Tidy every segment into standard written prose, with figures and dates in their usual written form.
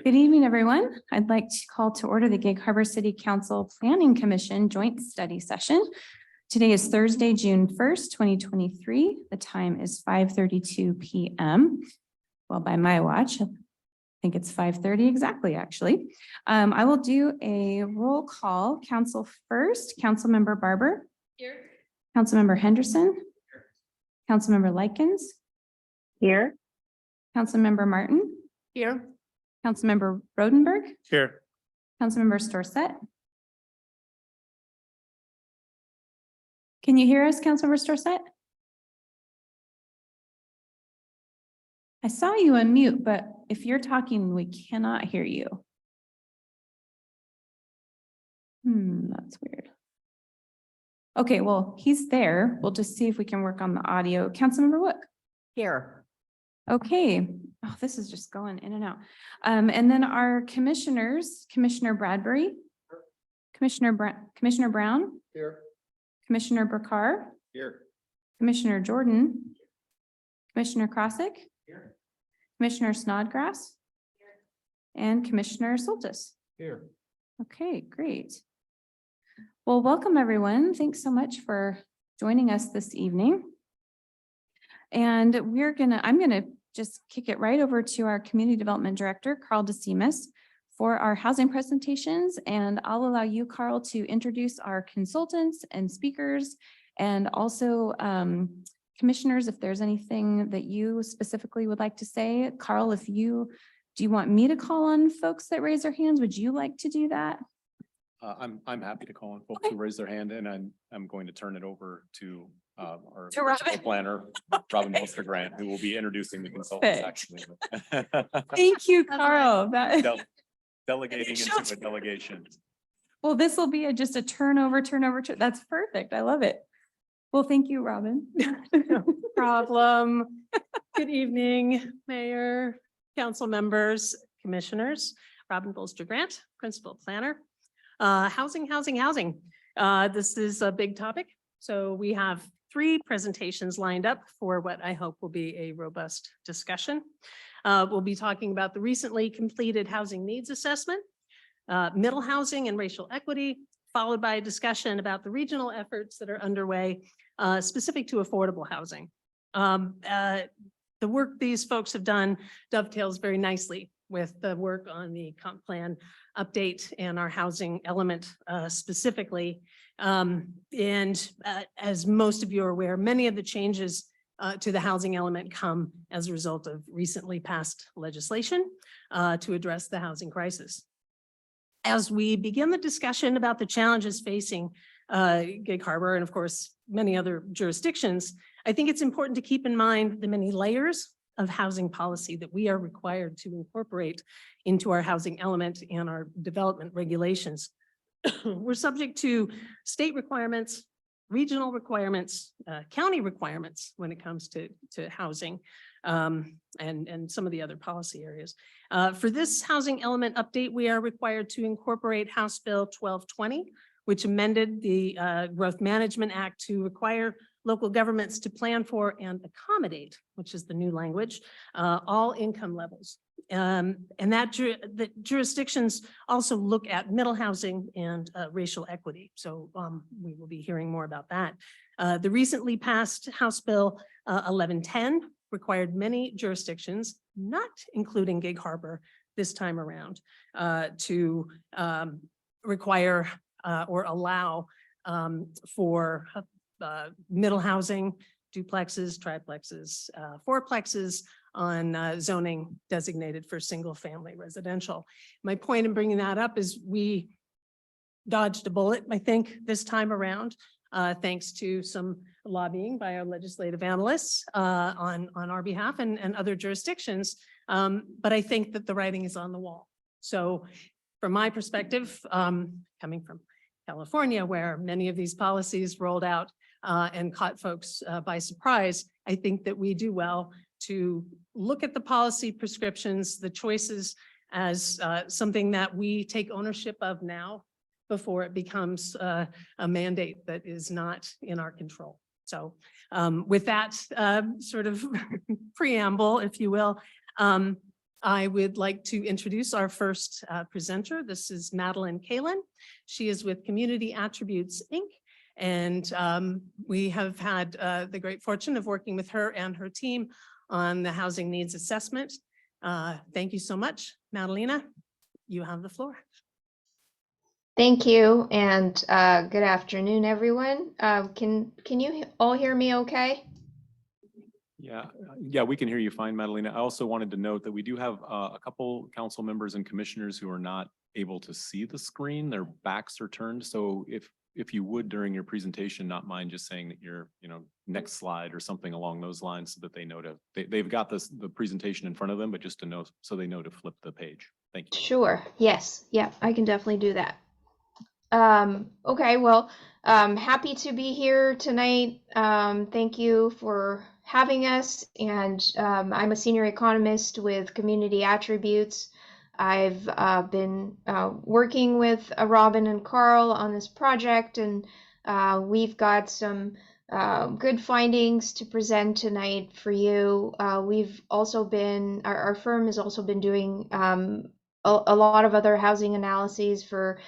Good evening, everyone. I'd like to call to order the Gig Harbor City Council Planning Commission Joint Study Session. Today is Thursday, June 1st, 2023. The time is 5:32 p.m. Well, by my watch, I think it's 5:30 exactly, actually. I will do a roll call. Council first, Councilmember Barber. Here. Councilmember Henderson. Here. Councilmember Likens. Here. Councilmember Martin. Here. Councilmember Rodenberg. Here. Councilmember Storsett. Can you hear us, Councilmember Storsett? I saw you unmute, but if you're talking, we cannot hear you. That's weird. Okay, well, he's there. We'll just see if we can work on the audio. Councilmember Wook. Here. Okay. Oh, this is just going in and out. And then our commissioners, Commissioner Bradbury, Commissioner Brown, Here. Commissioner Burkar, Here. Commissioner Jordan, Commissioner Krosick, Here. Commissioner Snodgrass, and Commissioner Soltis. Here. Okay, great. Well, welcome everyone. Thanks so much for joining us this evening. And I'm gonna just kick it right over to our Community Development Director, Carl DeSimas, for our housing presentations. And I'll allow you, Carl, to introduce our consultants and speakers, and also commissioners, if there's anything that you specifically would like to say. Carl, do you want me to call on folks that raise their hands? Would you like to do that? I'm happy to call on folks who raise their hand, and I'm going to turn it over to our Robin. planner, Robin Bolster Grant, who will be introducing the consultants actually. Thank you, Carl. Delegating into a delegation. Well, this will be just a turnover. That's perfect. I love it. Well, thank you, Robin. No problem. Good evening, Mayor, council members, commissioners. Robin Bolster Grant, Principal Planner. Housing. This is a big topic. So we have 3 presentations lined up for what I hope will be a robust discussion. We'll be talking about the recently completed housing needs assessment, middle housing and racial equity, followed by a discussion about the regional efforts that are underway specific to affordable housing. The work these folks have done dovetails very nicely with the work on the comp plan update and our housing element specifically. As most of you are aware, many of the changes to the housing element come as a result of recently passed legislation to address the housing crisis. As we begin the discussion about the challenges facing Gig Harbor and of course many other jurisdictions, I think it's important to keep in mind the many layers of housing policy that we are required to incorporate into our housing element and our development regulations. We're subject to state requirements, regional requirements, county requirements when it comes to housing and some of the other policy areas. For this housing element update, we are required to incorporate House Bill 1220, which amended the Growth Management Act to require local governments to plan for and accommodate, which is the new language, all income levels. And the jurisdictions also look at middle housing and racial equity. So we will be hearing more about that. The recently passed House Bill 1110 required many jurisdictions, not including Gig Harbor this time around, to require or allow for middle housing, duplexes, triplexes, fourplexes on zoning designated for single family residential. My point in bringing that up is we dodged a bullet, I think, this time around, thanks to some lobbying by our legislative analysts on our behalf and other jurisdictions. But I think that the writing is on the wall. So from my perspective, coming from California, where many of these policies rolled out and caught folks by surprise, I think that we do well to look at the policy prescriptions, the choices as something that we take ownership of now before it becomes a mandate that is not in our control. So with that sort of preamble, if you will, I would like to introduce our first presenter. This is Madeline Kalin. She is with Community Attributes, Inc. And we have had the great fortune of working with her and her team on the housing needs assessment. Thank you so much. Madalena, you have the floor. Thank you, and good afternoon, everyone. Can you all hear me okay? Yeah, we can hear you fine, Madalena. I also wanted to note that we do have a couple council members and commissioners who are not able to see the screen. Their backs are turned. So if you would during your presentation, not mind just saying that you're, next slide or something along those lines so that they know they've got the presentation in front of them, but just to know, so they know to flip the page. Thank you. Sure. Yes. Yeah, I can definitely do that. Okay, well, happy to be here tonight. Thank you for having us. And I'm a senior economist with Community Attributes. I've been working with Robin and Carl on this project, and we've got some good findings to present tonight for you. We've also been, our firm has also been doing a lot of other housing analyses for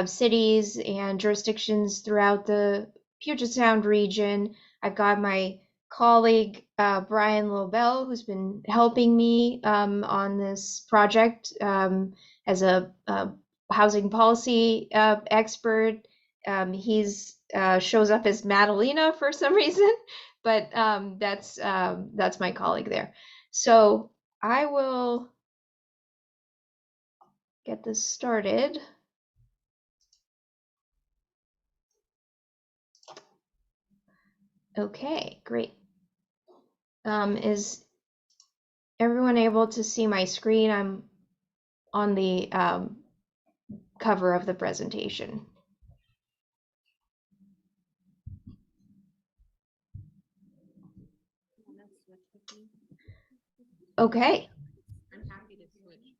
cities and jurisdictions throughout the Puget Sound region. I've got my colleague, Brian Lobel, who's been helping me on this project as a housing policy expert. He's shows up as Madalena for some reason, but that's my colleague there. So I will get this started. Okay, great. Is everyone able to see my screen? I'm on the cover of the presentation. Okay. I'm happy to switch.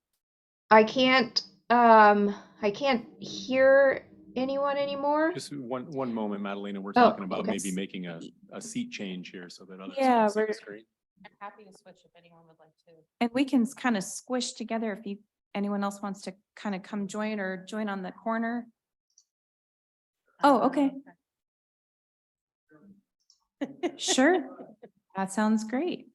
I can't hear anyone anymore. Just one moment, Madalena. We're Oh, talking about okay. maybe making a seat change here so that others Yeah, can see the we're- screen. I'm happy to switch if anyone would like to. And we can kind of squish together if anyone else wants to kind of come join or join on the corner. Oh, okay. Sure. That sounds great.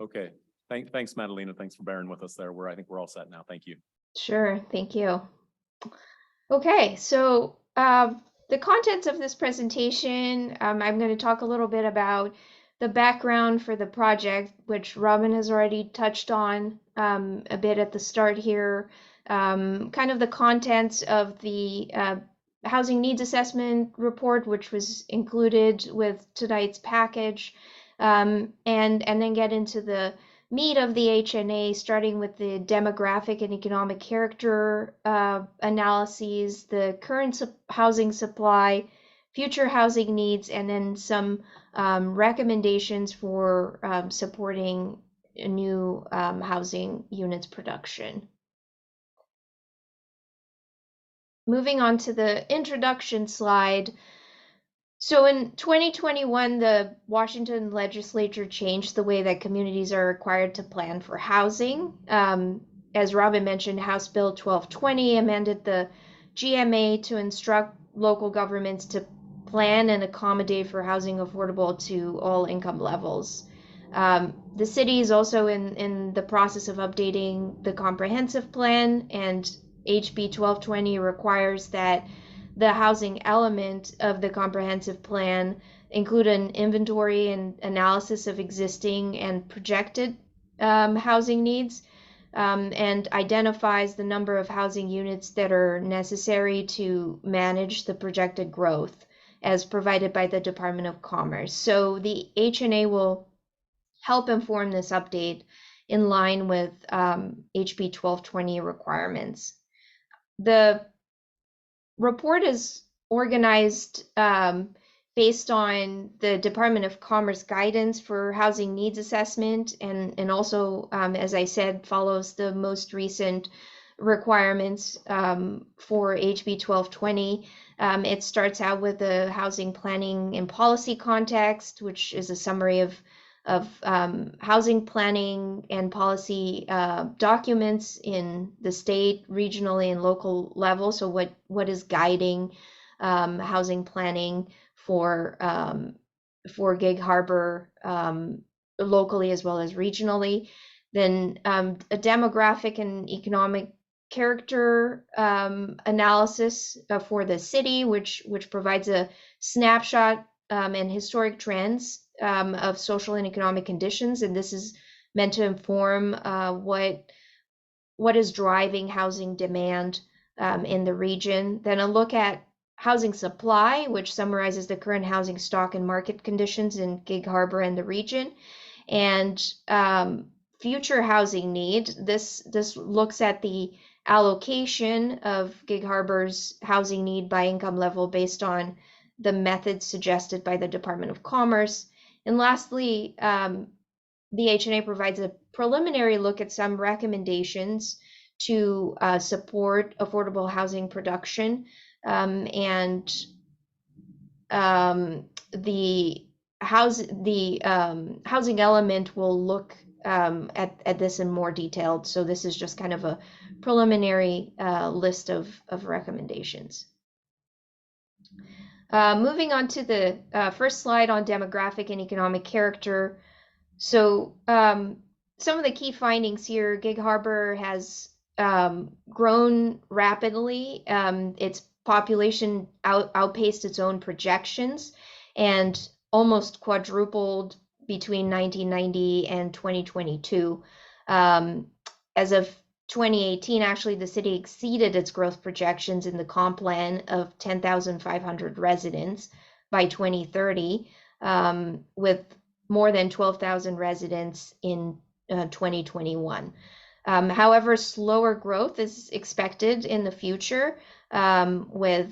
Okay, thanks, Madalena. Thanks for bearing with us there. I think we're all set now. Thank you. Sure, thank you. Okay, so the contents of this presentation, I'm going to talk a little bit about the background for the project, which Robin has already touched on a bit at the start here, kind of the contents of the housing needs assessment report, which was included with tonight's package, and then get into the meat of the HNA, starting with the demographic and economic character analyses, the current housing supply, future housing needs, and then some recommendations for supporting new housing units production. Moving on to the introduction slide. So in 2021, the Washington legislature changed the way that communities are required to plan for housing. As Robin mentioned, House Bill 1220 amended the GMA to instruct local governments to plan and accommodate for housing affordable to all income levels. The city is also in the process of updating the comprehensive plan, and HB 1220 requires that the housing element of the comprehensive plan include an inventory and analysis of existing and projected housing needs, and identifies the number of housing units that are necessary to manage the projected growth as provided by the Department of Commerce. So the HNA will help inform this update in line with HB 1220 requirements. The report is organized based on the Department of Commerce guidance for housing needs assessment, and also, as I said, follows the most recent requirements for HB 1220. It starts out with the housing planning and policy context, which is a summary of housing planning and policy documents in the state, regionally, and local level. So what is guiding housing planning for Gig Harbor locally as well as regionally? Then a demographic and economic character analysis for the city, which provides a snapshot and historic trends of social and economic conditions, and this is meant to inform what is driving housing demand in the region. Then a look at housing supply, which summarizes the current housing stock and market conditions in Gig Harbor and the region, and future housing need. This looks at the allocation of Gig Harbor's housing need by income level based on the methods suggested by the Department of Commerce. And lastly, the HNA provides a preliminary look at some recommendations to support affordable housing production, and the housing element will look at this in more detail. So this is just kind of a preliminary list of recommendations. Moving on to the first slide on demographic and economic character. So some of the key findings here: Gig Harbor has grown rapidly. Its population outpaced its own projections and almost quadrupled between 1990 and 2022. As of 2018, actually, the city exceeded its growth projections in the comp plan of 10,500 residents by 2030, with more than 12,000 residents in 2021. However, slower growth is expected in the future, with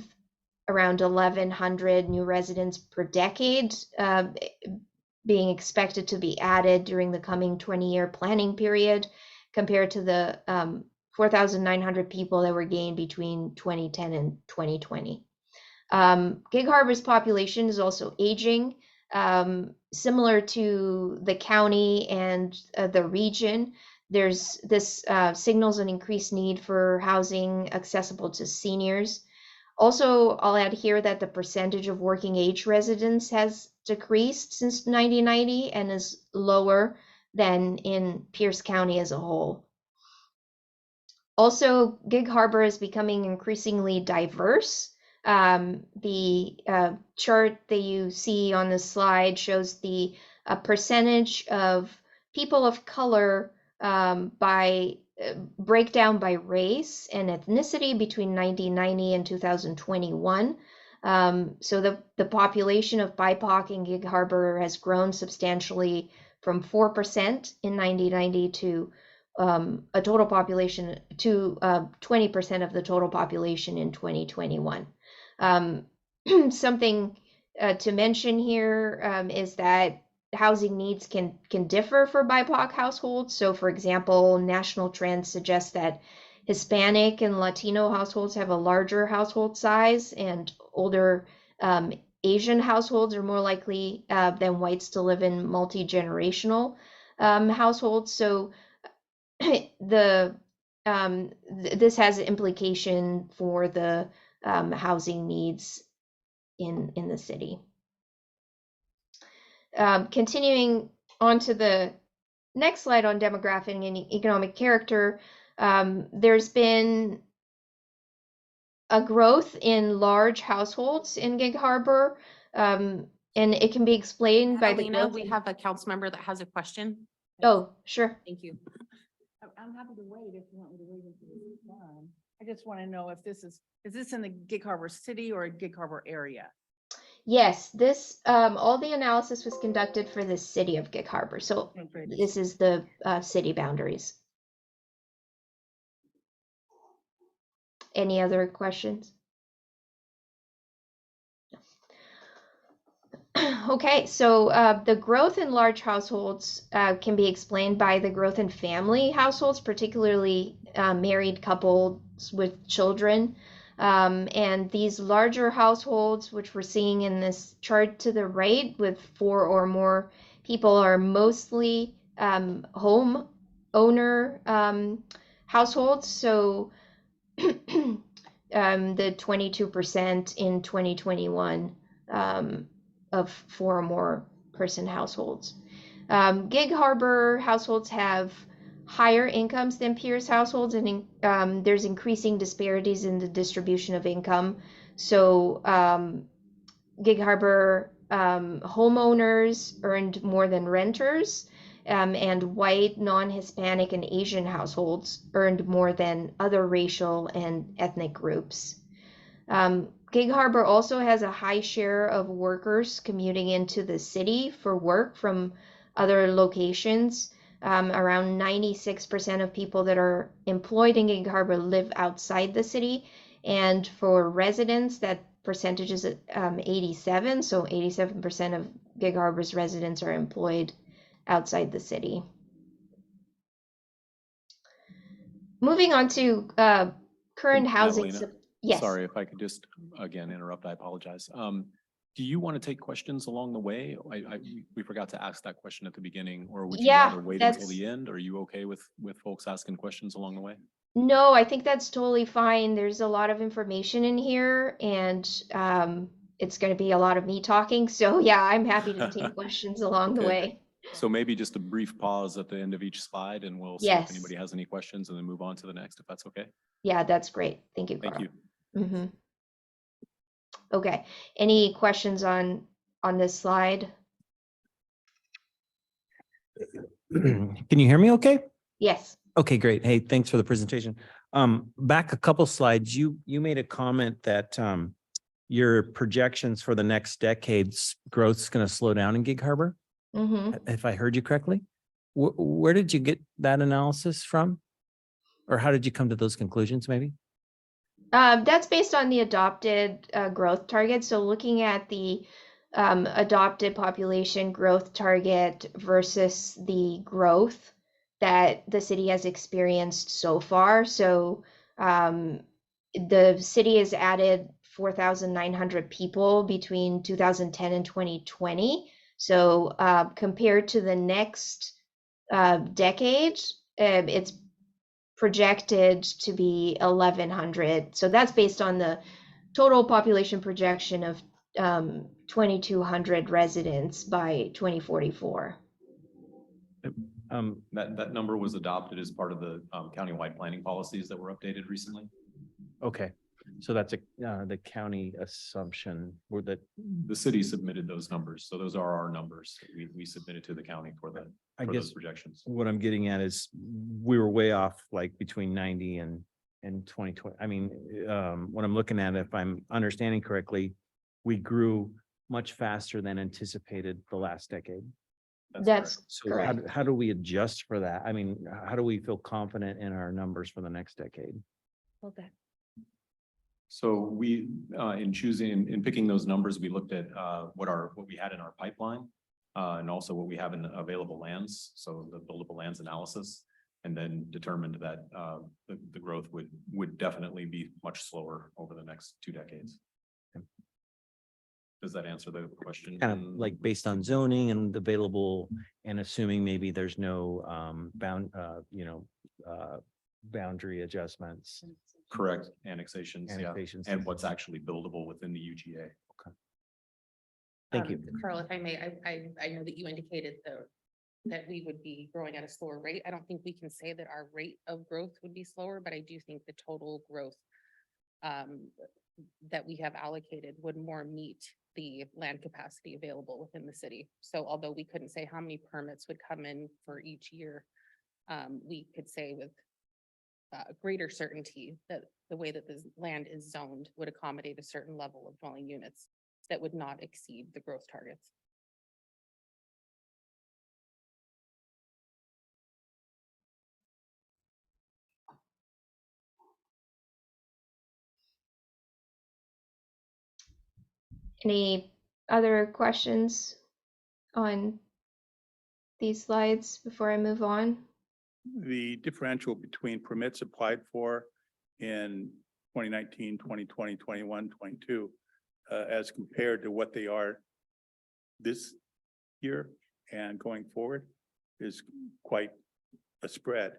around 1,100 new residents per decade being expected to be added during the coming 20-year planning period, compared to the 4,900 people that were gained between 2010 and 2020. Gig Harbor's population is also aging, similar to the county and the region. This signals an increased need for housing accessible to seniors. Also, I'll add here that the percentage of working age residents has decreased since 1990 and is lower than in Pierce County as a whole. Also, Gig Harbor is becoming increasingly diverse. The chart that you see on this slide shows the percentage of people of color by breakdown by race and ethnicity between 1990 and 2021. So the population of BIPOC in Gig Harbor has grown substantially from 4% in 1990 to a total population to 20% of the total population in 2021. Something to mention here is that housing needs can differ for BIPOC households. So, for example, national trends suggest that Hispanic and Latino households have a larger household size, and older Asian households are more likely than whites to live in multi-generational households. So this has implication for the housing needs in the city. Continuing on to the next slide on demographic and economic character, there's been a growth in large households in Gig Harbor. And it can be explained by the Catalina, growth. we have a council member that has a question. Oh, sure. Thank you. I'm happy to wait if you want me to wait until this is done. I just want to know if this is this in the Gig Harbor City or Gig Harbor area? Yes, this, all the analysis was conducted for the city of Gig Harbor. So Oh, great. this is the city boundaries. Any other questions? Okay, so the growth in large households can be explained by the growth in family households, particularly married couples with children. And these larger households, which we're seeing in this chart to the right with 4 or more people, are mostly home owner households. So the 22% in 2021 of 4 or more person households. Gig Harbor households have higher incomes than Pierce households, and there's increasing disparities in the distribution of income. So Gig Harbor homeowners earned more than renters, and white, non-Hispanic, and Asian households earned more than other racial and ethnic groups. Gig Harbor also has a high share of workers commuting into the city for work from other locations. Around 96% of people that are employed in Gig Harbor live outside the city. And for residents, that percentage is 87. So 87% of Gig Harbor's residents are employed outside the city. Moving on to current housing. Catalina, Yes. Sorry, if I could just again interrupt, I apologize. Do you want to take questions along the way? We forgot to ask that question at the beginning, or would you Yeah, rather wait until that's- the end? Are you okay with folks asking questions along the way? No, I think that's totally fine. There's a lot of information in here, and it's going to be a lot of me talking. So yeah, I'm happy to take questions along the Okay. way. So maybe just a brief pause at the end of each slide and we'll see if Yes. anybody has any questions and then move on to the next, if that's okay. Yeah, that's great. Thank you, Thank Carl. you. Mm-hmm. Okay. Any questions on this slide? Can you hear me okay? Yes. Okay, great. Hey, thanks for the presentation. Back a couple slides, you made a comment that your projections for the next decade's growth is going to slow down in Gig Harbor, Mm-hmm. if I heard you correctly. Where did you get that analysis from? Or how did you come to those conclusions, maybe? That's based on the adopted growth target. So looking at the adopted population growth target versus the growth that the city has experienced so far. So the city has added 4,900 people between 2010 and 2020. So compared to the next decade, it's projected to be 1,100. So that's based on the total population projection of 2,200 residents by 2044. That number was adopted as part of the countywide planning policies that were updated recently. Okay, so that's the county assumption or that. The city submitted those numbers. So those are our numbers. We submitted to the county for I those guess projections. what I'm getting at is we were way off like between 90 and 2020. I mean, what I'm looking at, if I'm understanding correctly, we grew much faster than anticipated the last decade. That's correct. So correct. how do we adjust for that? I mean, how do we feel confident in our numbers for the next decade? So we, in picking those numbers, we looked at what we had in our pipeline and also what we have in available lands. So the buildable lands analysis, and then determined that the growth would definitely be much slower over the next 2 decades. Does that answer the question? Kind of like based on zoning and available and assuming maybe there's no boundary adjustments. Correct, annexations, yeah, Annexations. and what's actually buildable within the UGA. Thank you. Carl, if I may, I know that you indicated that we would be growing at a slower rate. I don't think we can say that our rate of growth would be slower, but I do think the total growth that we have allocated would more meet the land capacity available within the city. So although we couldn't say how many permits would come in for each year, we could say with greater certainty that the way that this land is zoned would accommodate a certain level of dwelling units that would not exceed the growth targets. Any other questions on these slides before I move on? The differential between permits applied for in 2019, 2020, 21, 22, as compared to what they are this year and going forward is quite a spread.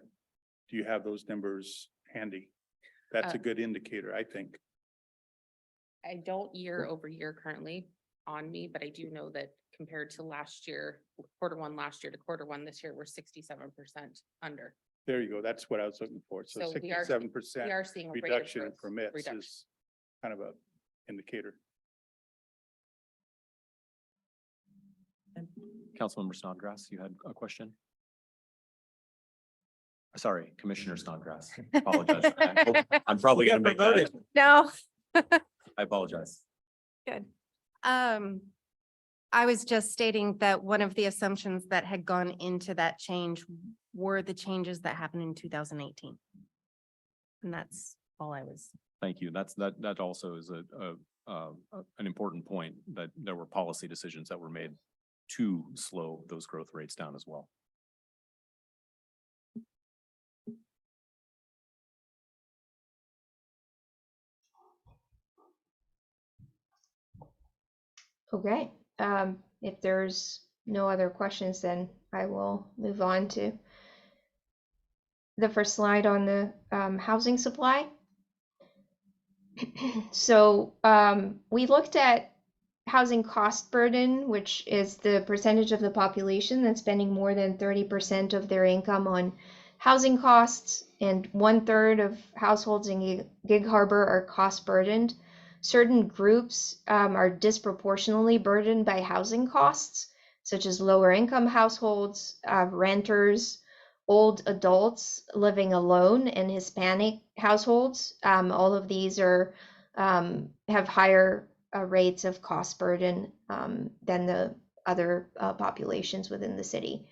Do you have those numbers handy? That's a good indicator, I think. I don't year over year currently on me, but I do know that compared to last year, Q1 last year to Q1 this year, we're 67% under. There you go. That's what I was looking for. So So we are- 67% We are seeing a rate of reduction in growth permits reduction. is kind of a indicator. Councilmember Snodgrass, you had a question? Sorry, Commissioner Snodgrass. Apologize. I'm probably gonna make that. No, I apologize. good. I was just stating that one of the assumptions that had gone into that change were the changes that happened in 2018. And that's all I was. Thank you. That also is an important point, that there were policy decisions that were made to slow those growth rates down as well. Okay, if there's no other questions, then I will move on to the first slide on the housing supply. So we looked at housing cost burden, which is the percentage of the population that's spending more than 30% of their income on housing costs, and 1/3 of households in Gig Harbor are cost burdened. Certain groups are disproportionately burdened by housing costs, such as lower income households, renters, old adults living alone, and Hispanic households. All of these are have higher rates of cost burden than the other populations within the city.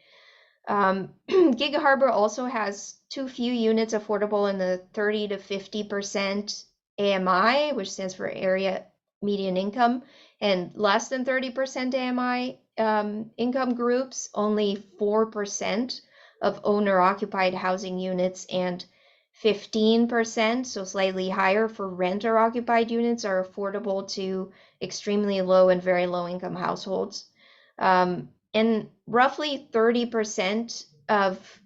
Gig Harbor also has too few units affordable in the 30 to 50% AMI, which stands for area median income, and less than 30% AMI income groups. Only 4% of owner-occupied housing units and 15%, so slightly higher for renter-occupied units, are affordable to extremely low and very low income households. And roughly 30% of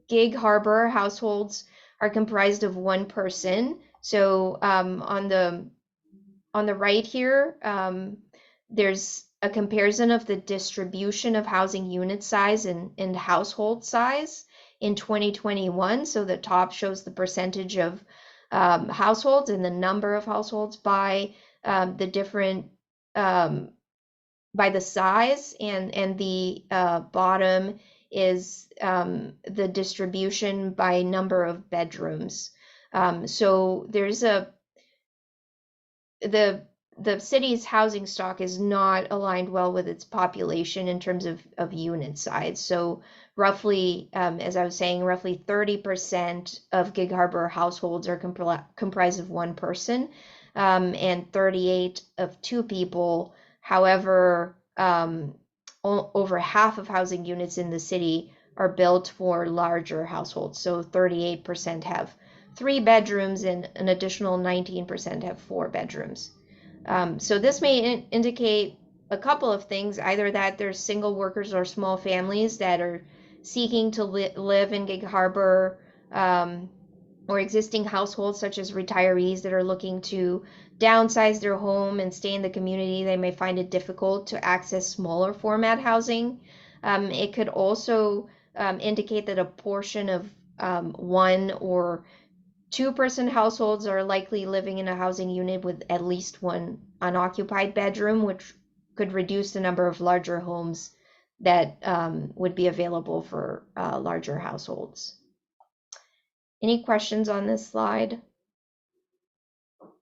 Gig Harbor households are comprised of one person. So on the right here, there's a comparison of the distribution of housing unit size and household size in 2021. So the top shows the percentage of households and the number of households by the different by the size, and the bottom is the distribution by number of bedrooms. So there's the city's housing stock is not aligned well with its population in terms of unit size. So roughly, as I was saying, roughly 30% of Gig Harbor households are comprised of one person, and 38 of two people. However, over half of housing units in the city are built for larger households. So 38% have 3 bedrooms and an additional 19% have 4 bedrooms. So this may indicate a couple of things, either that there's single workers or small families that are seeking to live in Gig Harbor, or existing households such as retirees that are looking to downsize their home and stay in the community. They may find it difficult to access smaller format housing. It could also indicate that a portion of one or Two-person households are likely living in a housing unit with at least one unoccupied bedroom, which could reduce the number of larger homes that would be available for larger households. Any questions on this slide?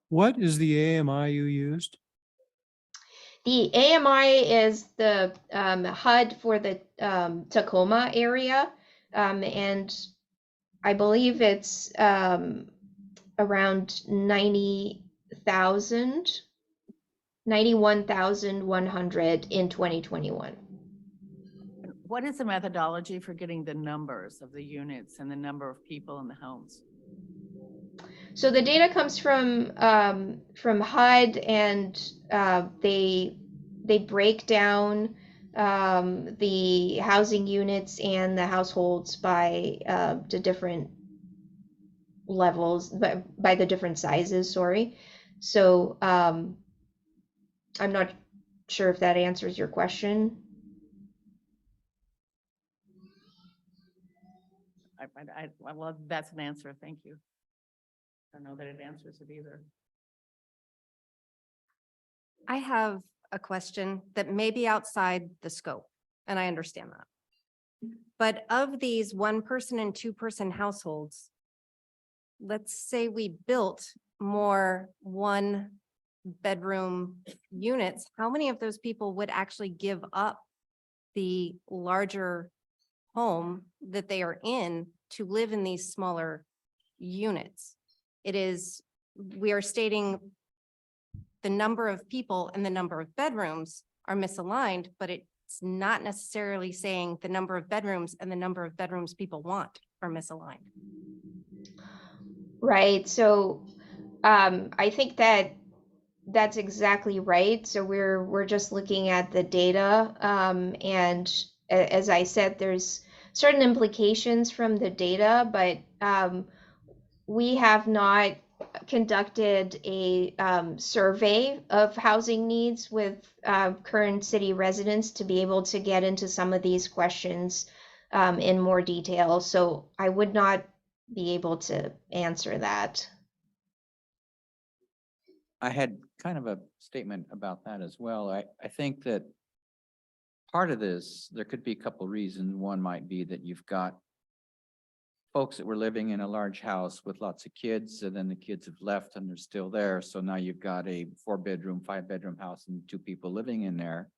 What is the AMI you used? The AMI is the HUD for the Tacoma area, and I believe it's around 91,100 in 2021. What is the methodology for getting the numbers of the units and the number of people in the homes? So the data comes from HUD, and they break down the housing units and the households by the different levels, by the different sizes, sorry. So I'm not sure if that answers your question. Well, that's an answer. Thank you. I don't know that it answers it either. I have a question that may be outside the scope, and I understand that. But of these 1-person and 2-person households, let's say we built more 1-bedroom units, how many of those people would actually give up the larger home that they are in to live in these smaller units? We are stating the number of people and the number of bedrooms are misaligned, but it's not necessarily saying the number of bedrooms and the number of bedrooms people want are misaligned. Right. So I think that's exactly right. So we're just looking at the data, and as I said, there's certain implications from the data, but we have not conducted a survey of housing needs with current city residents to be able to get into some of these questions in more detail. So I would not be able to answer that. I had kind of a statement about that as well. I think that part of this, there could be a couple reasons. One might be that you've got folks that were living in a large house with lots of kids, and then the kids have left and they're still there. So now you've got a 4-bedroom, 5-bedroom house and 2 people living in there.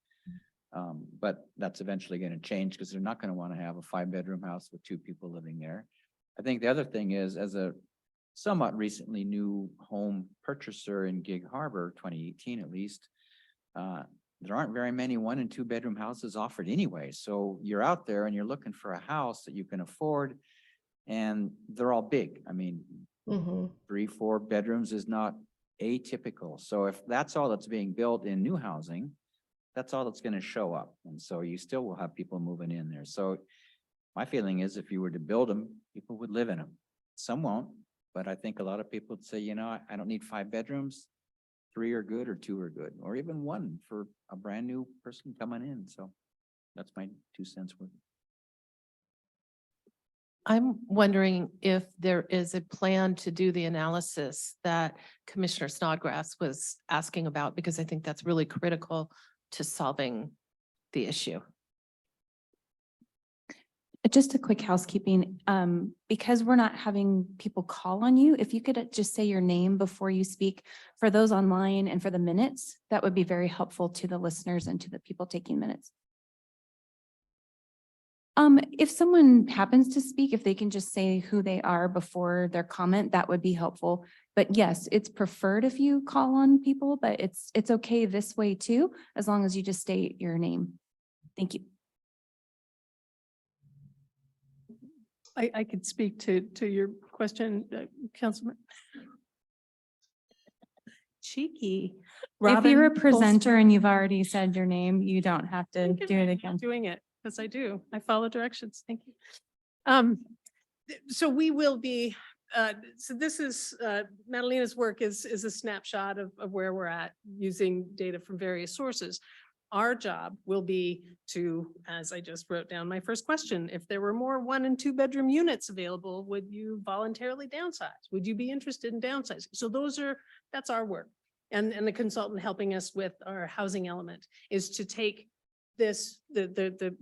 But that's eventually going to change because they're not going to want to have a 5-bedroom house with 2 people living there. I think the other thing is, as a somewhat recently new home purchaser in Gig Harbor, 2018 at least, there aren't very many 1- and 2-bedroom houses offered anyway. So you're out there and you're looking for a house that you can afford, and they're all big. I mean, 3-4 bedrooms is not atypical. So if that's all that's being built in new housing, that's all that's going to show up. And so you still will have people moving in there. So my feeling is if you were to build them, people would live in them. Some won't, but I think a lot of people would say, you know, I don't need 5 bedrooms. 3 are good or 2 are good, or even 1 for a brand new person coming in. So that's my 2 cents worth. I'm wondering if there is a plan to do the analysis that Commissioner Snodgrass was asking about, because I think that's really critical to solving the issue. Just a quick housekeeping, because we're not having people call on you, if you could just say your name before you speak for those online and for the minutes, that would be very helpful to the listeners and to the people taking minutes. If someone happens to speak, if they can just say who they are before their comment, that would be helpful. But yes, it's preferred if you call on people, but it's okay this way too, as long as you just state your name. Thank you. I could speak to your question, Councilman. Cheeky. If you're a Robin presenter and you've already said your name, you don't have to Thank you do it for again. Doing it, because I do. I follow directions. Thank you. So we will be, so this is, Madalena's work is a snapshot of where we're at using data from various sources. Our job will be to, as I just wrote down my first question, if there were more 1 and 2 bedroom units available, would you voluntarily downsize? Would you be interested in downsizing? So that's our work. And the consultant helping us with our housing element is to take this,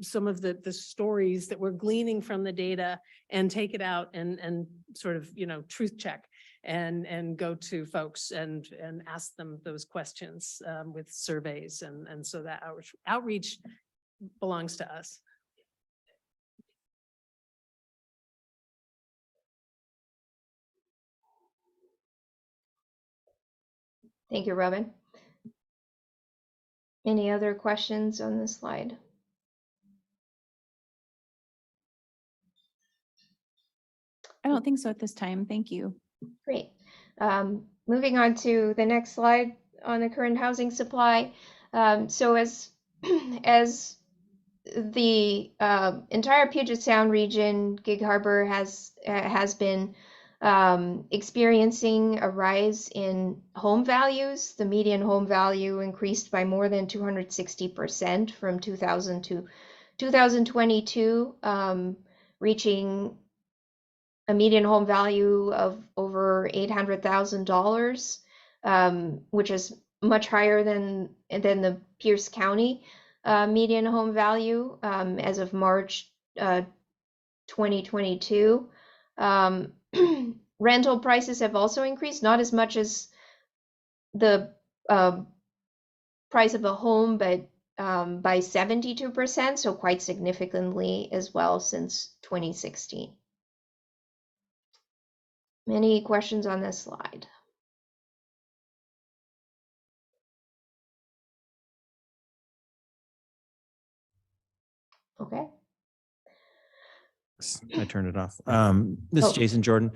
some of the stories that we're gleaning from the data and take it out and sort of, truth check and go to folks and ask them those questions with surveys. And so that outreach belongs to us. Thank you, Robin. Any other questions on this slide? I don't think so at this time. Thank you. Great. Moving on to the next slide on the current housing supply. So as the entire Puget Sound region, Gig Harbor has been experiencing a rise in home values. The median home value increased by more than 260% from 2000 to 2022, reaching a median home value of over $800,000, which is much higher than the Pierce County median home value as of March 2022. Rental prices have also increased, not as much as the price of a home, but by 72%, so quite significantly as well since 2016. Any questions on this slide? Okay. I turned it off. This is Oh. Jason Jordan.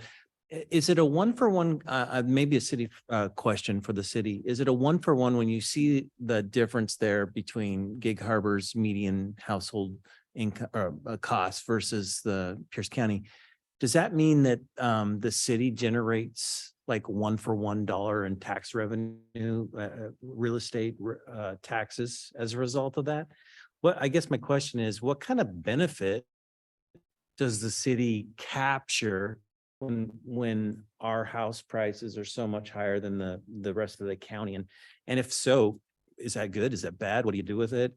Is it a 1-for-1, maybe a city question for the city? Is it a 1-for-1 when you see the difference there between Gig Harbor's median household income or cost versus the Pierce County? Does that mean that the city generates like $1-for-$1 in tax revenue, real estate taxes as a result of that? I guess my question is, what kind of benefit does the city capture when our house prices are so much higher than the rest of the county? And if so, is that good? Is that bad? What do you do with it?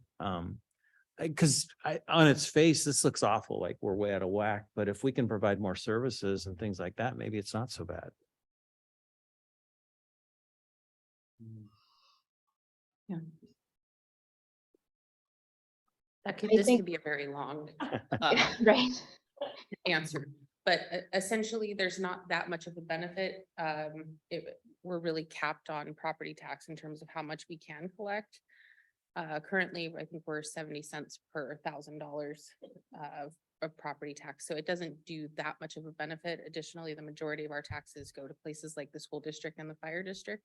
Because on its face, this looks awful, like we're way out of whack. But if we can provide more services and things like that, maybe it's not so bad. I This think- could be a very long Right. answer, but essentially, there's not that much of a benefit. We're really capped on property tax in terms of how much we can collect. Currently, I think we're 70 cents per $1,000 of property tax, so it doesn't do that much of a benefit. Additionally, the majority of our taxes go to places like the school district and the fire district.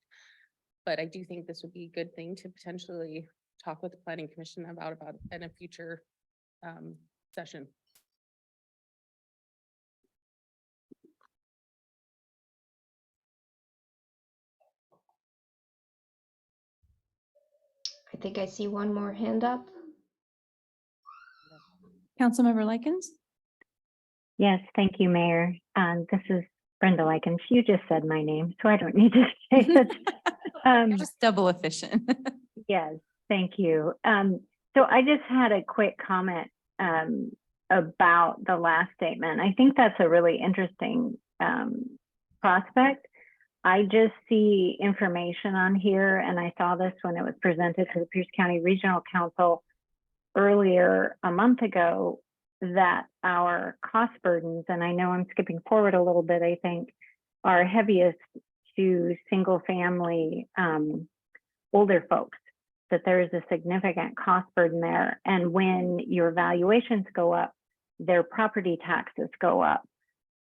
But I do think this would be a good thing to potentially talk with the planning commission about in a future session. I think I see one more hand up. Councilmember Likens? Yes, thank you, Mayor. This is Brenda Likens. You just said my name, so I don't need to say it. You're just double efficient. Yes, thank you. So I just had a quick comment about the last statement. I think that's a really interesting prospect. I just see information on here, and I saw this when it was presented to the Pierce County Regional Council earlier a month ago, that our cost burdens, and I know I'm skipping forward a little bit, I think, are heaviest to single family older folks, that there is a significant cost burden there. And when your valuations go up, their property taxes go up.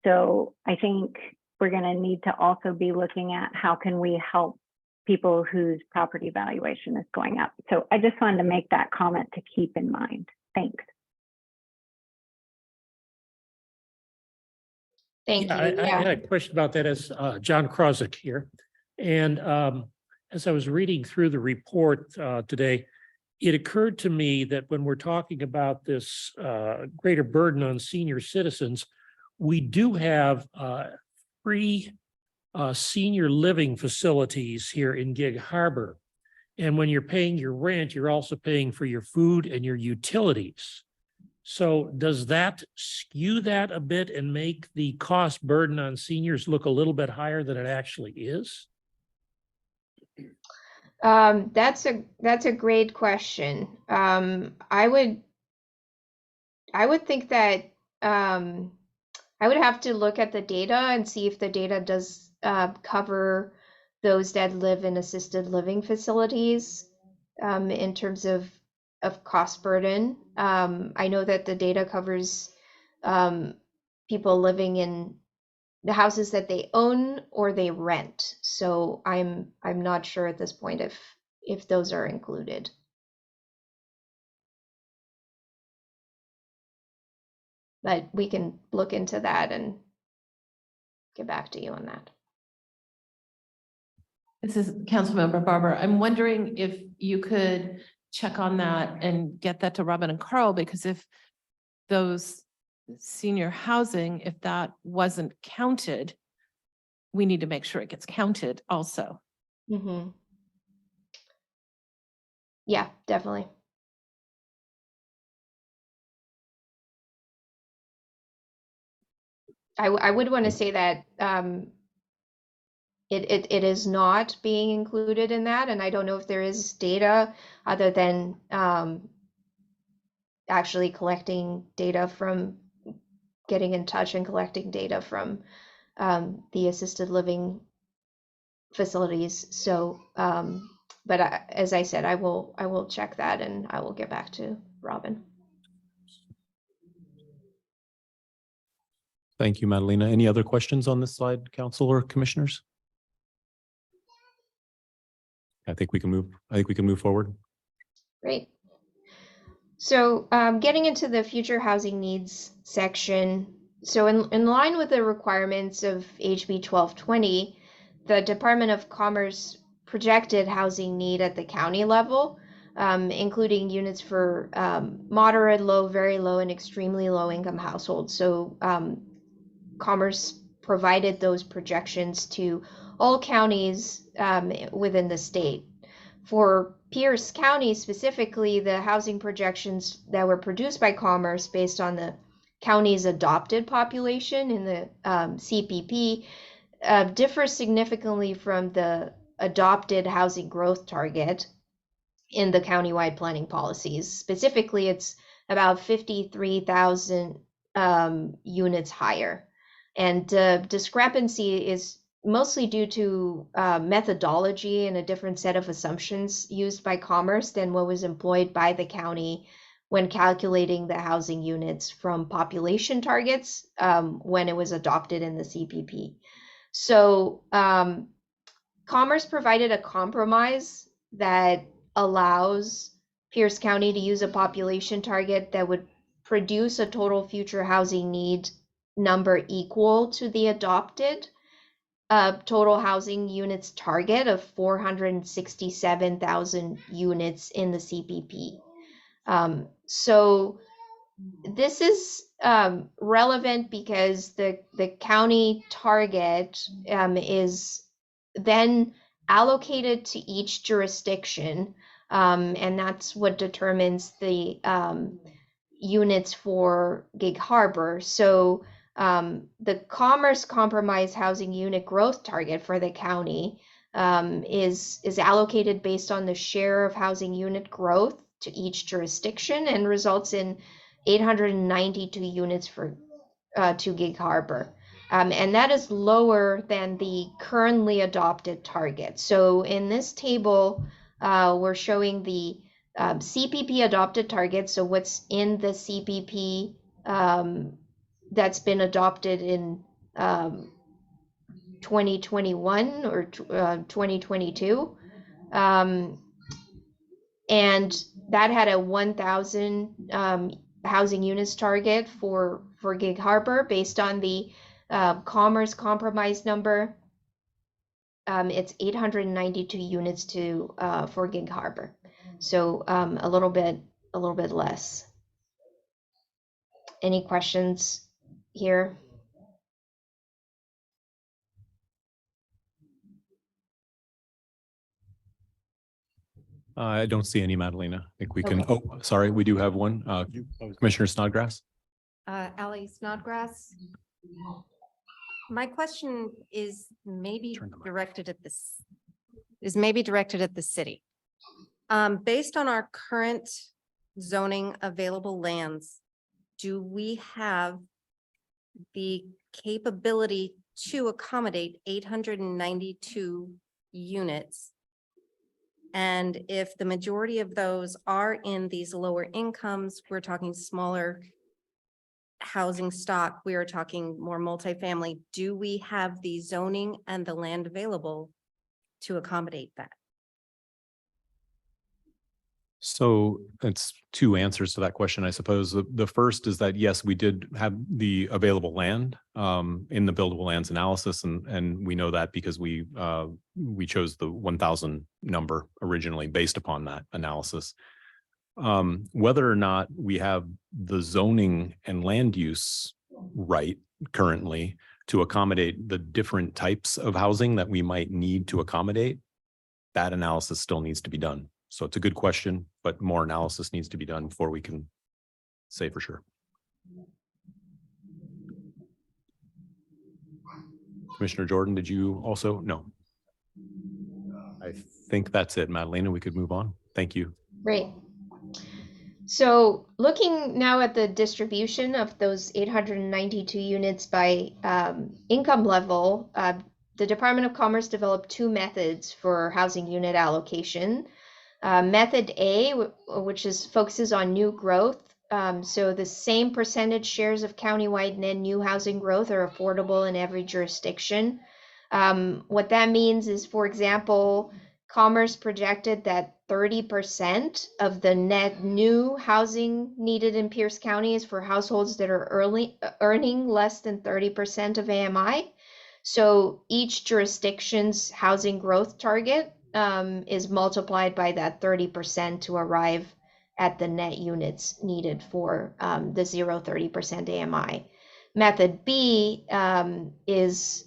So I think we're going to need to also be looking at how can we help people whose property valuation is going up. So I just wanted to make that comment to keep in mind. Thanks. Thank you. I had a question about that as John Krozik here. And as I was reading through the report today, it occurred to me that when we're talking about this greater burden on senior citizens, we do have free senior living facilities here in Gig Harbor. And when you're paying your rent, you're also paying for your food and your utilities. So does that skew that a bit and make the cost burden on seniors look a little bit higher than it actually is? That's a great question. I would think that I would have to look at the data and see if the data does cover those that live in assisted living facilities in terms of cost burden. I know that the data covers people living in the houses that they own or they rent. So I'm not sure at this point if those are included. But we can look into that and get back to you on that. This is Councilmember Barber. I'm wondering if you could check on that and get that to Robin and Carl, because if those senior housing, if that wasn't counted, we need to make sure it gets counted also. Mm-hmm. Yeah, definitely. I would want to say that it is not being included in that, and I don't know if there is data other than actually collecting data from getting in touch and collecting data from the assisted living facilities. So, but as I said, I will check that and I will get back to Robin. Thank you, Madalena. Any other questions on this slide, council or commissioners? I think we can move forward. Great. So getting into the future housing needs section. So in line with the requirements of HB 1220, the Department of Commerce projected housing need at the county level, including units for moderate, low, very low, and extremely low income households. So Commerce provided those projections to all counties within the state. For Pierce County specifically, the housing projections that were produced by Commerce based on the county's adopted population in the CPP differ significantly from the adopted housing growth target in the countywide planning policies. Specifically, it's about 53,000 units higher. And the discrepancy is mostly due to methodology and a different set of assumptions used by Commerce than what was employed by the county when calculating the housing units from population targets when it was adopted in the CPP. So Commerce provided a compromise that allows Pierce County to use a population target that would produce a total future housing need number equal to the adopted total housing units target of 467,000 units in the CPP. So this is relevant because the county target is then allocated to each jurisdiction, and that's what determines the units for Gig Harbor. So the Commerce Compromise housing unit growth target for the county is allocated based on the share of housing unit growth to each jurisdiction and results in 892 units for to Gig Harbor. And that is lower than the currently adopted target. So in this table, we're showing the CPP adopted target. So what's in the CPP that's been adopted in 2021 or 2022. And that had a 1,000 housing units target for Gig Harbor based on the Commerce Compromise number. It's 892 units for Gig Harbor. So a little bit less. Any questions here? I don't see any, Madalena. I think we can, Okay. oh, sorry, we do have one. Commissioner Snodgrass? Ally Snodgrass. My question is maybe Turn the mic. directed at the city. Based on our current zoning available lands, do we have the capability to accommodate 892 units? And if the majority of those are in these lower incomes, we're talking smaller housing stock, we are talking more multifamily, do we have the zoning and the land available to accommodate that? So it's two answers to that question, I suppose. The first is that, yes, we did have the available land in the buildable lands analysis, and we know that because we chose the 1,000 number originally based upon that analysis. Whether or not we have the zoning and land use right currently to accommodate the different types of housing that we might need to accommodate, that analysis still needs to be done. So it's a good question, but more analysis needs to be done before we can say for sure. Commissioner Jordan, did you also? No. I think that's it, Madalena. We could move on. Thank you. Great. So looking now at the distribution of those 892 units by income level, the Department of Commerce developed two methods for housing unit allocation. Method A, which focuses on new growth. So the same percentage shares of countywide net new housing growth are affordable in every jurisdiction. What that means is, for example, Commerce projected that 30% of the net new housing needed in Pierce County is for households that are earning less than 30% of AMI. So each jurisdiction's housing growth target is multiplied by that 30% to arrive at the net units needed for the 30% AMI. Method B is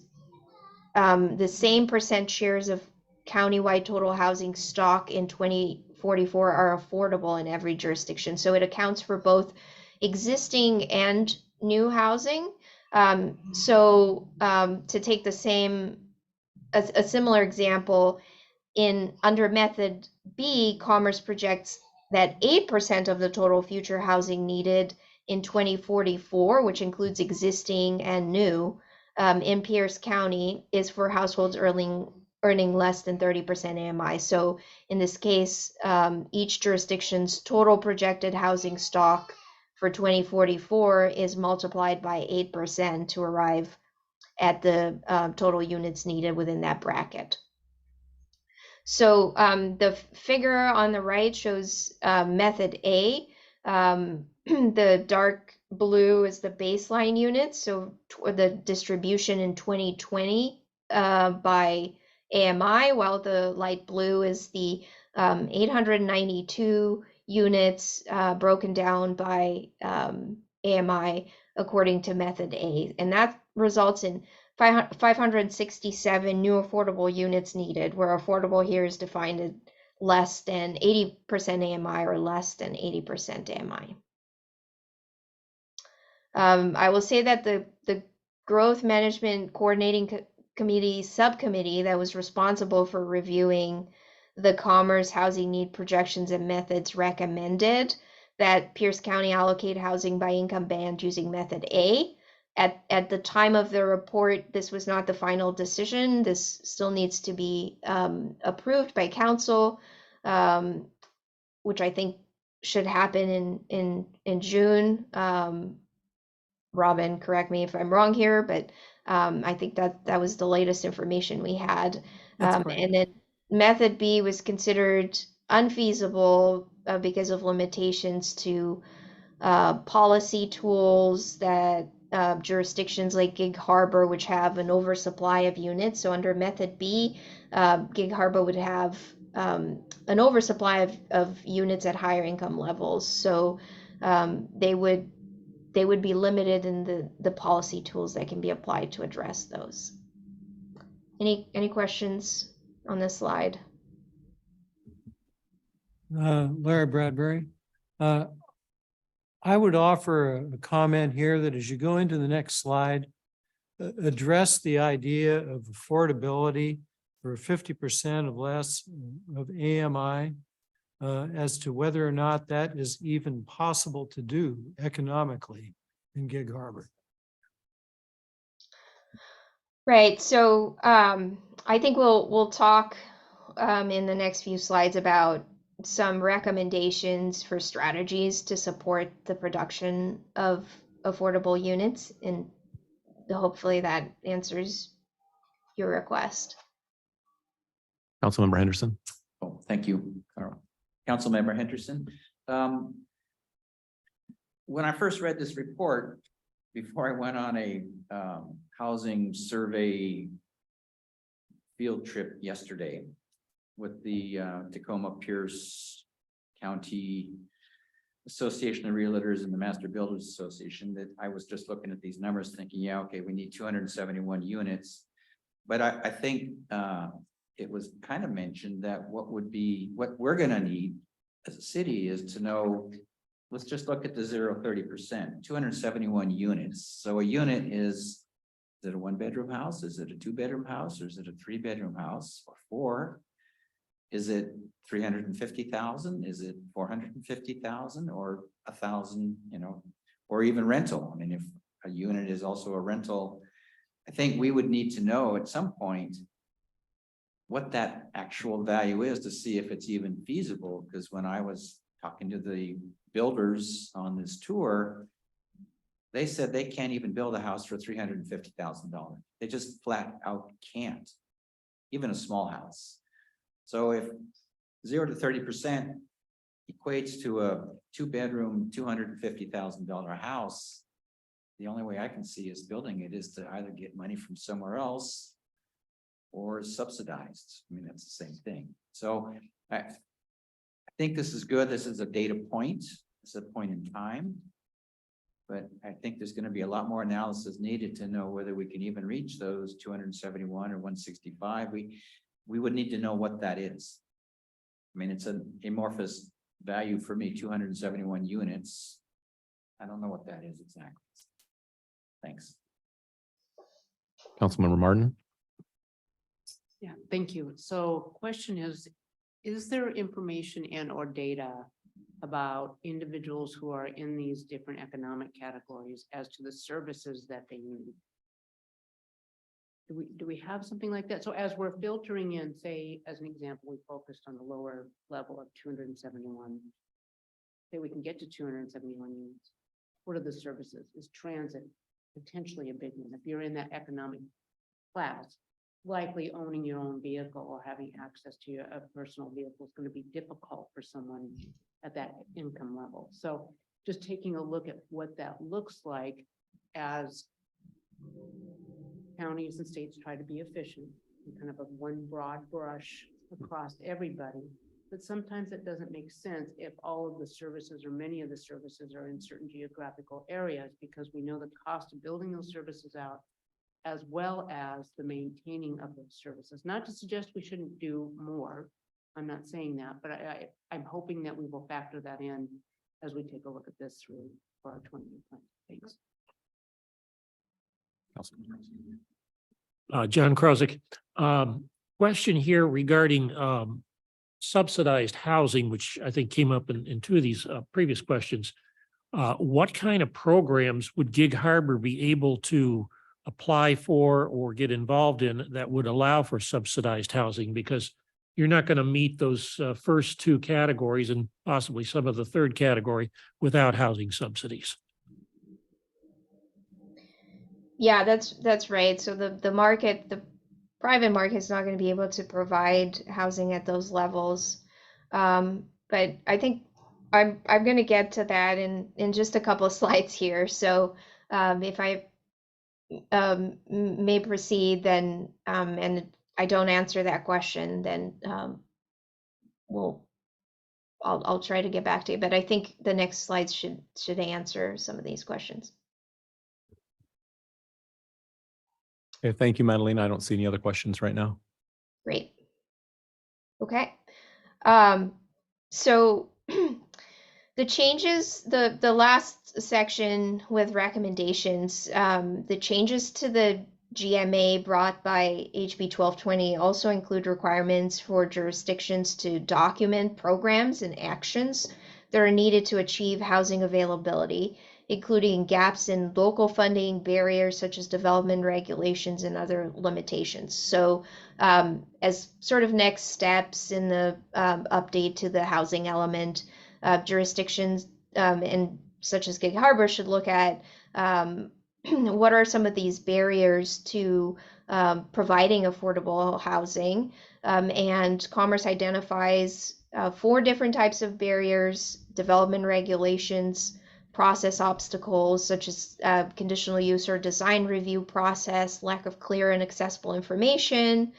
the same percent shares of countywide total housing stock in 2044 are affordable in every jurisdiction. So it accounts for both existing and new housing. To take the same, a similar example, under method B, Commerce projects that 8% of the total future housing needed in 2044, which includes existing and new, in Pierce County is for households earning less than 30% AMI. So in this case, each jurisdiction's total projected housing stock for 2044 is multiplied by 8% to arrive at the total units needed within that bracket. So the figure on the right shows method A. The dark blue is the baseline units, so the distribution in 2020 by AMI, while the light blue is the 892 units broken down by AMI according to method A. And that results in 567 new affordable units needed, where affordable here is defined as less than 80% AMI or less than 80% AMI. I will say that the Growth Management Coordinating Committee subcommittee that was responsible for reviewing the Commerce housing need projections and methods recommended that Pierce County allocate housing by income band using method A. At the time of the report, this was not the final decision. This still needs to be approved by council, which I think should happen in June. Robin, correct me if I'm wrong here, but I think that was the latest information we had. And then method B was considered unfeasible because of limitations to policy tools that jurisdictions like Gig Harbor, which have an oversupply of units. So under method B, Gig Harbor would have an oversupply of units at higher income levels. So they would be limited in the policy tools that can be applied to address those. Any questions on this slide? Larry Bradbury. I would offer a comment here that as you go into the next slide, address the idea of affordability for 50% of less of AMI as to whether or not that is even possible to do economically in Gig Harbor. Right. So I think we'll talk in the next few slides about some recommendations for strategies to support the production of affordable units, and hopefully that answers your request. Councilmember Henderson. Oh, thank you, Carl. Councilmember Henderson. When I first read this report, before I went on a housing survey field trip yesterday with the Tacoma Pierce County Association of Realtors and the Master Builders Association, that I was just looking at these numbers thinking, yeah, okay, we need 271 units. But I think it was kind of mentioned that what we're gonna need as a city is to know, let's just look at the 0-30%, 271 units. So a unit is it a 1-bedroom house? Is it a 2-bedroom house? Or is it a 3-bedroom house or 4? Is it 350,000? Is it 450,000 or 1,000, or even rental? I mean, if a unit is also a rental, I think we would need to know at some point what that actual value is to see if it's even feasible. Because when I was talking to the builders on this tour, they said they can't even build a house for $350,000. They just flat out can't, even a small house. So if 0 to 30% equates to a 2-bedroom, $250,000 house, the only way I can see is building it is to either get money from somewhere else or subsidized. I mean, that's the same thing. So I think this is good. This is a data point. It's a point in time. But I think there's going to be a lot more analysis needed to know whether we can even reach those 271 or 165. We would need to know what that is. I mean, it's an amorphous value for me, 271 units. I don't know what that is exactly. Thanks. Councilmember Martin. Yeah, thank you. So question is there information and or data about individuals who are in these different economic categories as to the services that they need? Do we have something like that? So as we're filtering in, say, as an example, we focused on the lower level of 271. Say we can get to 271 units. What are the services? Is transit potentially a big one? If you're in that economic class, likely owning your own vehicle or having access to a personal vehicle is going to be difficult for someone at that income level. So just taking a look at what that looks like as counties and states try to be efficient and kind of a one broad brush across everybody. But sometimes it doesn't make sense if all of the services or many of the services are in certain geographical areas, because we know the cost of building those services out as well as the maintaining of those services. Not to suggest we shouldn't do more. I'm not saying that, but I'm hoping that we will factor that in as we take a look at this through for our 20-year plan. Thanks. John Krozik, question here regarding subsidized housing, which I think came up in 2 of these previous questions. What kind of programs would Gig Harbor be able to apply for or get involved in that would allow for subsidized housing? Because you're not going to meet those first 2 categories and possibly some of the 3rd category without housing subsidies. Yeah, that's right. So the private market is not going to be able to provide housing at those levels. But I think I'm going to get to that in just a couple of slides here. So if I may proceed, then and I don't answer that question, then I'll try to get back to you, but I think the next slides should answer some of these questions. Okay, thank you, Madeline. I don't see any other questions right now. Great. Okay. So the changes, the last section with recommendations, the changes to the GMA brought by HB 1220 also include requirements for jurisdictions to document programs and actions that are needed to achieve housing availability, including gaps in local funding, barriers such as development regulations, and other limitations. So as sort of next steps in the update to the housing element, jurisdictions and such as Gig Harbor should look at what are some of these barriers to providing affordable housing. And Commerce identifies 4 different types of barriers: development regulations, process obstacles such as conditional use or design review process, lack of clear and accessible information,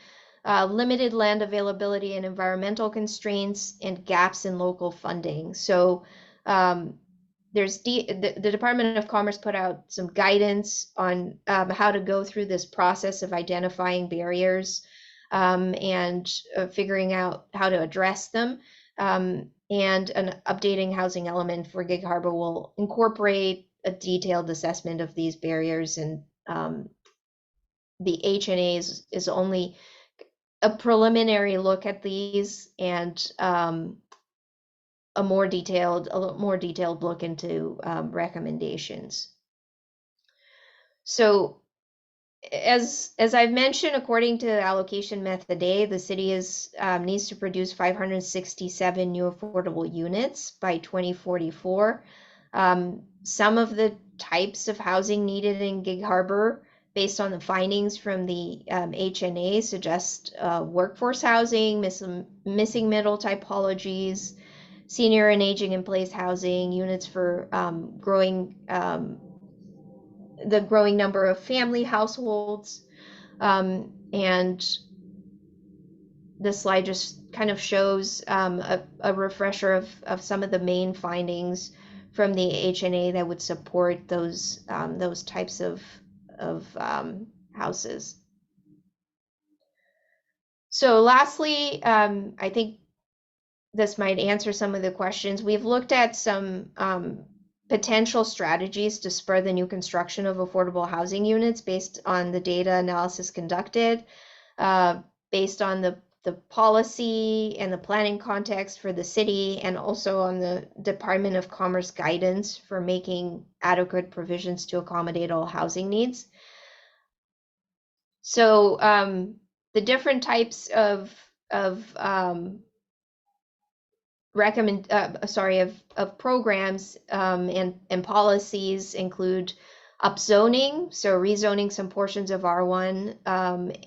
limited land availability and environmental constraints, and gaps in local funding. So there's the Department of Commerce put out some guidance on how to go through this process of identifying barriers and figuring out how to address them. And an updating housing element for Gig Harbor will incorporate a detailed assessment of these barriers, and the HNA is only a preliminary look at these, and a little more detailed look into recommendations. So as I've mentioned, according to the allocation method A, the city needs to produce 567 new affordable units by 2044. Some of the types of housing needed in Gig Harbor, based on the findings from the HNA, suggest workforce housing, missing middle typologies, senior and aging in place housing, units for the growing number of family households. And this slide just kind of shows a refresher of some of the main findings from the HNA that would support those types of houses. So lastly, I think this might answer some of the questions. We've looked at some potential strategies to spur the new construction of affordable housing units based on the data analysis conducted, based on the policy and the planning context for the city, and also on the Department of Commerce guidance for making adequate provisions to accommodate all housing needs. So the different types of programs and policies include upzoning, so rezoning some portions of R1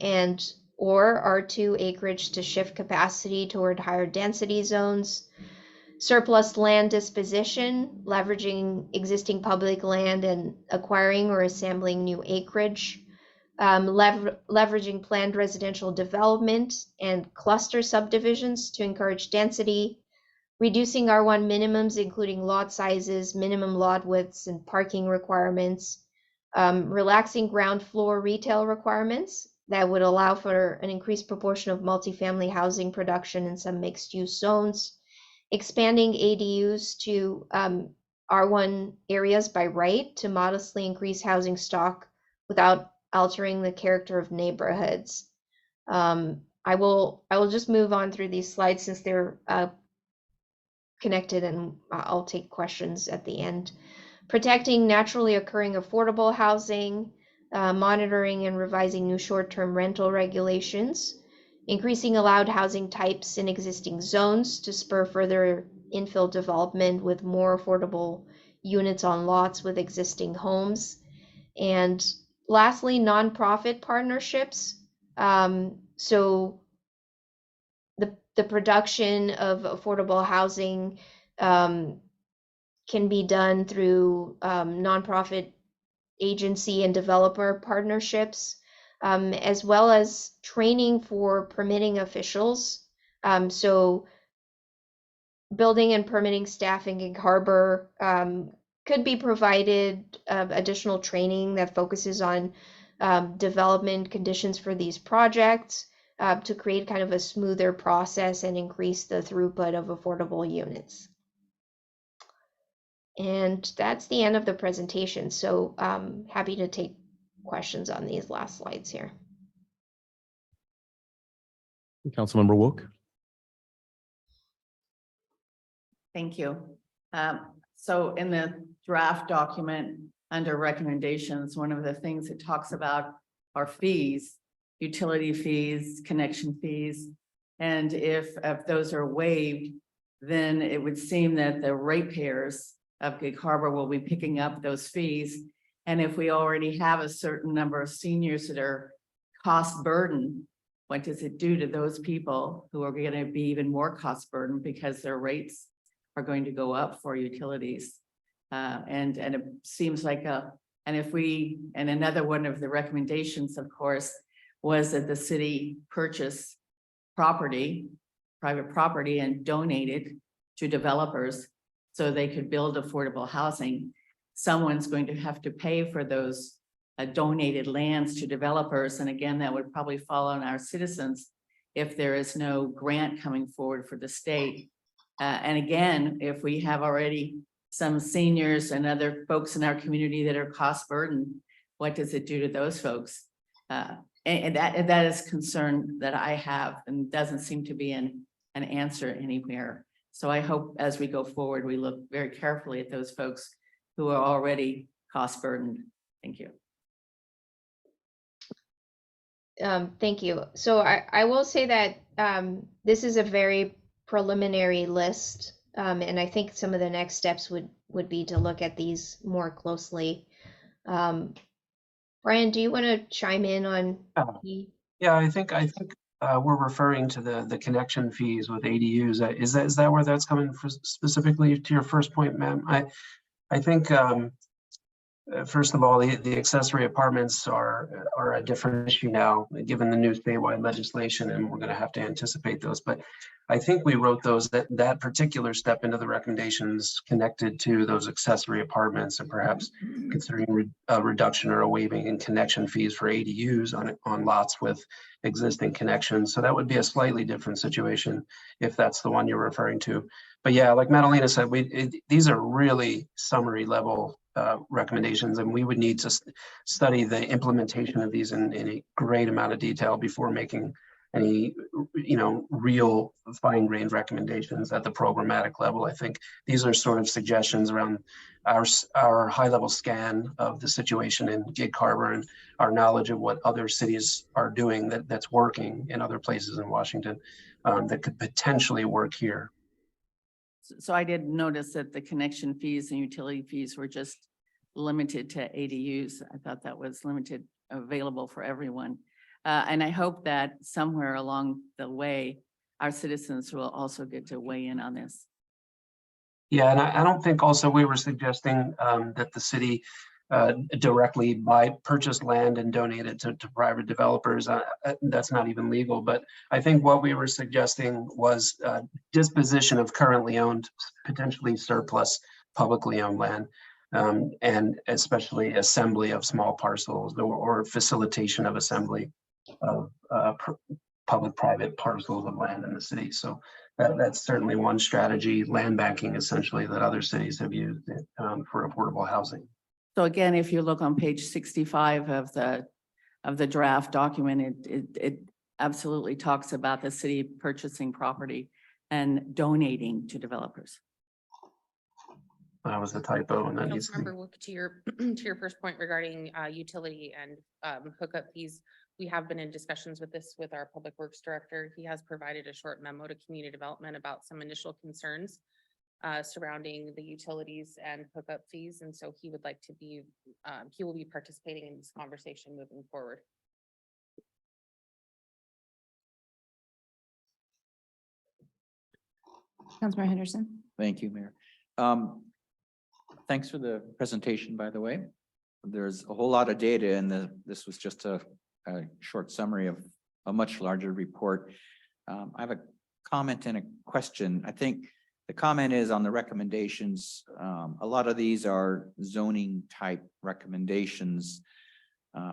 and or R2 acreage to shift capacity toward higher density zones, surplus land disposition, leveraging existing public land and acquiring or assembling new acreage, leveraging planned residential development and cluster subdivisions to encourage density, reducing R1 minimums, including lot sizes, minimum lot widths, and parking requirements, relaxing ground floor retail requirements that would allow for an increased proportion of multifamily housing production in some mixed-use zones, expanding ADUs to R1 areas by right to modestly increase housing stock without altering the character of neighborhoods. I will just move on through these slides since they're connected, and I'll take questions at the end. Protecting naturally occurring affordable housing, monitoring and revising new short-term rental regulations, increasing allowed housing types in existing zones to spur further infill development with more affordable units on lots with existing homes. And lastly, nonprofit partnerships. So the production of affordable housing can be done through nonprofit agency and developer partnerships, as well as training for permitting officials. So building and permitting staff in Gig Harbor could be provided additional training that focuses on development conditions for these projects to create kind of a smoother process and increase the throughput of affordable units. And that's the end of the presentation. So happy to take questions on these last slides here. Councilmember Wook. Thank you. So in the draft document under recommendations, one of the things it talks about are fees, utility fees, connection fees. And if those are waived, then it would seem that the ratepayers of Gig Harbor will be picking up those fees. And if we already have a certain number of seniors that are cost burdened, what does it do to those people who are going to be even more cost burdened because their rates are going to go up for utilities? And it seems like and another one of the recommendations, of course, was that the city purchase property, private property, and donate it to developers so they could build affordable housing. Someone's going to have to pay for those donated lands to developers. And again, that would probably fall on our citizens if there is no grant coming forward for the state. And again, if we have already some seniors and other folks in our community that are cost burdened, what does it do to those folks? And that is concern that I have and doesn't seem to be an answer anywhere. So I hope as we go forward, we look very carefully at those folks who are already cost burdened. Thank you. Thank you. So I will say that this is a very preliminary list. And I think some of the next steps would be to look at these more closely. Brian, do you want to chime in on? Yeah, I think we're referring to the connection fees with ADUs. Is that where that's coming for specifically to your first point, ma'am? I think first of all, the accessory apartments are a different issue now, given the new statewide legislation, and we're going to have to anticipate those. But I think we wrote that particular step into the recommendations connected to those accessory apartments, and perhaps considering a reduction or a waiving in connection fees for ADUs on lots with existing connections. So that would be a slightly different situation if that's the one you're referring to. But yeah, like Madalena said, these are really summary level recommendations, and we would need to study the implementation of these in a great amount of detail before making any, real fine-grained recommendations at the programmatic level. I think these are sort of suggestions around our high-level scan of the situation in Gig Harbor and our knowledge of what other cities are doing that's working in other places in Washington that could potentially work here. So I did notice that the connection fees and utility fees were just limited to ADUs. I thought that was limited, available for everyone. And I hope that somewhere along the way, our citizens will also get to weigh in on this. Yeah, and I don't think also we were suggesting that the city directly purchase land and donate it to private developers. That's not even legal, but I think what we were suggesting was disposition of currently owned, potentially surplus publicly owned land, and especially assembly of small parcels or facilitation of assembly of public-private parcels of land in the city. So that's certainly one strategy, land banking essentially, that other cities have used for affordable housing. So again, if you look on page 65 of the draft document, it absolutely talks about the city purchasing property and donating to developers. That was a typo, and that needs to be. Councilmember Wook, to your first point regarding utility and hookup fees, we have been in discussions with our public works director. He has provided a short memo to community development about some initial concerns surrounding the utilities and hookup fees. And so he would like to be, he will be participating in this conversation moving forward. Councilmember Henderson. Thank you, Mayor. Thanks for the presentation, by the way. There's a whole lot of data, and this was just a short summary of a much larger report. I have a comment and a question. I think the comment is on the recommendations. A lot of these are zoning type recommendations.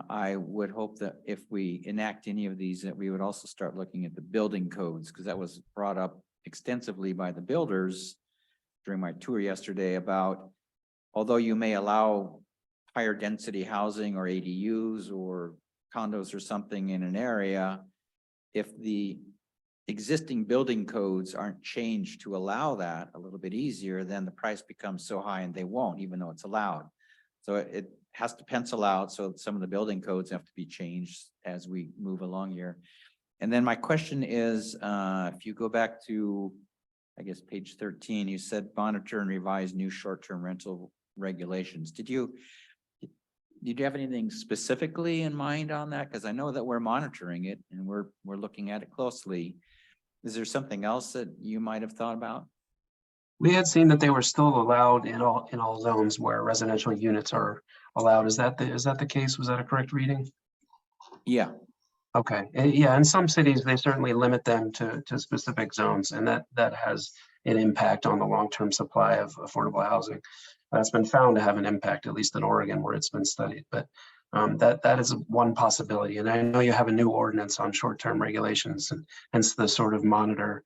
I would hope that if we enact any of these, that we would also start looking at the building codes, because that was brought up extensively by the builders during my tour yesterday about, although you may allow higher density housing or ADUs or condos or something in an area, if the existing building codes aren't changed to allow that a little bit easier, then the price becomes so high and they won't, even though it's allowed. So it has to pencil out. So some of the building codes have to be changed as we move along here. And then my question is, if you go back to, I guess, page 13, you said monitor and revise new short-term rental regulations. Did you have anything specifically in mind on that? Because I know that we're monitoring it and we're looking at it closely. Is there something else that you might have thought about? We had seen that they were still allowed in all zones where residential units are allowed. Is that the case? Was that a correct reading? Yeah. Okay, yeah, in some cities, they certainly limit them to specific zones, and that has an impact on the long-term supply of affordable housing. That's been found to have an impact, at least in Oregon, where it's been studied, but that is one possibility. And I know you have a new ordinance on short-term regulations, and hence the sort of monitor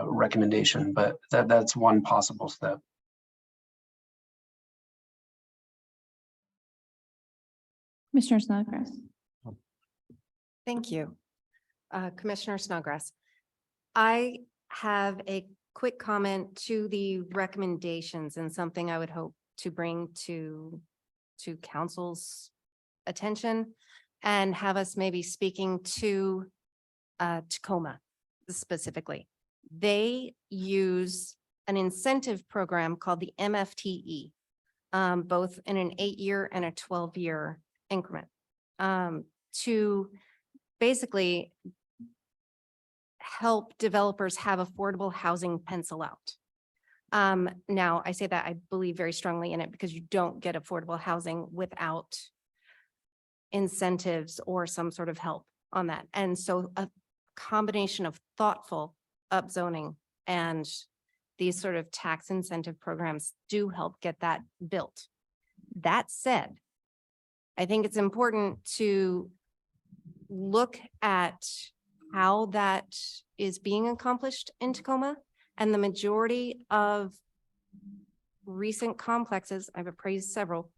recommendation, but that's one possible step. Commissioner Snodgrass. Thank you. Commissioner Snodgrass. I have a quick comment to the recommendations and something I would hope to bring to council's attention and have us maybe speaking to Tacoma specifically. They use an incentive program called the MFTE, both in an 8-year and a 12-year increment, to basically help developers have affordable housing pencil out. Now, I say that I believe very strongly in it because you don't get affordable housing without incentives or some sort of help on that. And so a combination of thoughtful upzoning and these sort of tax incentive programs do help get that built. That said, I think it's important to look at how that is being accomplished in Tacoma, and the majority of recent complexes, I've appraised several,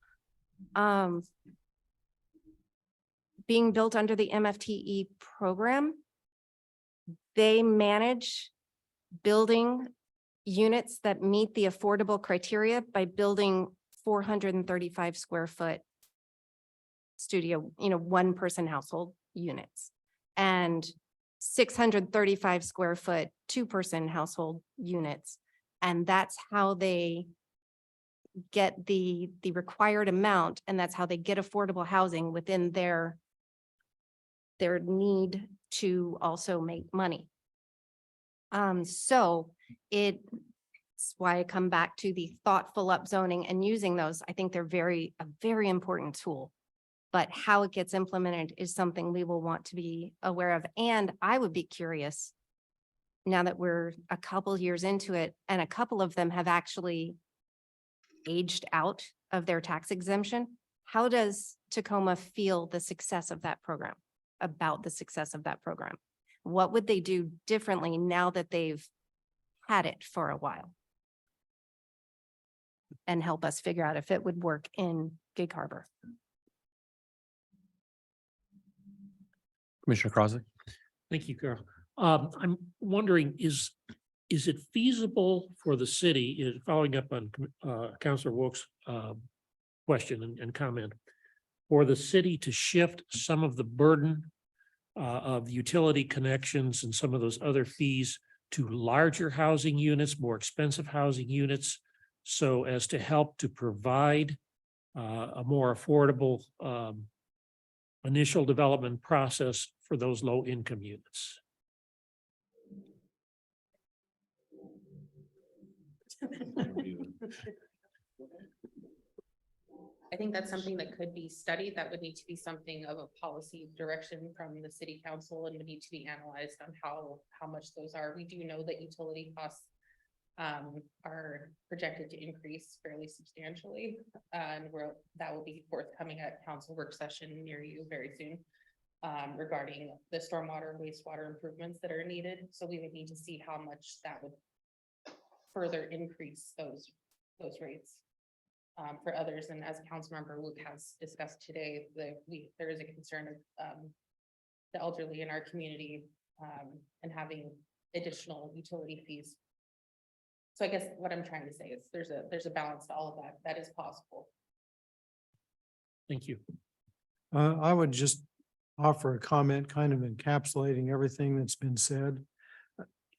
being built under the MFTE program. They manage building units that meet the affordable criteria by building 435 square foot studio, 1-person household units, and 635 square foot 2-person household units. And that's how they get the required amount, and that's how they get affordable housing within their need to also make money. So it's why I come back to the thoughtful upzoning and using those. I think they're a very important tool. But how it gets implemented is something we will want to be aware of. And I would be curious, now that we're a couple years into it, and a couple of them have actually aged out of their tax exemption, how does Tacoma feel the success of that program, about the success of that program? What would they do differently now that they've had it for a while? And help us figure out if it would work in Gig Harbor. Commissioner Crosby? Thank you, Carol. I'm wondering, is it feasible for the city, following up on Councilor Wilk's question and comment, for the city to shift some of the burden of utility connections and some of those other fees to larger housing units, more expensive housing units, so as to help to provide a more affordable initial development process for those low income units? I think that's something that could be studied. That would need to be something of a policy direction from the city council and would need to be analyzed on how much those are. We do know that utility costs are projected to increase fairly substantially. And that will be forthcoming at council work session near you very soon. Regarding the stormwater and wastewater improvements that are needed. So we would need to see how much that would further increase those rates. For others, and as Councilmember Luke has discussed today, there is a concern of the elderly in our community and having additional utility fees. So I guess what I'm trying to say is there's a balance to all of that. That is possible. Thank you. I would just offer a comment kind of encapsulating everything that's been said.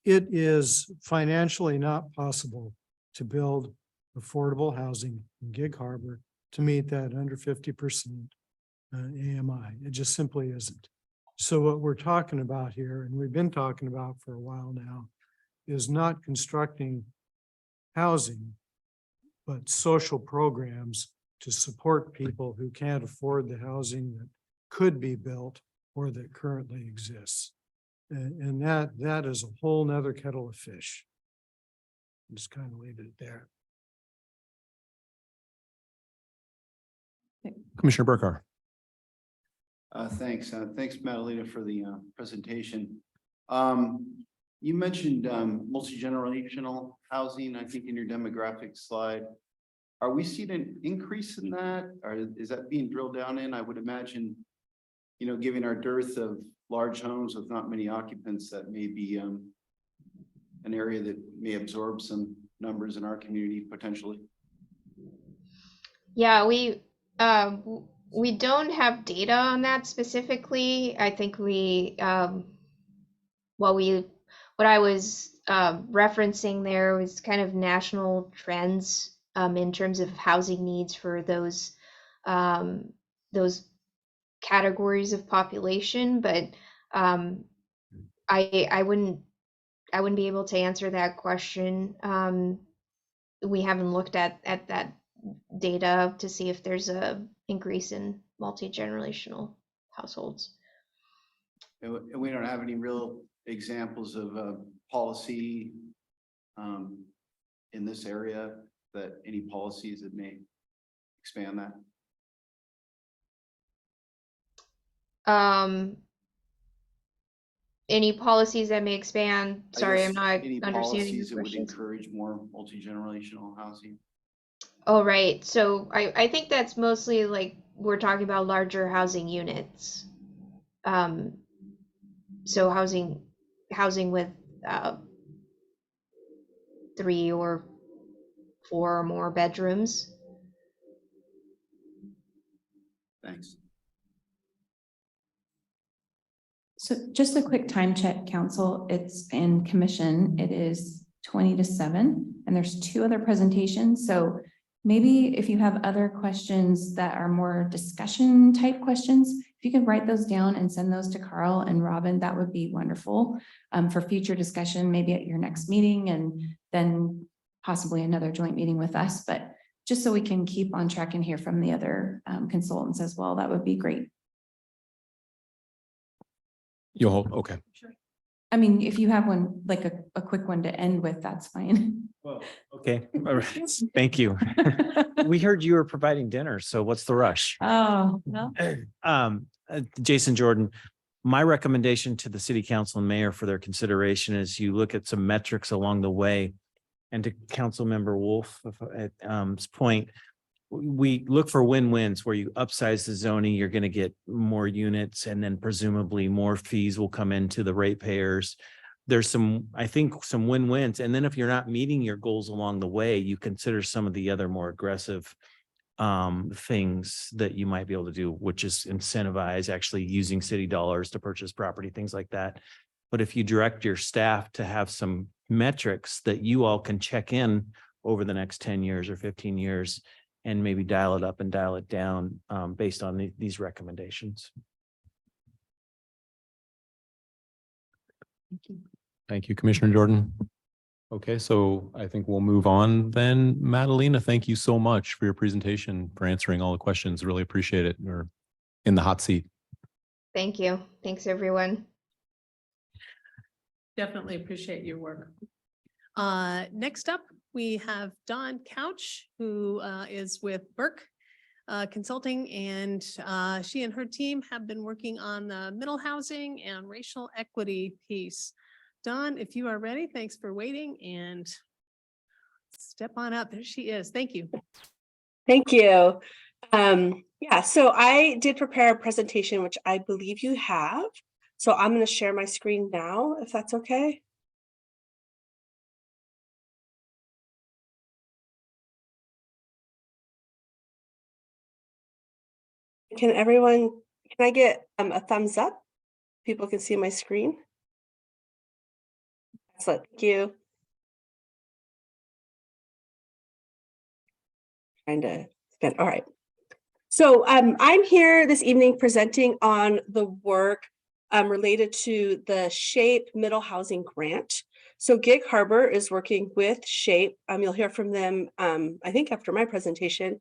It is financially not possible to build affordable housing in Gig Harbor to meet that under 50% AMI. It just simply isn't. So what we're talking about here, and we've been talking about for a while now, is not constructing housing, but social programs to support people who can't afford the housing that could be built or that currently exists. And that is a whole nother kettle of fish. Just kind of leave it there. Commissioner Burkhardt. Thanks. Thanks, Madalena, for the presentation. You mentioned multi-generational housing, I think in your demographic slide. Are we seeing an increase in that? Or is that being drilled down in? I would imagine, you know, given our dearth of large homes with not many occupants, that may be an area that may absorb some numbers in our community potentially. Yeah, we don't have data on that specifically. I think what I was referencing there was kind of national trends in terms of housing needs for those categories of population, but I wouldn't be able to answer that question. We haven't looked at that data to see if there's a increase in multi-generational households. And we don't have any real examples of policy in this area, that any policies that may expand that? Any policies that may expand? I Sorry, guess I'm not any understanding policies the that would question. encourage more multi-generational housing. Oh, right. So I think that's mostly like we're talking about larger housing units. So housing with 3 or 4 or more bedrooms. Thanks. So just a quick time check, council. It's in commission. It is 20 to 7, and there's 2 other presentations. So maybe if you have other questions that are more discussion type questions, if you could write those down and send those to Carl and Robin, that would be wonderful for future discussion, maybe at your next meeting and then possibly another joint meeting with us. But just so we can keep on track and hear from the other consultants as well, that would be great. You'll hold, okay. I mean, if you have one, like a quick one to end with, that's fine. Well, okay, all right, thank you. We heard you were providing dinner, so what's the rush? Oh, no. Jason Jordan, my recommendation to the city council and mayor for their consideration is you look at some metrics along the way. And to Council Member Wolf at point, we look for win-wins where you upsize the zoning, you're going to get more units, and then presumably more fees will come into the ratepayers. There's some, I think, some win-wins. And then if you're not meeting your goals along the way, you consider some of the other more aggressive things that you might be able to do, which is incentivize actually using city dollars to purchase property, things like that. But if you direct your staff to have some metrics that you all can check in over the next 10 years or 15 years and maybe dial it up and dial it down based on these recommendations. Thank you, Commissioner Jordan. Okay, so I think we'll move on then. Madalena, thank you so much for your presentation, for answering all the questions. Really appreciate it. You're in the hot seat. Thank you. Thanks, everyone. Definitely appreciate your work. Next up, we have Dawn Couch, who is with Burke Consulting, and she and her team have been working on the middle housing and racial equity piece. Dawn, if you are ready, thanks for waiting, and step on up. There she is. Thank you. Thank you. Yeah, so I did prepare a presentation, which I believe you have. So I'm going to share my screen now, if that's okay. Can I get a thumbs up? People can see my screen. Excellent, thank you. All right. So I'm here this evening presenting on the work related to the SHAPE Middle Housing Grant. So Gig Harbor is working with SHAPE. You'll hear from them, I think after my presentation,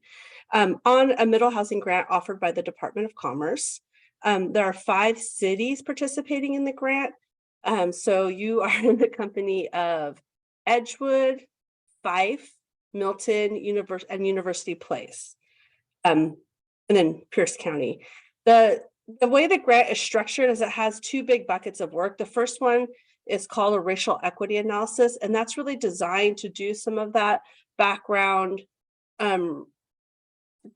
on a middle housing grant offered by the Department of Commerce. There are 5 cities participating in the grant. So you are in the company of Edgewood, Fife, Milton, and University Place, and then Pierce County. The way the grant is structured is it has 2 big buckets of work. The first one is called a racial equity analysis, and that's really designed to do some of that background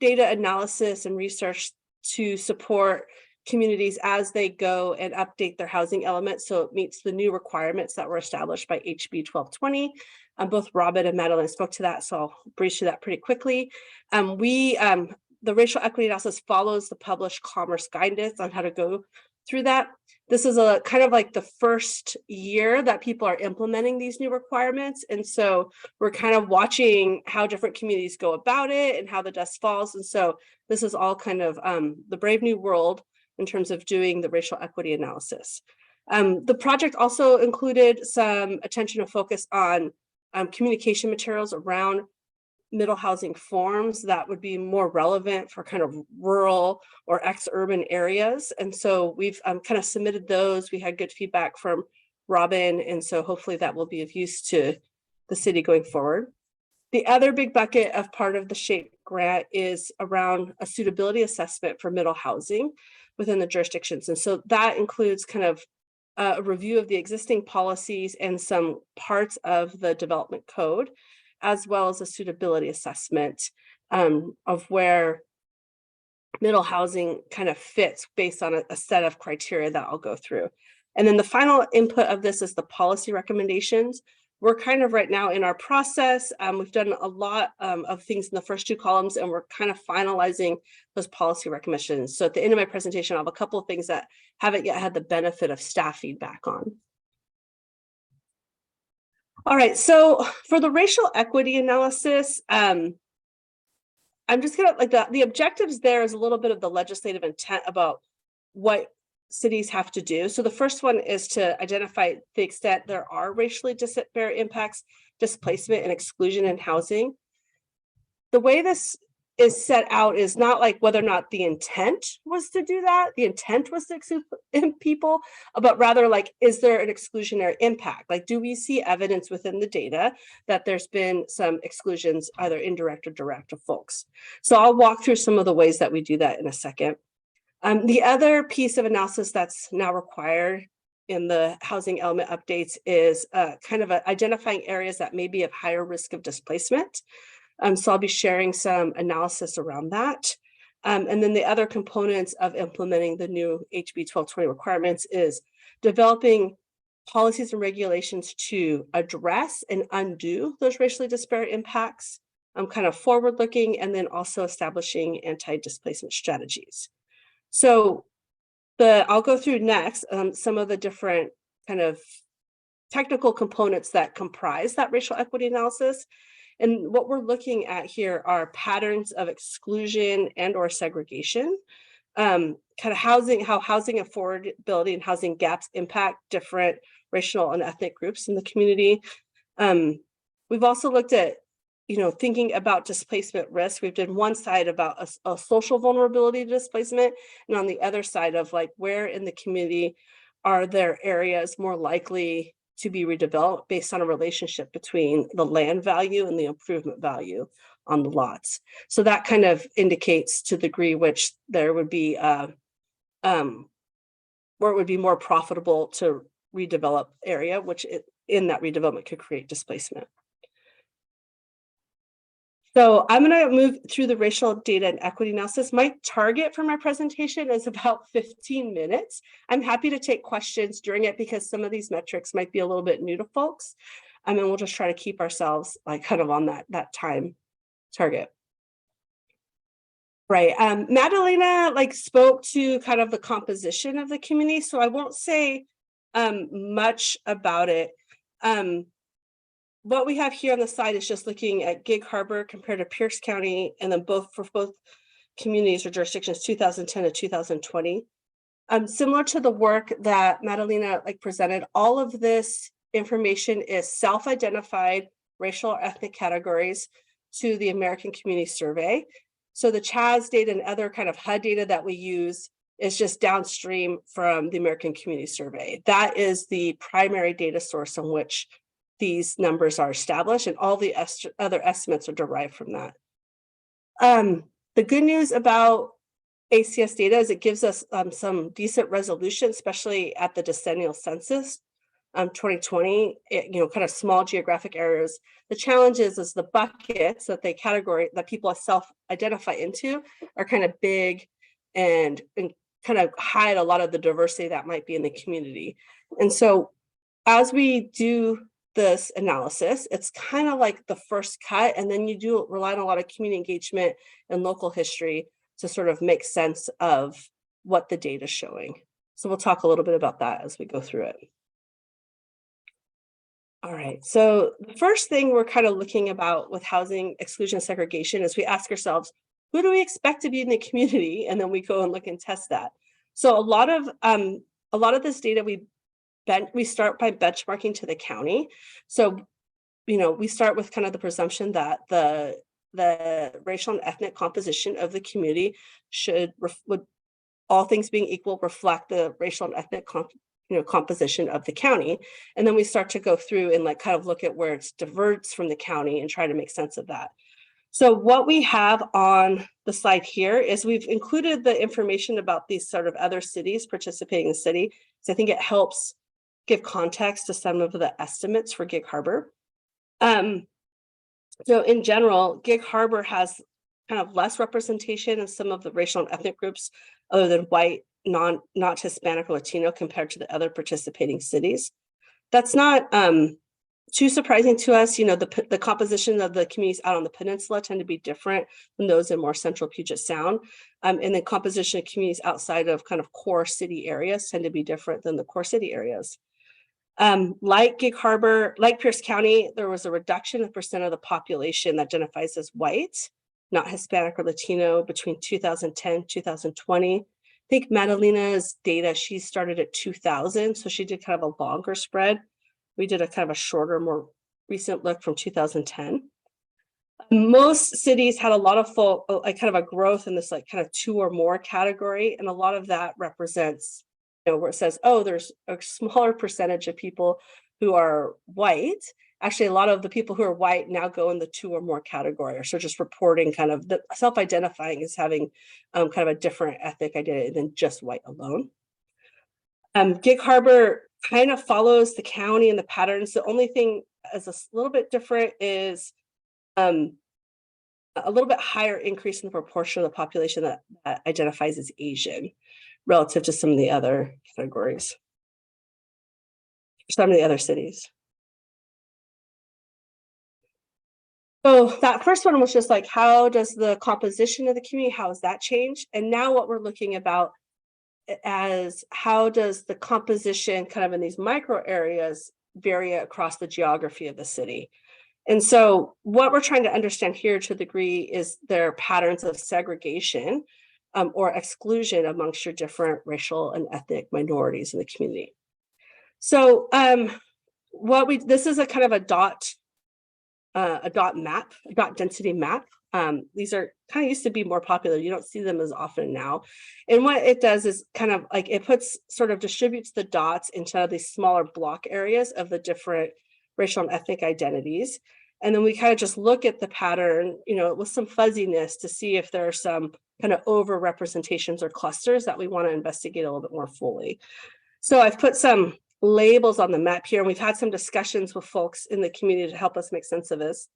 data analysis and research to support communities as they go and update their housing elements so it meets the new requirements that were established by HB 1220. Both Robin and Madeline spoke to that, so I'll breeze through that pretty quickly. The racial equity analysis follows the published Commerce guidance on how to go through that. This is a kind of like the first year that people are implementing these new requirements. And so we're kind of watching how different communities go about it and how the dust falls. And so this is all kind of the brave new world in terms of doing the racial equity analysis. The project also included some attention and focus on communication materials around middle housing forms that would be more relevant for kind of rural or ex-urban areas. And so we've kind of submitted those. We had good feedback from Robin, and so hopefully that will be of use to the city going forward. The other big bucket of part of the SHAPE grant is around a suitability assessment for middle housing within the jurisdictions. And so that includes kind of a review of the existing policies and some parts of the development code, as well as a suitability assessment of where middle housing kind of fits based on a set of criteria that I'll go through. And then the final input of this is the policy recommendations. We're kind of right now in our process. We've done a lot of things in the first 2 columns, and we're kind of finalizing those policy recommendations. So at the end of my presentation, I'll have a couple of things that haven't yet had the benefit of staff feedback on. All right, so for the racial equity analysis, I'm just gonna like the objectives there is a little bit of the legislative intent about what cities have to do. So the first one is to identify the extent there are racially disparate impacts, displacement, and exclusion in housing. The way this is set out is not like whether or not the intent was to do that. The intent was to exclude people, but rather like, is there an exclusionary impact? Like, do we see evidence within the data that there's been some exclusions, either indirect or direct, of folks? So I'll walk through some of the ways that we do that in a second. The other piece of analysis that's now required in the housing element updates is kind of identifying areas that may be of higher risk of displacement. So I'll be sharing some analysis around that. And then the other components of implementing the new HB 1220 requirements is developing policies and regulations to address and undo those racially disparate impacts, kind of forward-looking, and then also establishing anti-displacement strategies. So I'll go through next some of the different kind of technical components that comprise that racial equity analysis. And what we're looking at here are patterns of exclusion and or segregation, kind of how housing affordability and housing gaps impact different racial and ethnic groups in the community. We've also looked at, thinking about displacement risk. We've done one side about a social vulnerability to displacement, and on the other side of like where in the community are there areas more likely to be redeveloped based on a relationship between the land value and the improvement value on the lots. So that kind of indicates to the degree which there would be where it would be more profitable to redevelop area, which in that redevelopment could create displacement. So I'm going to move through the racial data and equity analysis. My target for my presentation is about 15 minutes. I'm happy to take questions during it because some of these metrics might be a little bit new to folks. And we'll just try to keep ourselves like kind of on that time target. Right. Madalena like spoke to kind of the composition of the community, so I won't say much about it. What we have here on the slide is just looking at Gig Harbor compared to Pierce County, and then both communities or jurisdictions 2010 to 2020. Similar to the work that Madalena like presented, all of this information is self-identified racial or ethnic categories to the American Community Survey. So the CHAS data and other kind of HUD data that we use is just downstream from the American Community Survey. That is the primary data source on which these numbers are established, and all the other estimates are derived from that. The good news about ACS data is it gives us some decent resolution, especially at the decennial census. 2020, kind of small geographic areas. The challenge is the buckets that that people self-identify into are kind of big and kind of hide a lot of the diversity that might be in the community. And so as we do this analysis, it's kind of like the first cut, and then you do rely on a lot of community engagement and local history to sort of make sense of what the data is showing. So we'll talk a little bit about that as we go through it. All right, so the first thing we're kind of looking about with housing exclusion segregation is we ask ourselves, who do we expect to be in the community? And then we go and look and test that. So a lot of this data we start by benchmarking to the county. So, we start with kind of the presumption that the racial and ethnic composition of the community would, all things being equal, reflect the racial and ethnic composition of the county. And then we start to go through and like kind of look at where it diverts from the county and try to make sense of that. So what we have on the slide here is we've included the information about these sort of other cities participating in the city. So I think it helps give context to some of the estimates for Gig Harbor. So in general, Gig Harbor has kind of less representation in some of the racial and ethnic groups other than white, not Hispanic or Latino compared to the other participating cities. That's not too surprising to us. The composition of the communities out on the peninsula tend to be different than those in more central Puget Sound. And the composition of communities outside of kind of core city areas tend to be different than the core city areas. Like Gig Harbor, like Pierce County, there was a reduction of percent of the population that identifies as white, not Hispanic or Latino between 2010, 2020. I think Madalena's data, she started at 2000, so she did kind of a longer spread. We did a kind of a shorter, more recent look from 2010. Most cities had a lot of kind of a growth in this like kind of 2 or more category, and a lot of that represents, where it says, oh, there's a smaller percentage of people who are white. Actually, a lot of the people who are white now go in the 2 or more category, or so just reporting kind of the self-identifying as having kind of a different ethnic identity than just white alone. Gig Harbor kind of follows the county and the patterns. The only thing is a little bit different is a little bit higher increase in the proportion of the population that identifies as Asian relative to some of the other categories, some of the other cities. So that first one was just like, how does the composition of the community, how has that changed? And now what we're looking about as how does the composition kind of in these micro areas vary across the geography of the city? And so what we're trying to understand here to a degree is their patterns of segregation or exclusion amongst your different racial and ethnic minorities in the community. So this is a kind of a dot a dot map, a dot density map. These are kind of used to be more popular. You don't see them as often now. And what it does is kind of like it distributes the dots into these smaller block areas of the different racial and ethnic identities. And then we kind of just look at the pattern, with some fuzziness to see if there are some kind of over representations or clusters that we want to investigate a little bit more fully. So I've put some labels on the map here, and we've had some discussions with folks in the community to help us make sense of this.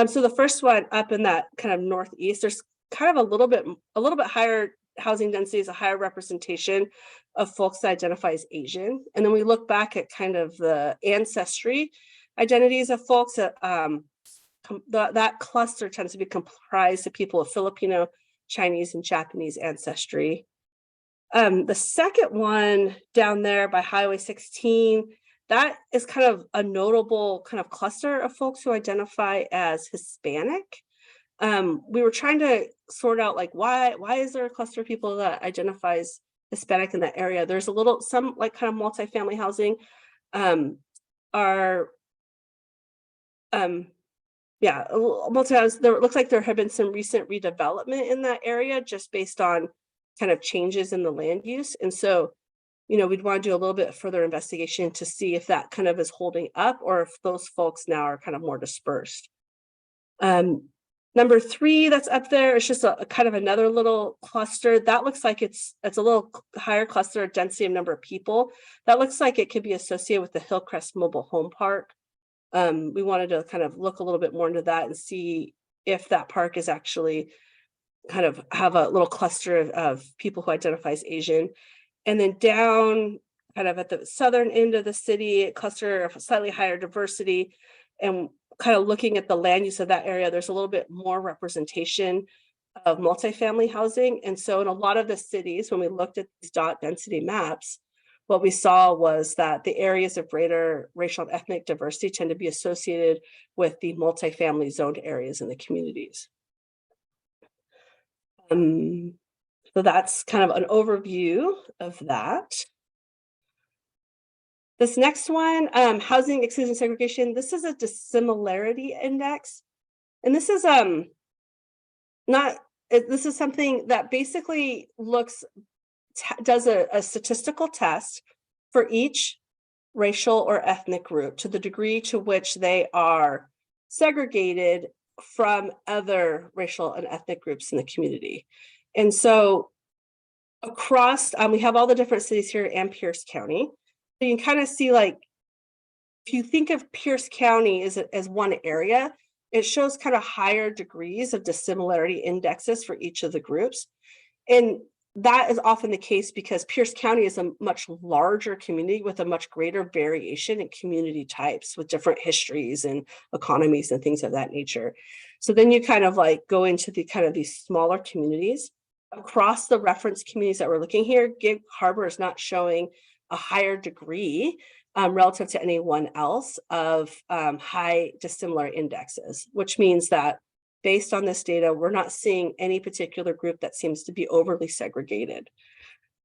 So the first one up in that kind of northeast, there's kind of a little bit higher housing densities, a higher representation of folks that identify as Asian. And then we look back at kind of the ancestry identities of folks that that cluster tends to be comprised of people of Filipino, Chinese, and Japanese ancestry. The second one down there by Highway 16, that is kind of a notable kind of cluster of folks who identify as Hispanic. We were trying to sort out like why is there a cluster of people that identifies Hispanic in that area? There's some like kind of multifamily housing multi-house. There looks like there have been some recent redevelopment in that area just based on kind of changes in the land use. And so, we'd want to do a little bit further investigation to see if that kind of is holding up or if those folks now are kind of more dispersed. Number 3 that's up there is just a kind of another little cluster. That looks like it's a little higher cluster density of number of people. That looks like it could be associated with the Hillcrest Mobile Home Park. We wanted to kind of look a little bit more into that and see if that park is actually kind of have a little cluster of people who identify as Asian. And then down kind of at the southern end of the city, a cluster of slightly higher diversity, and kind of looking at the land use of that area, there's a little bit more representation of multifamily housing. And so in a lot of the cities, when we looked at these dot density maps, what we saw was that the areas of greater racial and ethnic diversity tend to be associated with the multifamily zoned areas in the communities. So that's kind of an overview of that. This next one, housing exclusion segregation. This is a dissimilarity index. And this is this is something that basically does a statistical test for each racial or ethnic group to the degree to which they are segregated from other racial and ethnic groups in the community. And so across, we have all the different cities here and Pierce County. So you can kind of see, like, if you think of Pierce County as one area, it shows kind of higher degrees of dissimilarity indexes for each of the groups. And that is often the case because Pierce County is a much larger community with a much greater variation in community types with different histories and economies and things of that nature. So then you kind of like go into the kind of these smaller communities. Across the reference communities that we're looking here, Gig Harbor is not showing a higher degree relative to anyone else of high dissimilar indexes, which means that based on this data, we're not seeing any particular group that seems to be overly segregated.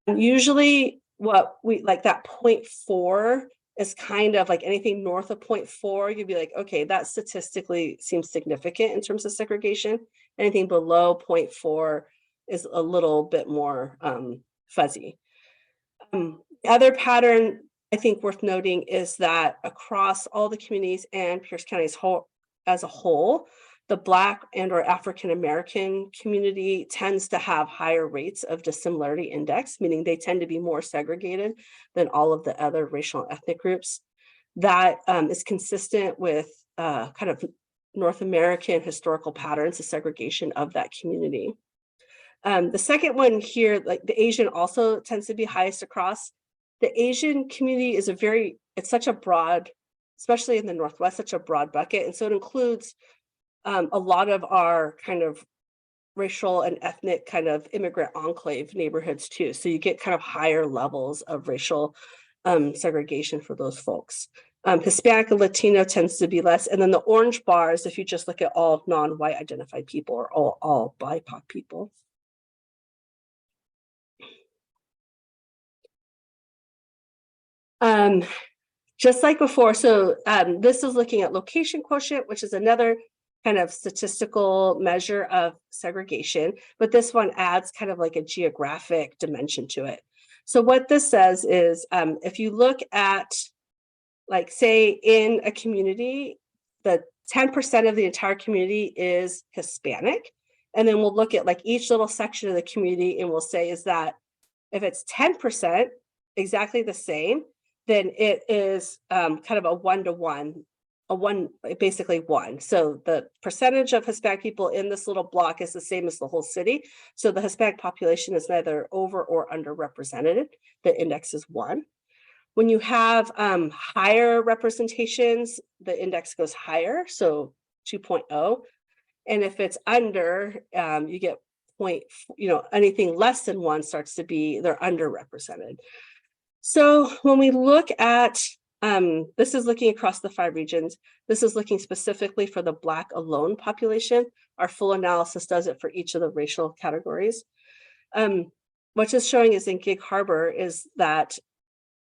And usually what we like, that 0.4 is kind of like anything north of 0.4, you'd be like, okay, that statistically seems significant in terms of segregation. Anything below 0.4 is a little bit more fuzzy. The other pattern I think worth noting is that across all the communities and Pierce County as a whole, the Black and or African-American community tends to have higher rates of dissimilarity index, meaning they tend to be more segregated than all of the other racial and ethnic groups. That is consistent with kind of North American historical patterns of segregation of that community. The second one here, like the Asian also tends to be highest across. The Asian community is it's such a broad, especially in the Northwest, such a broad bucket. And so it includes a lot of our kind of racial and ethnic kind of immigrant enclave neighborhoods too. So you get kind of higher levels of racial segregation for those folks. Hispanic and Latino tends to be less. And then the orange bars, if you just look at all non-white identified people or all BIPOC people. just like before, so this is looking at location quotient, which is another kind of statistical measure of segregation, but this one adds kind of like a geographic dimension to it. So what this says is, if you look at, like, say in a community, the 10% of the entire community is Hispanic. And then we'll look at like each little section of the community and we'll say, is that if it's 10% exactly the same, then it is kind of a 1-to-1, basically 1. So the percentage of Hispanic people in this little block is the same as the whole city. So the Hispanic population is neither over or underrepresented. The index is 1. When you have higher representations, the index goes higher, so 2.0. And if it's under, you get anything less than 1 starts to be, they're underrepresented. So when we look at, this is looking across the 5 regions. This is looking specifically for the Black alone population. Our full analysis does it for each of the racial categories. What is showing is in Gig Harbor is that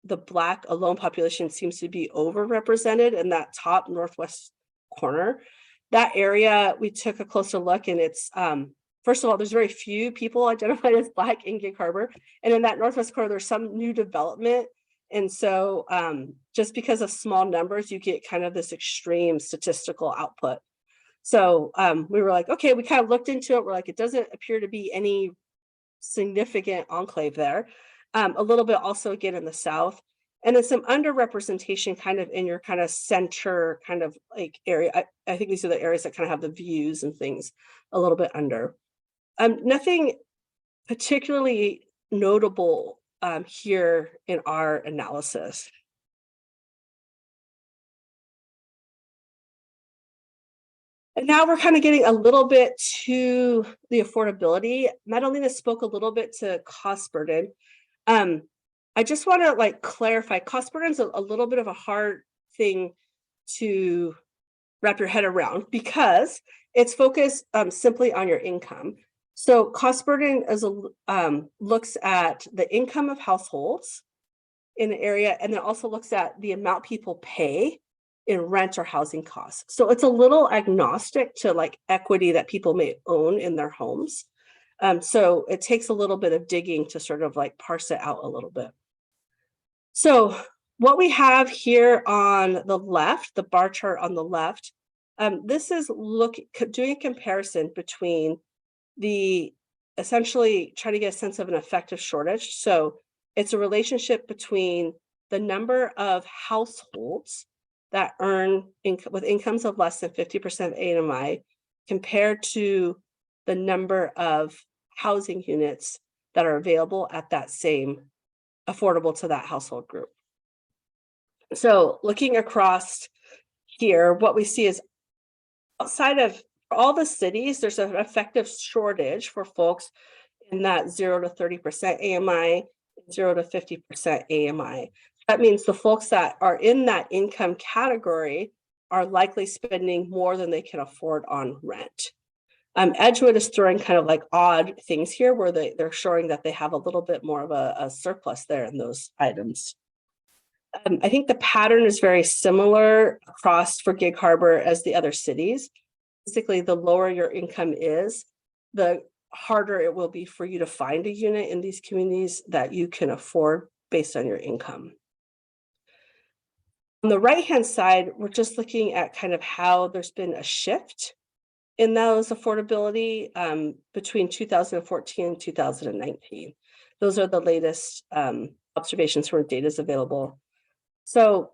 the Black alone population seems to be overrepresented in that top northwest corner. That area, we took a closer look, and it's, first of all, there's very few people identified as Black in Gig Harbor. And in that northwest corner, there's some new development. And so just because of small numbers, you get kind of this extreme statistical output. So we were like, okay, we kind of looked into it. We're like, it doesn't appear to be any significant enclave there. A little bit also again in the south. And then some underrepresentation kind of in your kind of center kind of like area. I think these are the areas that kind of have the views and things a little bit under. Nothing particularly notable here in our analysis. And now we're kind of getting a little bit to the affordability. Madalena spoke a little bit to cost burden. I just want to like clarify, cost burden is a little bit of a hard thing to wrap your head around because it's focused simply on your income. So cost burden is looks at the income of households in the area, and then also looks at the amount people pay in rent or housing costs. So it's a little agnostic to like equity that people may own in their homes. So it takes a little bit of digging to sort of like parse it out a little bit. So what we have here on the left, the bar chart on the left, this is doing a comparison between essentially trying to get a sense of an effective shortage. So it's a relationship between the number of households that earn with incomes of less than 50% of AMI compared to the number of housing units that are available at that same affordable to that household group. So looking across here, what we see is outside of all the cities, there's an effective shortage for folks in that 0 to 30% AMI, 0 to 50% AMI. That means the folks that are in that income category are likely spending more than they can afford on rent. Edgewood is throwing kind of like odd things here where they're showing that they have a little bit more of a surplus there in those items. I think the pattern is very similar across for Gig Harbor as the other cities. Basically, the lower your income is, the harder it will be for you to find a unit in these communities that you can afford based on your income. On the right-hand side, we're just looking at kind of how there's been a shift in those affordability between 2014 and 2019. Those are the latest observations where data is available. So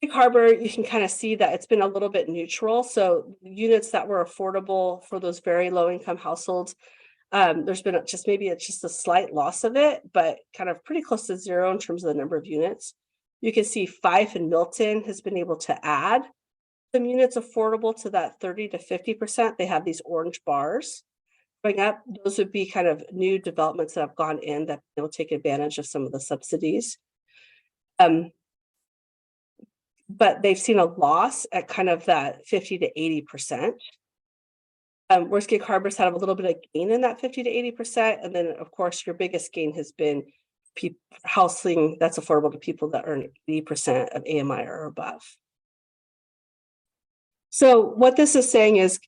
Gig Harbor, you can kind of see that it's been a little bit neutral. So units that were affordable for those very low income households, there's been maybe a slight loss of it, but kind of pretty close to 0 in terms of the number of units. You can see Fife and Milton has been able to add some units affordable to that 30 to 50%. They have these orange bars going up. Those would be kind of new developments that have gone in that will take advantage of some of the subsidies. But they've seen a loss at kind of that 50 to 80%. Whereas Gig Harbor's had a little bit of gain in that 50 to 80%. And then of course, your biggest gain has been housing that's affordable to people that earn 80% of AMI or above. So what this is saying is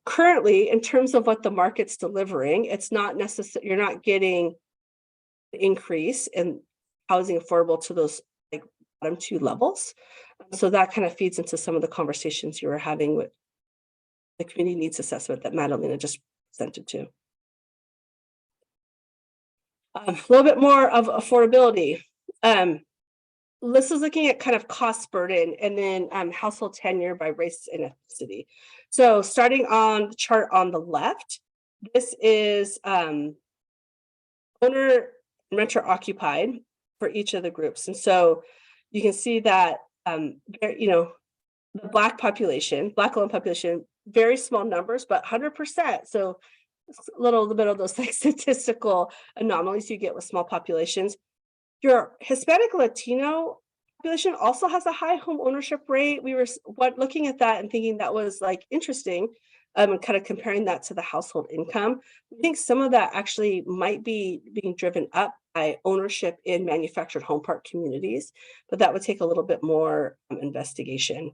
currently, in terms of what the market's delivering, it's not necessary, you're not getting the increase in housing affordable to those like bottom two levels. So that kind of feeds into some of the conversations you were having with the community needs assessment that Madalena just presented to. A little bit more of affordability. This is looking at kind of cost burden and then household tenure by race and ethnicity. So starting on the chart on the left, this is owner and renter occupied for each of the groups. And so you can see that, you know, the Black population, Black owned population, very small numbers, but 100%. So a little bit of those like statistical anomalies you get with small populations. Your Hispanic Latino population also has a high home ownership rate. We were looking at that and thinking that was like interesting, and kind of comparing that to the household income. I think some of that actually might be being driven up by ownership in manufactured home park communities, but that would take a little bit more investigation.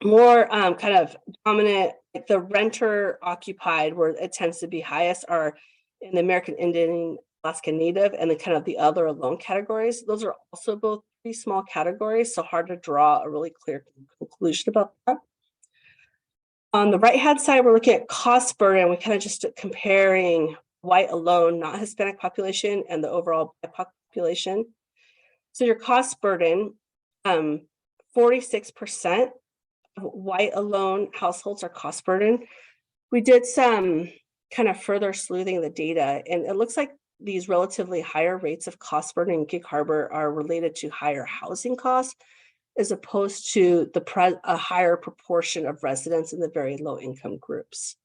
More kind of dominant, like the renter occupied, where it tends to be highest, are in the American Indian, Alaska Native, and then kind of the other alone categories. Those are also both pretty small categories, so hard to draw a really clear conclusion about that. On the right-hand side, we're looking at cost burden. We kind of just comparing white alone, not Hispanic population, and the overall BIPOC population. So your cost burden, 46% of white alone households are cost burden. We did some kind of further sleuthing the data, and it looks like these relatively higher rates of cost burden in Gig Harbor are related to higher housing costs, as opposed to a higher proportion of residents in the very low income groups.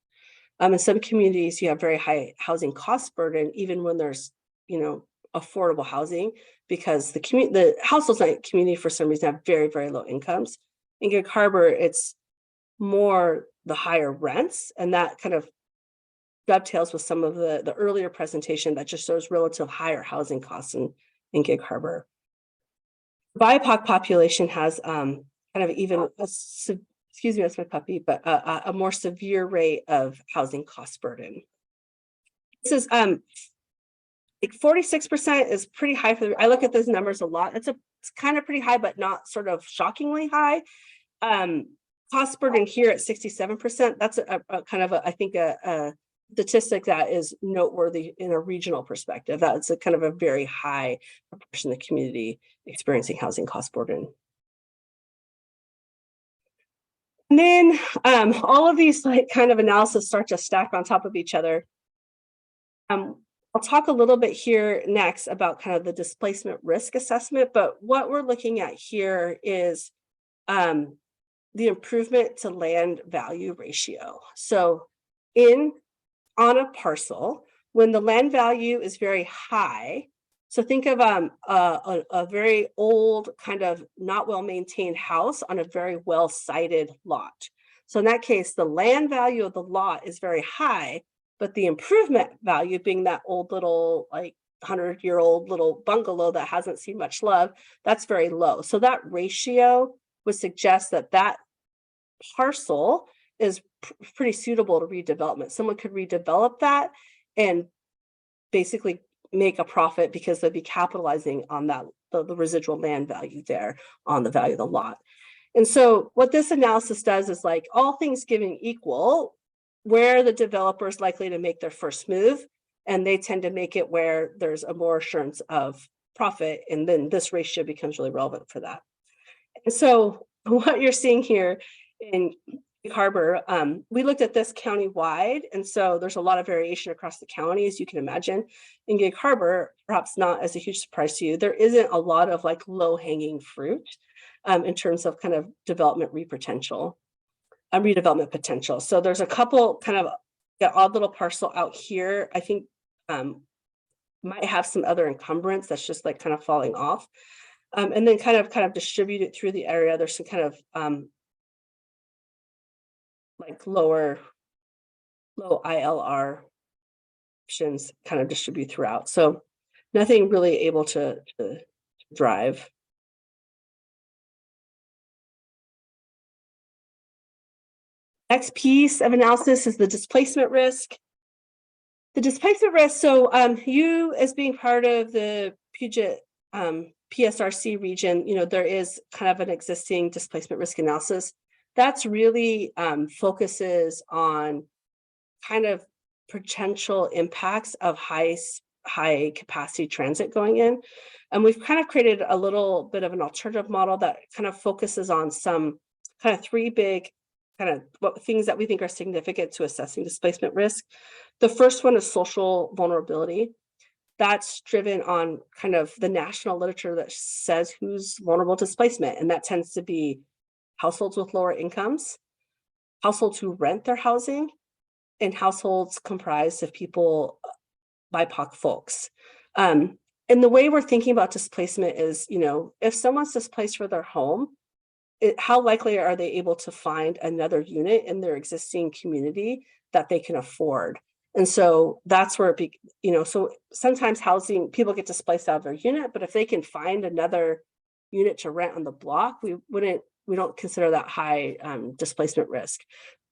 In some communities, you have very high housing cost burden, even when there's, you know, affordable housing, because the households in that community for some reason have very, very low incomes. In Gig Harbor, it's more the higher rents, and that kind of dovetails with some of the earlier presentation that just shows relative higher housing costs in Gig Harbor. BIPOC population has kind of even, excuse me, that's my puppy, but a more severe rate of housing cost burden. This is like 46% is pretty high for I look at those numbers a lot. It's kind of pretty high, but not sort of shockingly high. Cost burden here at 67%. That's a kind of I think a statistic that is noteworthy in a regional perspective. That's a kind of a very high proportion of the community experiencing housing cost burden. And then all of these like kind of analysis start to stack on top of each other. I'll talk a little bit here next about kind of the displacement risk assessment, but what we're looking at here is the improvement to land value ratio. So on a parcel, when the land value is very high, so think of a very old, kind of not well-maintained house on a very well-sited lot. So in that case, the land value of the lot is very high, but the improvement value being that old little, like 100-year-old little bungalow that hasn't seen much love, that's very low. So that ratio would suggest that that parcel is pretty suitable to redevelopment. Someone could redevelop that and basically make a profit because they'd be capitalizing on that, the residual land value there on the value of the lot. And so what this analysis does is, like, all things given equal, where the developer is likely to make their first move, and they tend to make it where there's a more assurance of profit, and then this ratio becomes really relevant for that. And so what you're seeing here in Gig Harbor, we looked at this county-wide, and so there's a lot of variation across the county, as you can imagine. In Gig Harbor, perhaps not as a huge surprise to you, there isn't a lot of like low-hanging fruit in terms of kind of development redevelopment potential. So there's a couple kind of odd little parcel out here, I think might have some other encumbrance that's just like kind of falling off. And then kind of distribute it through the area. There's some kind of like low ILR options kind of distribute throughout. So nothing really able to drive. Next piece of analysis is the displacement risk. The displacement risk, so you as being part of the Puget PSRC region, you know, there is kind of an existing displacement risk analysis. That's really focuses on kind of potential impacts of high capacity transit going in. And we've kind of created a little bit of an alternative model that kind of focuses on some kind of three big kind of things that we think are significant to assessing displacement risk. The first one is social vulnerability. That's driven on kind of the national literature that says who's vulnerable to displacement. And that tends to be households with lower incomes, households who rent their housing, and households comprised of people, BIPOC folks. And the way we're thinking about displacement is, you know, if someone's displaced for their home, how likely are they able to find another unit in their existing community that they can afford? And so that's where, you know, so sometimes housing, people get displaced out of their unit, but if they can find another unit to rent on the block, we don't consider that high displacement risk.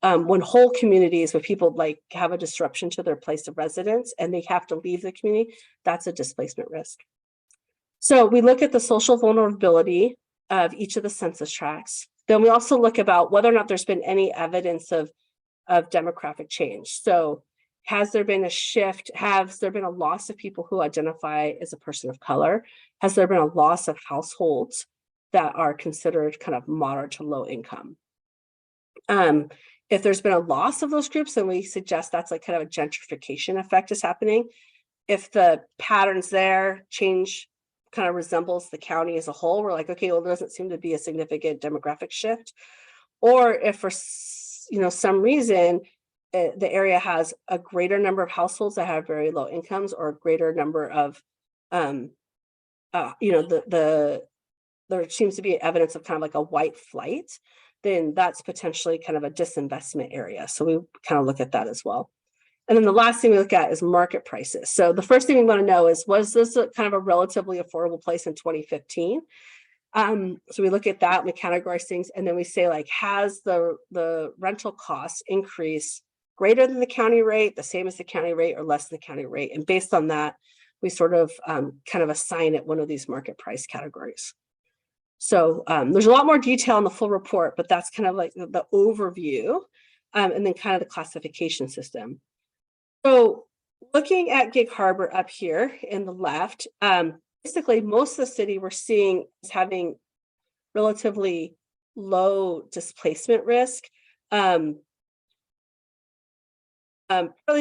When whole communities, where people like have a disruption to their place of residence and they have to leave the community, that's a displacement risk. So we look at the social vulnerability of each of the census tracts. Then we also look about whether or not there's been any evidence of demographic change. So has there been a shift? Has there been a loss of people who identify as a person of color? Has there been a loss of households that are considered kind of moderate to low income? If there's been a loss of those groups, then we suggest that's like kind of a gentrification effect is happening. If the patterns there change, kind of resembles the county as a whole, we're like, okay, well, there doesn't seem to be a significant demographic shift. Or if for some reason the area has a greater number of households that have very low incomes, or a greater number of there seems to be evidence of kind of like a white flight, then that's potentially kind of a disinvestment area. So we kind of look at that as well. And then the last thing we look at is market prices. So the first thing we want to know is, was this a kind of a relatively affordable place in 2015? So we look at that and we categorize things, and then we say, like, has the rental costs increased greater than the county rate, the same as the county rate, or less than the county rate? And based on that, we sort of kind of assign it one of these market price categories. So there's a lot more detail in the full report, but that's kind of like the overview, and then kind of the classification system. So looking at Gig Harbor up here in the left, basically most of the city we're seeing is having relatively low displacement risk, probably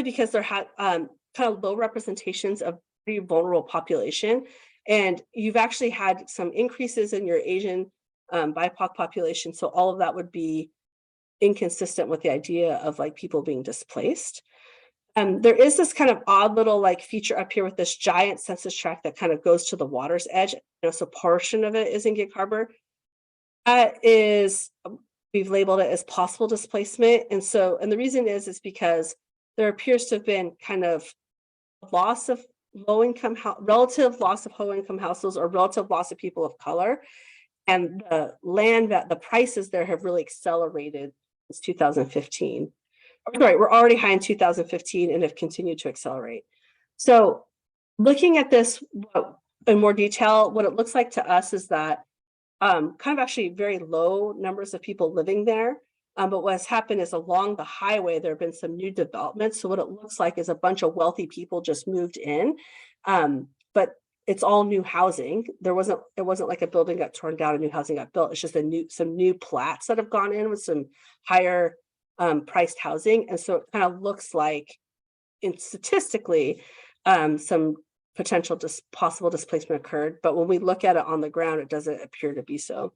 because they're kind of low representations of pretty vulnerable population. And you've actually had some increases in your Asian BIPOC population. So all of that would be inconsistent with the idea of like people being displaced. There is this kind of odd little like feature up here with this giant census tract that kind of goes to the water's edge. So portion of it is in Gig Harbor. That is, we've labeled it as possible displacement. And the reason is because there appears to have been kind of loss of low-income, relative loss of low-income households, or relative loss of people of color. And the prices there have really accelerated since 2015. Sorry, we're already high in 2015 and have continued to accelerate. So looking at this in more detail, what it looks like to us is that kind of actually very low numbers of people living there. But what has happened is along the highway, there have been some new developments. So what it looks like is a bunch of wealthy people just moved in, but it's all new housing. It wasn't like a building got torn down and new housing got built. It's just some new plats that have gone in with some higher priced housing. And so it kind of looks like, statistically, some potential possible displacement occurred. But when we look at it on the ground, it doesn't appear to be so.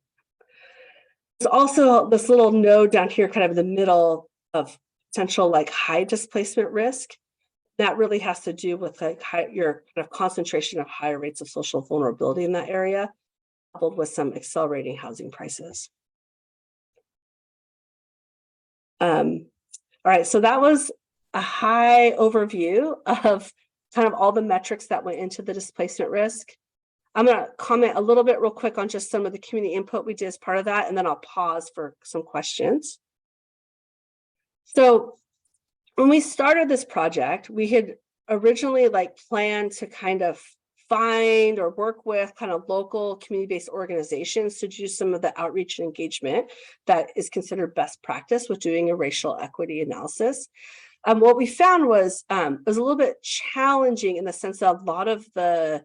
There's also this little node down here, kind of in the middle of potential like high displacement risk. That really has to do with like your kind of concentration of higher rates of social vulnerability in that area, coupled with some accelerating housing prices. All right, so that was a high overview of kind of all the metrics that went into the displacement risk. I'm going to comment a little bit real quick on just some of the community input we did as part of that, and then I'll pause for some questions. So when we started this project, we had originally planned to kind of find or work with kind of local community-based organizations to do some of the outreach and engagement that is considered best practice with doing a racial equity analysis. What we found was it was a little bit challenging in the sense that a lot of the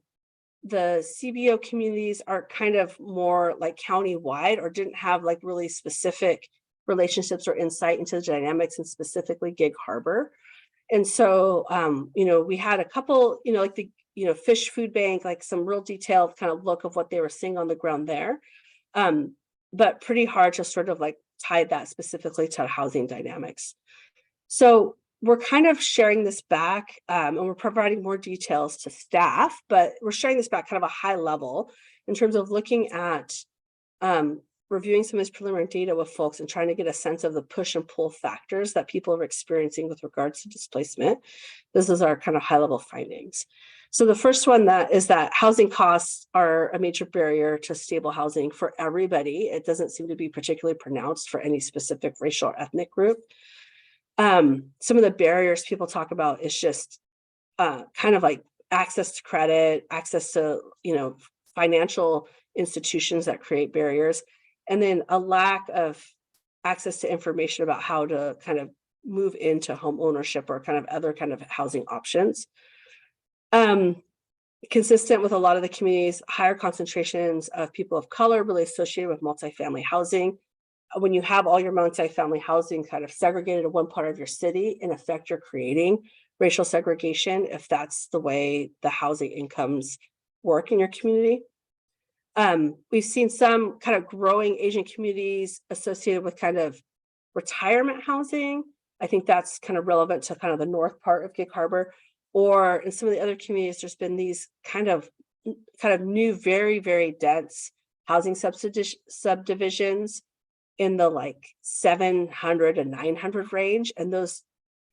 CBO communities are kind of more like county-wide or didn't have like really specific relationships or insight into the dynamics and specifically Gig Harbor. And so, we had a couple, like the, Fish Food Bank, like some real detailed kind of look of what they were seeing on the ground there. But pretty hard to sort of like tie that specifically to housing dynamics. So we're kind of sharing this back and we're providing more details to staff, but we're sharing this back kind of a high level in terms of looking at reviewing some of this preliminary data with folks and trying to get a sense of the push and pull factors that people are experiencing with regards to displacement. This is our kind of high level findings. So the first one is that housing costs are a major barrier to stable housing for everybody. It doesn't seem to be particularly pronounced for any specific racial or ethnic group. Some of the barriers people talk about is just kind of like access to credit, access to, financial institutions that create barriers, and then a lack of access to information about how to kind of move into home ownership or kind of other kind of housing options. Consistent with a lot of the communities, higher concentrations of people of color really associated with multifamily housing. When you have all your multifamily housing kind of segregated to one part of your city, in effect, you're creating racial segregation if that's the way the housing incomes work in your community. We've seen some kind of growing Asian communities associated with kind of retirement housing. I think that's kind of relevant to kind of the north part of Gig Harbor, or in some of the other communities, there's been these kind of new, very, very dense housing subdivisions in the like 700 and 900 range. And those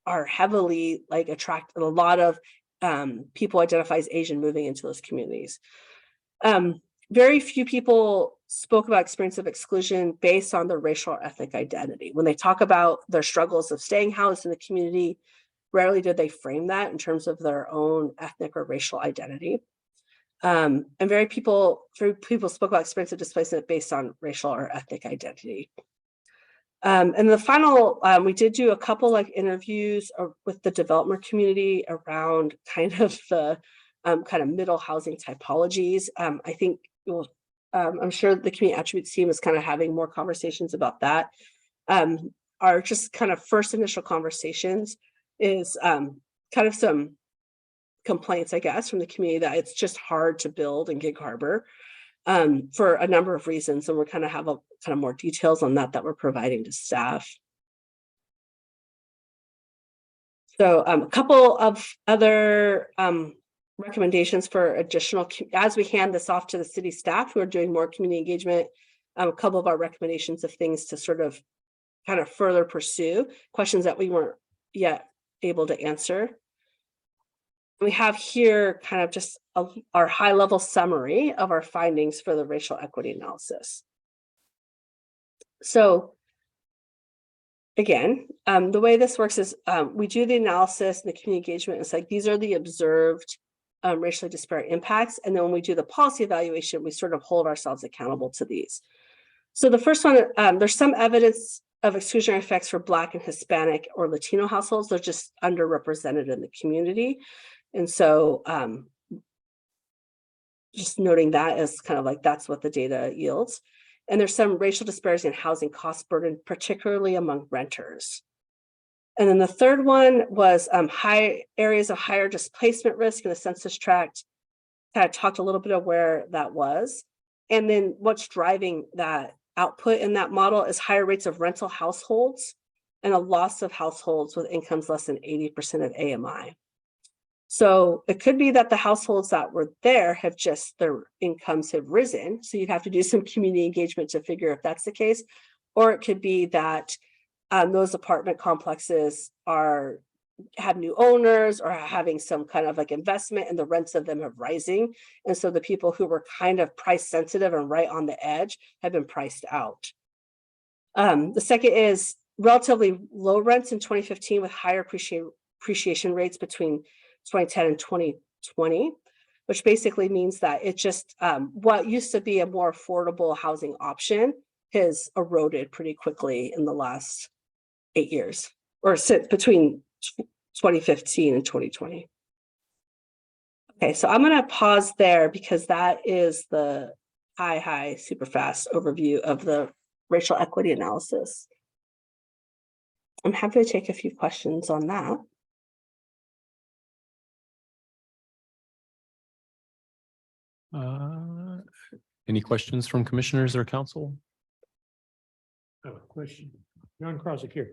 are heavily like attract a lot of people identify as Asian moving into those communities. Very few people spoke about experience of exclusion based on their racial or ethnic identity. When they talk about their struggles of staying housed in the community, rarely did they frame that in terms of their own ethnic or racial identity. And very few people spoke about experience of displacement based on racial or ethnic identity. And the final, we did do a couple like interviews with the development community around kind of the kind of middle housing typologies. I think I'm sure the community attributes team is kind of having more conversations about that. Our just kind of first initial conversations is kind of some complaints, I guess, from the community that it's just hard to build in Gig Harbor for a number of reasons. And we're kind of have a kind of more details on that we're providing to staff. So a couple of other recommendations for additional, as we hand this off to the city staff who are doing more community engagement, a couple of our recommendations of things to sort of kind of further pursue, questions that we weren't yet able to answer. We have here kind of just our high level summary of our findings for the racial equity analysis. So again, the way this works is we do the analysis and the community engagement. It's like, these are the observed racially disparate impacts. And then when we do the policy evaluation, we sort of hold ourselves accountable to these. So the first one, there's some evidence of exclusionary effects for Black and Hispanic or Latino households. They're just underrepresented in the community. And so just noting that as kind of like, that's what the data yields. And there's some racial disparity in housing cost burden, particularly among renters. And then the third one was high areas of higher displacement risk in the census tract. Kind of talked a little bit of where that was. And then what's driving that output in that model is higher rates of rental households and a loss of households with incomes less than 80% of AMI. So it could be that the households that were there have just, their incomes have risen. So you'd have to do some community engagement to figure if that's the case. Or it could be that those apartment complexes are have new owners or having some kind of like investment, and the rents of them have rising. And so the people who were kind of price sensitive and right on the edge have been priced out. The second is relatively low rents in 2015 with higher appreciation rates between 2010 and 2020, which basically means that it just what used to be a more affordable housing option has eroded pretty quickly in the last 8 years, or since between 2015 and 2020. Okay, so I'm going to pause there because that is the high, super fast overview of the racial equity analysis. I'm happy to take a few questions on that. Any questions from commissioners or council? I have a question. John Crozick here.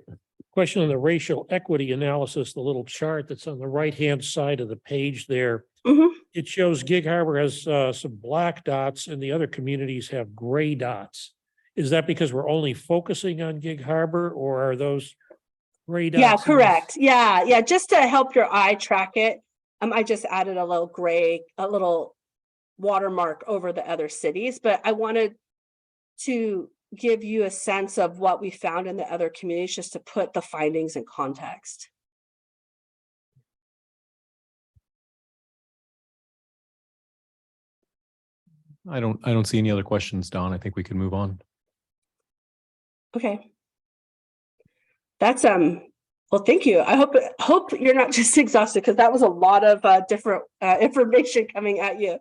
Question on the racial equity analysis, the little chart that's on the right-hand side of the page there. Mhm. It shows Gig Harbor has some black dots and the other communities have gray dots. Is that because we're only focusing on Gig Harbor, or are those gray dots? Yeah, in this- correct. Yeah. Just to help your eye track it, I just added a little watermark over the other cities, but I wanted to give you a sense of what we found in the other communities, just to put the findings in context. I don't see any other questions, Don. I think we can move on. Okay. That's well, thank you. I hope you're not just exhausted, because that was a lot of different information coming at you.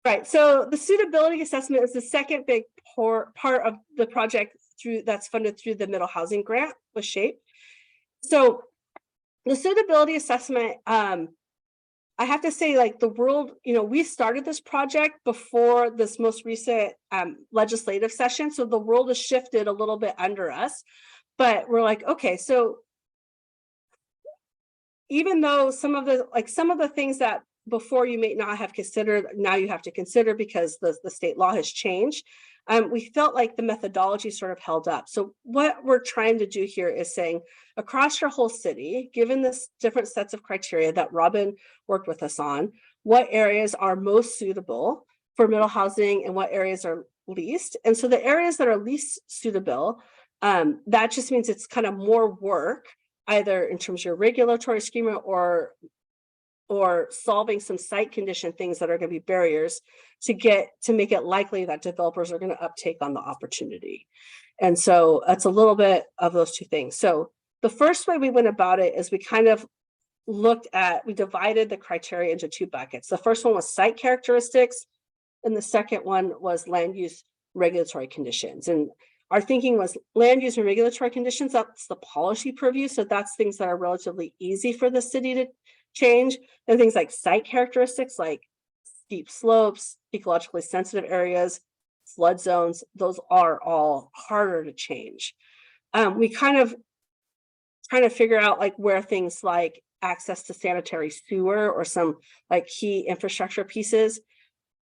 Right. So the suitability assessment is the second big part of the project that's funded through the Middle Housing Grant with SHAPE. So the suitability assessment, I have to say, like, the world, we started this project before this most recent legislative session. So the world has shifted a little bit under us, but we're like, okay, so even though some of the things that before you may not have considered, now you have to consider because the state law has changed. We felt like the methodology sort of held up. So what we're trying to do here is saying, across your whole city, given this different sets of criteria that Robin worked with us on, what areas are most suitable for middle housing and what areas are least. And so the areas that are least suitable, that just means it's kind of more work, either in terms of your regulatory schema or solving some site condition things that are going to be barriers to make it likely that developers are going to uptake on the opportunity. And so it's a little bit of those two things. So the first way we went about it is we kind of we divided the criteria into two buckets. The first one was site characteristics, and the second one was land use regulatory conditions. And our thinking was land use and regulatory conditions, that's the policy purview. So that's things that are relatively easy for the city to change. And things like site characteristics, like steep slopes, ecologically sensitive areas, flood zones, those are all harder to change. We kind of trying to figure out like where things like access to sanitary sewer or some like key infrastructure pieces,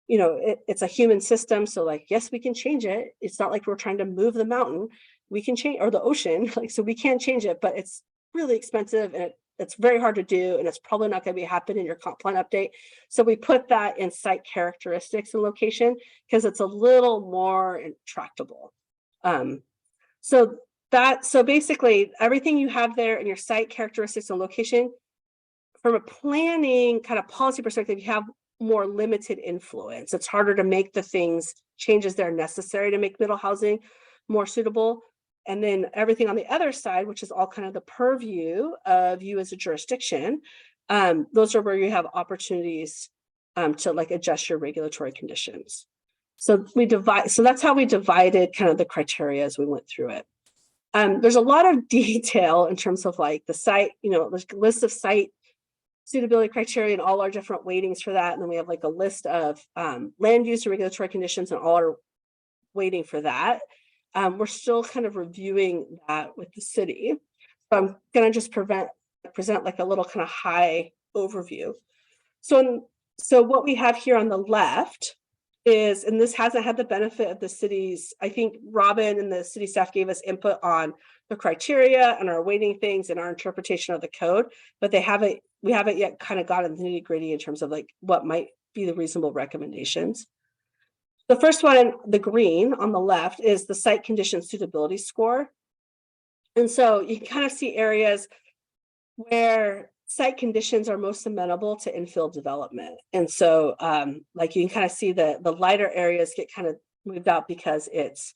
it's a human system. So like, yes, we can change it. It's not like we're trying to move the mountain. We can change, or the ocean, so we can change it, but it's really expensive and it's very hard to do, and it's probably not going to be happening in your comp plan update. So we put that in site characteristics and location because it's a little more intractable. So basically everything you have there in your site characteristics and location, from a planning kind of policy perspective, you have more limited influence. It's harder to make the changes that are necessary to make middle housing more suitable. And then everything on the other side, which is all kind of the purview of you as a jurisdiction, those are where you have opportunities to like adjust your regulatory conditions. So that's how we divided kind of the criteria as we went through it. There's a lot of detail in terms of like the site, there's a list of site suitability criteria and all our different weightings for that. And then we have like a list of land use and regulatory conditions and all our weighting for that. We're still kind of reviewing that with the city. So I'm going to just present like a little kind of high overview. So what we have here on the left is, and this hasn't had the benefit of the city's, I think Robin and the city staff gave us input on the criteria and our weighting things and our interpretation of the code, but we haven't yet kind of gotten the nitty gritty in terms of like what might be the reasonable recommendations. The first one, the green on the left, is the site condition suitability score. And so you can kind of see areas where site conditions are most amenable to infill development. And so like you can kind of see the lighter areas get kind of moved out because it's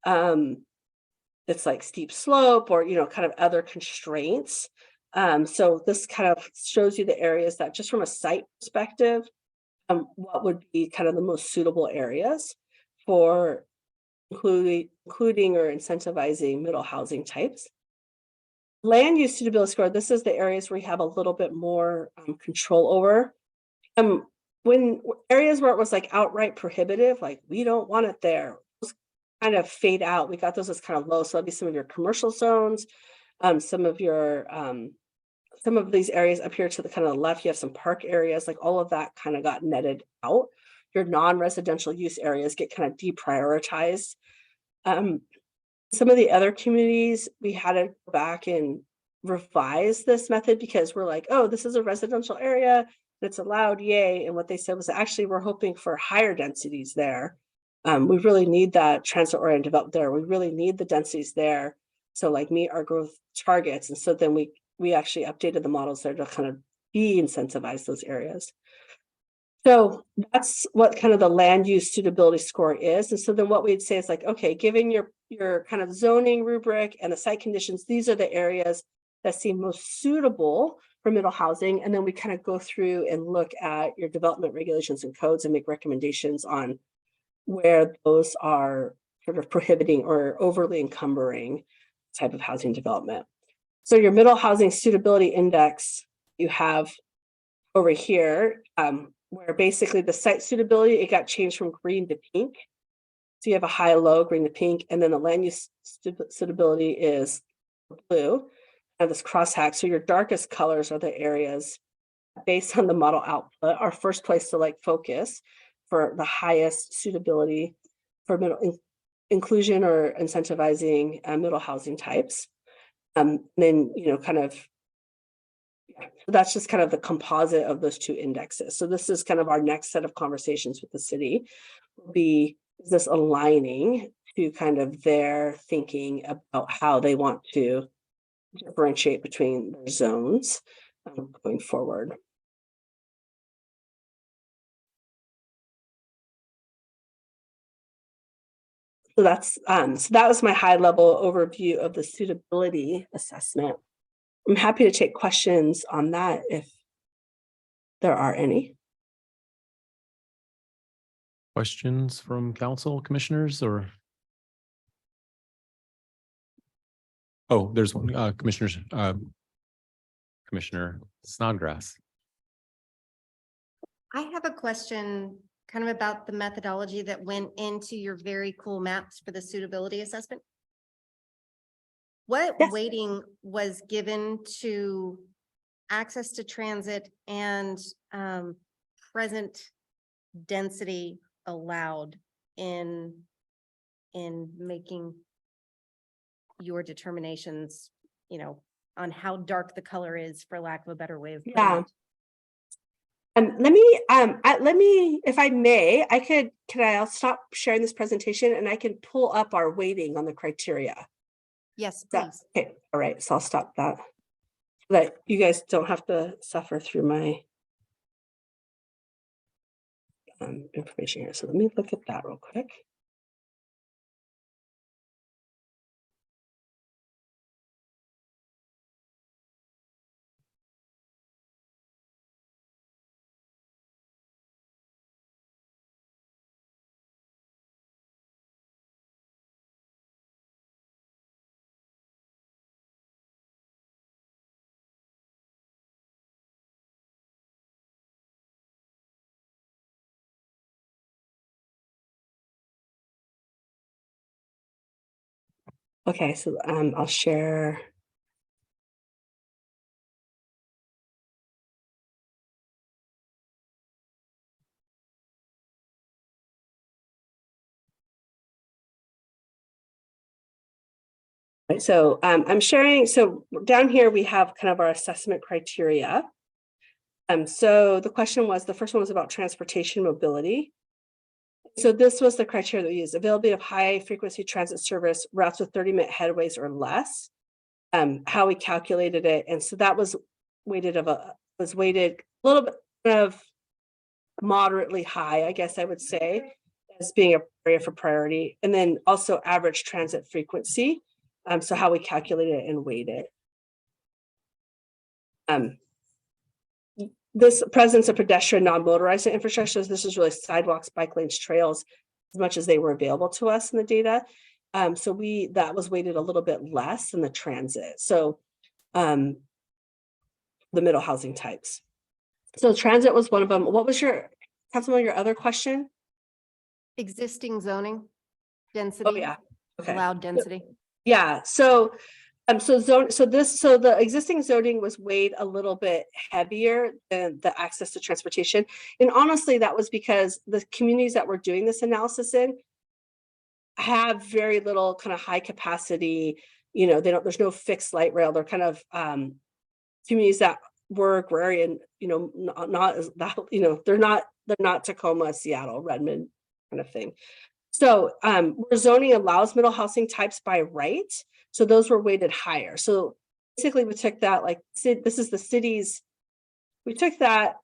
like steep slope or, you know, kind of other constraints. So this kind of shows you the areas that just from a site perspective, what would be kind of the most suitable areas for including or incentivizing middle housing types. Land use suitability score, this is the areas where you have a little bit more control over. When areas where it was like outright prohibitive, like we don't want it there, those kind of fade out. We got those as kind of low. So that'd be some of your commercial zones, some of these areas up here to the kind of the left, you have some park areas, like all of that kind of got netted out. Your non-residential use areas get kind of deprioritized. Some of the other communities, we had to go back and revise this method because we're like, oh, this is a residential area, it's allowed, yay. And what they said was actually, we're hoping for higher densities there. We really need that transit-oriented development there. We really need the densities there. So like meet our growth targets. And so then we actually updated the models there to kind of de-incentivize those areas. So that's what kind of the land use suitability score is. And so then what we'd say is like, okay, given your kind of zoning rubric and the site conditions, these are the areas that seem most suitable for middle housing. And then we kind of go through and look at your development regulations and codes and make recommendations on where those are sort of prohibiting or overly encumbering type of housing development. So your middle housing suitability index you have over here, where basically the site suitability, it got changed from green to pink. So you have a high, low, green to pink, and then the land use suitability is blue. And this crosshatch, so your darkest colors are the areas based on the model output, our first place to like focus for the highest suitability for middle inclusion or incentivizing middle housing types. Then, you know, kind of, so that's just kind of the composite of those two indexes. So this is kind of our next set of conversations with the city will be, is this aligning to kind of their thinking about how they want to differentiate between their zones going forward. So that's so that was my high level overview of the suitability assessment. I'm happy to take questions on that if there are any. Questions from council commissioners or? Oh, there's one, Commissioner Snodgrass. I have a question kind of about the methodology that went into your very cool maps for the suitability assessment. What weighting was given to access to transit and present density allowed in making your determinations, you know, on how dark the color is, for lack of a better way of putting it? Let me, if I may, I'll stop sharing this presentation and I can pull up our weighting on the criteria. Yes, please. Okay, all right, so I'll stop that. So that you guys don't have to suffer through my information here. So let me look at that real quick. Okay, so I'll share. Right, so I'm sharing, so down here we have kind of our assessment criteria. So the question was, the first one was about transportation mobility. So this was the criteria that we used: availability of high frequency transit service routes with 30-minute headways or less. How we calculated it, and so that was weighted a little bit of moderately high, I guess I would say, as being a area for priority, and then also average transit frequency. So how we calculate it and weight it. This presence of pedestrian non-motorized infrastructure, this is really sidewalks, bike lanes, trails, as much as they were available to us in the data. So that was weighted a little bit less than the transit. So the middle housing types. So transit was one of them. What was your, Councilman, your other question? Existing zoning density. Oh, yeah. Okay. Allowed density. Yeah, so the existing zoning was weighed a little bit heavier than the access to transportation. And honestly, that was because the communities that we're doing this analysis in have very little kind of high capacity, there's no fixed light rail. They're kind of communities that were agrarian, not as that, they're not Tacoma, Seattle, Redmond kind of thing. So where zoning allows middle housing types by right, so those were weighted higher. So basically we took that, like, this is the cities, we took that,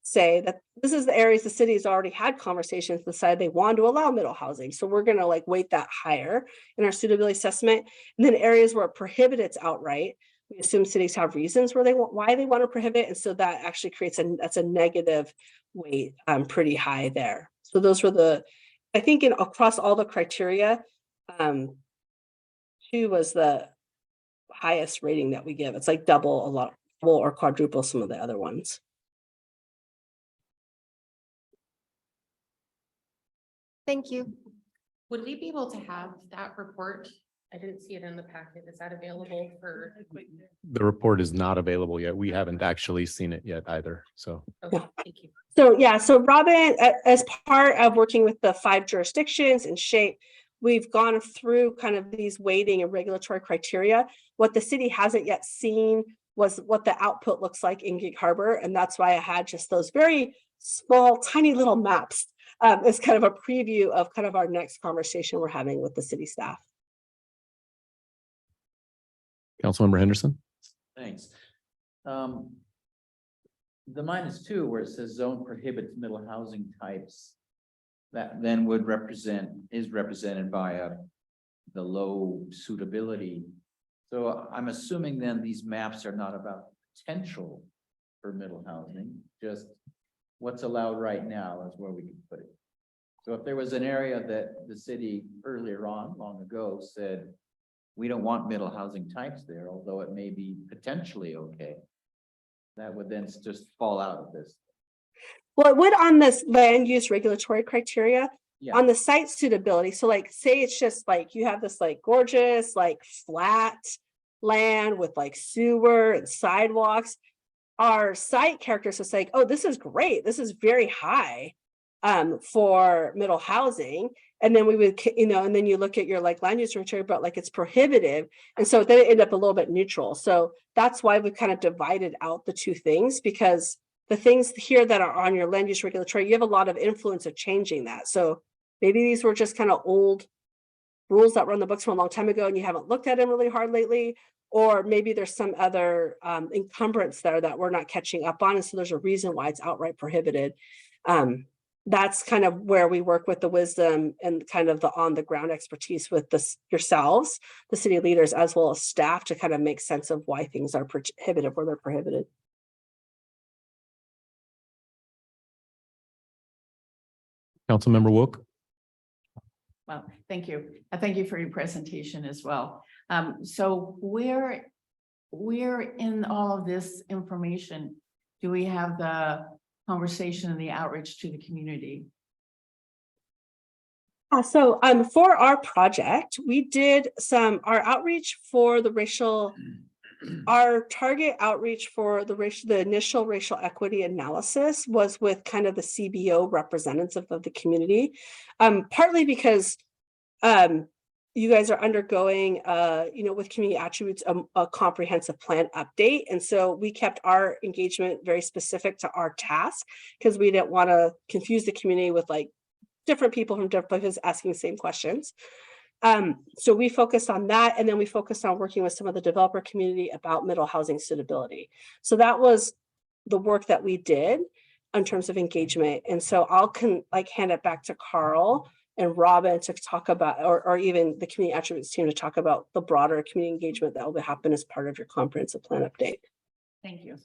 say that this is the areas the cities already had conversations, decided they wanted to allow middle housing. So we're gonna weight that higher in our suitability assessment. And then areas where it prohibits outright, we assume cities have reasons why they want to prohibit. And so that actually creates that's a negative weight, pretty high there. So those were I think across all the criteria, 2 was the highest rating that we give. It's like double or quadruple some of the other ones. Thank you. Would we be able to have that report? I didn't see it in the packet. Is that available for? The report is not available yet. We haven't actually seen it yet either, so. Okay, thank you. So Robin, as part of working with the 5 jurisdictions and SHAPE, we've gone through kind of these weighting and regulatory criteria. What the city hasn't yet seen was what the output looks like in Gig Harbor. And that's why I had just those very small, tiny little maps as kind of a preview of kind of our next conversation we're having with the city staff. Councilmember Henderson? Thanks. The -2 where it says zone prohibits middle housing types, that then is represented by the low suitability. So I'm assuming then these maps are not about potential for middle housing, just what's allowed right now is where we can put it. So if there was an area that the city earlier on, long ago, said, we don't want middle housing types there, although it may be potentially okay, that would then just fall out of this. Well, it would on this land use regulatory criteria, Yeah. on the site suitability. So say it's just you have this gorgeous, flat land with sewer and sidewalks. Our site characteristics oh, this is great. This is very high for middle housing. And then we would, and then you look at your land use criteria, but it's prohibitive. And so then it ended up a little bit neutral. So that's why we kind of divided out the 2 things, because the things here that are on your land use regulatory, you have a lot of influence of changing that. So maybe these were just kind of old rules that were on the books from a long time ago and you haven't looked at them really hard lately, or maybe there's some other encumbrance there that we're not catching up on. And so there's a reason why it's outright prohibited. That's kind of where we work with the wisdom and kind of the on the ground expertise with yourselves, the city leaders, as well as staff, to kind of make sense of why things are prohibitive where they're prohibited. Councilmember Wook? Well, thank you. Thank you for your presentation as well. So where in all of this information do we have the conversation and the outreach to the community? So for our project, we did our outreach for the racial, our target outreach for the initial racial equity analysis was with kind of the CBO representative of the community, partly because you guys are undergoing, with community attributes, a comprehensive plan update. And so we kept our engagement very specific to our task because we didn't want to confuse the community with like different people from different places asking the same questions. So we focused on that, and then we focused on working with some of the developer community about middle housing suitability. So that was the work that we did in terms of engagement. And so I'll hand it back to Carl and Robin to talk about, or even the community attributes team to talk about the broader community engagement that will happen as part of your comprehensive plan update. Thank you.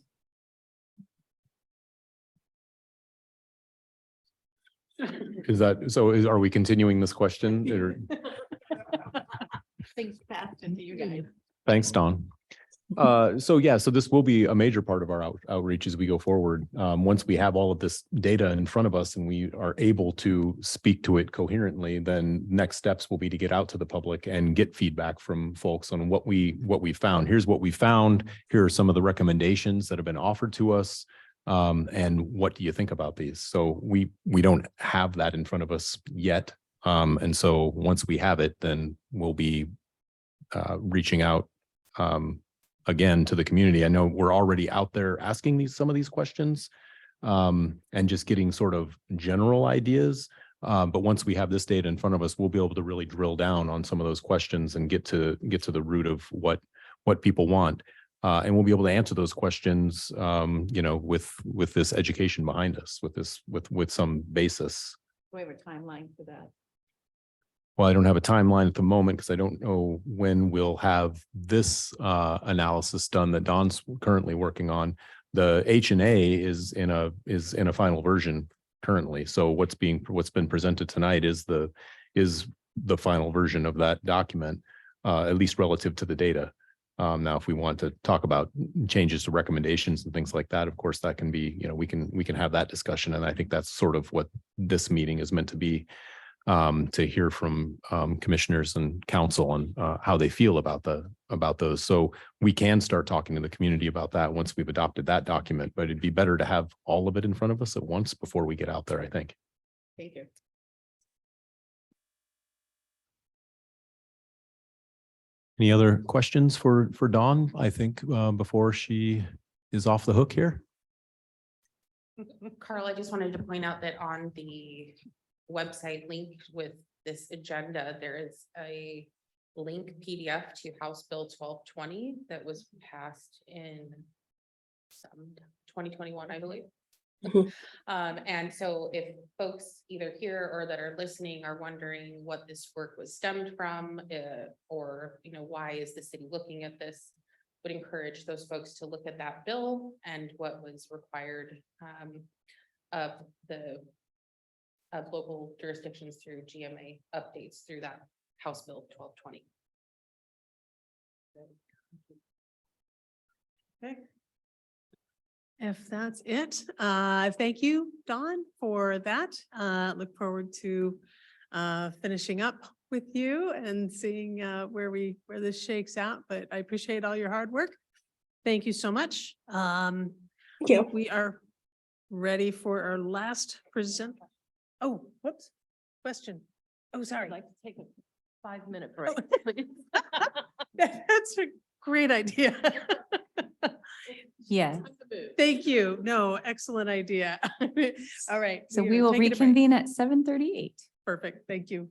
Are we continuing this question? Or- Things passed into you guys. Thanks, Dawn. So this will be a major part of our outreach as we go forward. Once we have all of this data in front of us and we are able to speak to it coherently, then next steps will be to get out to the public and get feedback from folks on what we found. Here's what we found. Here are some of the recommendations that have been offered to us. And what do you think about these? So we don't have that in front of us yet. And so once we have it, then we'll be reaching out again to the community. I know we're already out there asking some of these questions and just getting sort of general ideas. But once we have this data in front of us, we'll be able to really drill down on some of those questions and get to the root of what people want. And we'll be able to answer those questions, with this education behind us, with some basis. Do we have a timeline for that? Well, I don't have a timeline at the moment because I don't know when we'll have this analysis done that Dawn's currently working on. The H&A is in a final version currently. So what's been presented tonight is the final version of that document, at least relative to the data. Now, if we want to talk about changes to recommendations and things like that, of course, that can be, we can have that discussion. And I think that's sort of what this meeting is meant to be, to hear from commissioners and council on how they feel about those. So we can start talking to the community about that once we've adopted that document, but it'd be better to have all of it in front of us at once before we get out there, I think. Thank you. Any other questions for Dawn, I think, before she is off the hook here? Carl, I just wanted to point out that on the website link with this agenda, there is a link PDF to House Bill 1220 that was passed in 2021, I believe. And so if folks either here or that are listening are wondering what this work was stemmed from, or why is the city looking at this, would encourage those folks to look at that bill and what was required of local jurisdictions through GMA updates through that House Bill 1220. Okay. If that's it, thank you, Dawn, for that. Look forward to finishing up with you and seeing where this shakes out. But I appreciate all your hard work. Thank you so much. Thank you. We are ready for our last present. Oh, whoops, question. Oh, sorry. I'd like to take a 5-minute break, please. That's a great idea. Yeah. Thank you. No, excellent idea. All right. So are we will taking a break. reconvene at 7:38. Perfect. Thank you.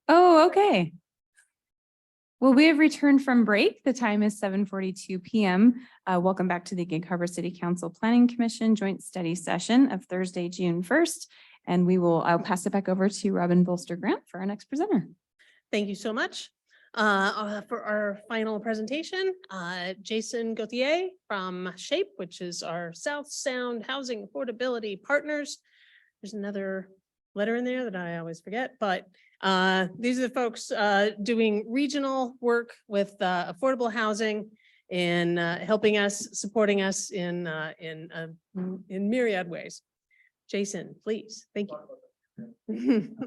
Oh, okay. Well, we have returned from break. The time is 7:42 PM. Welcome back to the Gig Harbor City Council Planning Commission Joint Study Session of Thursday, June 1st. And I'll pass it back over to Robin Bolster Grant for our next presenter. Thank you so much. For our final presentation, Jason Gauthier from SHAPE, which is our South Sound Housing Affordability Partners. There's another letter in there that I always forget, but these are the folks doing regional work with affordable housing and helping us, supporting us in myriad ways. Jason, please. Thank you.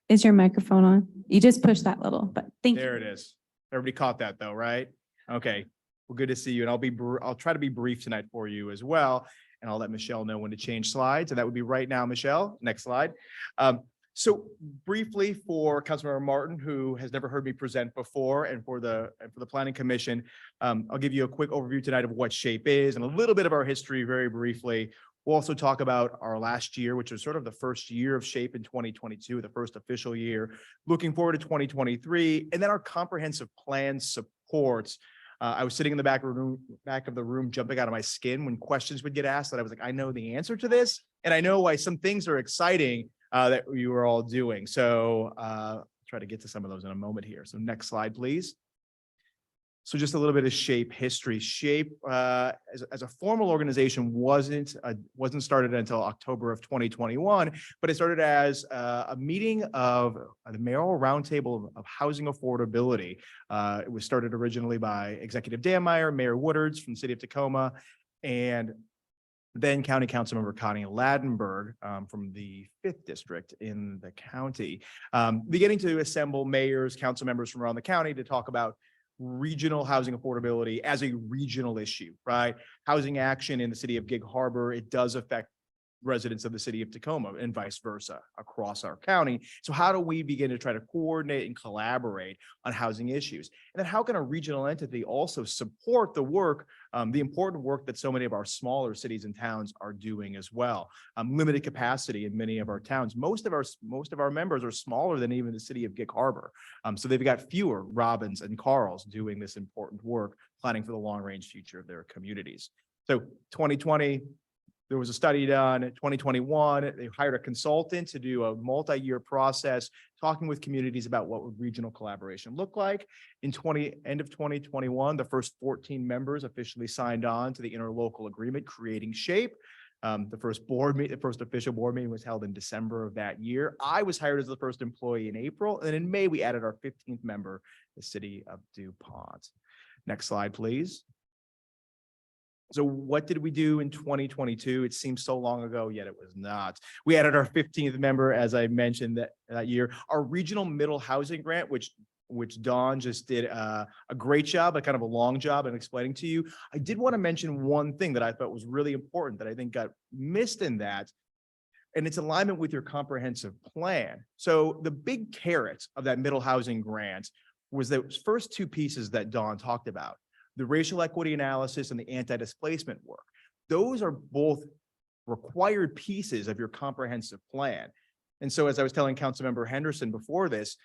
Is your microphone on? You just pushed that little, but thank you. There it is. Everybody caught that though, right? Okay. Well, good to see you. And I'll try to be brief tonight for you as well. And I'll let Michelle know when to change slides. And that would be right now, Michelle. Next slide. So briefly for Councilmember Martin, who has never heard me present before, and for the Planning Commission, I'll give you a quick overview tonight of what SHAPE is and a little bit of our history very briefly. We'll also talk about our last year, which was sort of the first year of SHAPE in 2022, the first official year, looking forward to 2023, and then our comprehensive plan supports. I was sitting in the back of the room, jumping out of my skin when questions would get asked, that I was like, I know the answer to this, and I know why some things are exciting that you are all doing. So try to get to some of those in a moment here. So next slide, please. So just a little bit of SHAPE history. SHAPE as a formal organization wasn't started until October of 2021, but it started as a meeting of the mayoral roundtable of housing affordability. It was started originally by Executive Danmeyer, Mayor Woodards from the city of Tacoma, and then County Councilmember Connie Ladenburg from the 5th district in the county, beginning to assemble mayors, council members from around the county to talk about regional housing affordability as a regional issue, right? Housing action in the city of Gig Harbor, it does affect residents of the city of Tacoma and vice versa across our county. So how do we begin to try to coordinate and collaborate on housing issues? And then how can a regional entity also support the work, the important work that so many of our smaller cities and towns are doing as well? Limited capacity in many of our towns. Most of our members are smaller than even the city of Gig Harbor. So they've got fewer Robins and Carls doing this important work, planning for the long range future of their communities. So 2020, there was a study done. In 2021, they hired a consultant to do a multi-year process, talking with communities about what would regional collaboration look like. End of 2021, the first 14 members officially signed on to the interlocal agreement, creating SHAPE. The first official board meeting was held in December of that year. I was hired as the first employee in April, and in May, we added our 15th member, the city of DuPont. Next slide, please. So what did we do in 2022? It seems so long ago, yet it was not. We added our 15th member, as I mentioned that year, our regional middle housing grant, which Dawn just did a great job, a kind of a long job in explaining to you. I did want to mention one thing that I thought was really important that I think got missed in that, and it's alignment with your comprehensive plan. So the big carrot of that middle housing grant was those first two pieces that Dawn talked about, the racial equity analysis and the anti-displacement work. Those are both required pieces of your comprehensive plan. And so as I was telling Councilmember Henderson before this,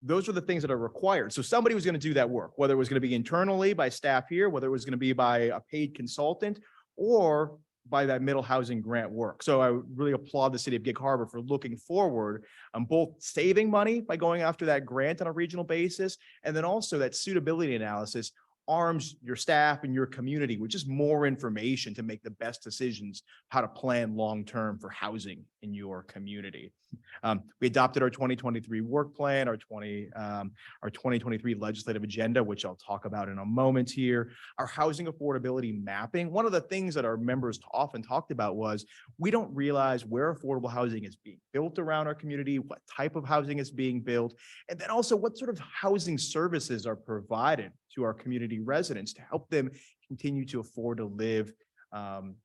those are the things that are required. So somebody was going to do that work, whether it was going to be internally by staff here, whether it was going to be by a paid consultant, or by that middle housing grant work. So I really applaud the city of Gig Harbor for looking forward on both saving money by going after that grant on a regional basis, and then also that suitability analysis arms your staff and your community with just more information to make the best decisions how to plan long-term for housing in your community. We adopted our 2023 work plan, our 2023 legislative agenda, which I'll talk about in a moment here. Our housing affordability mapping. One of the things that our members often talked about was we don't realize where affordable housing is being built around our community, what type of housing is being built, and then also what sort of housing services are provided to our community residents to help them continue to afford to live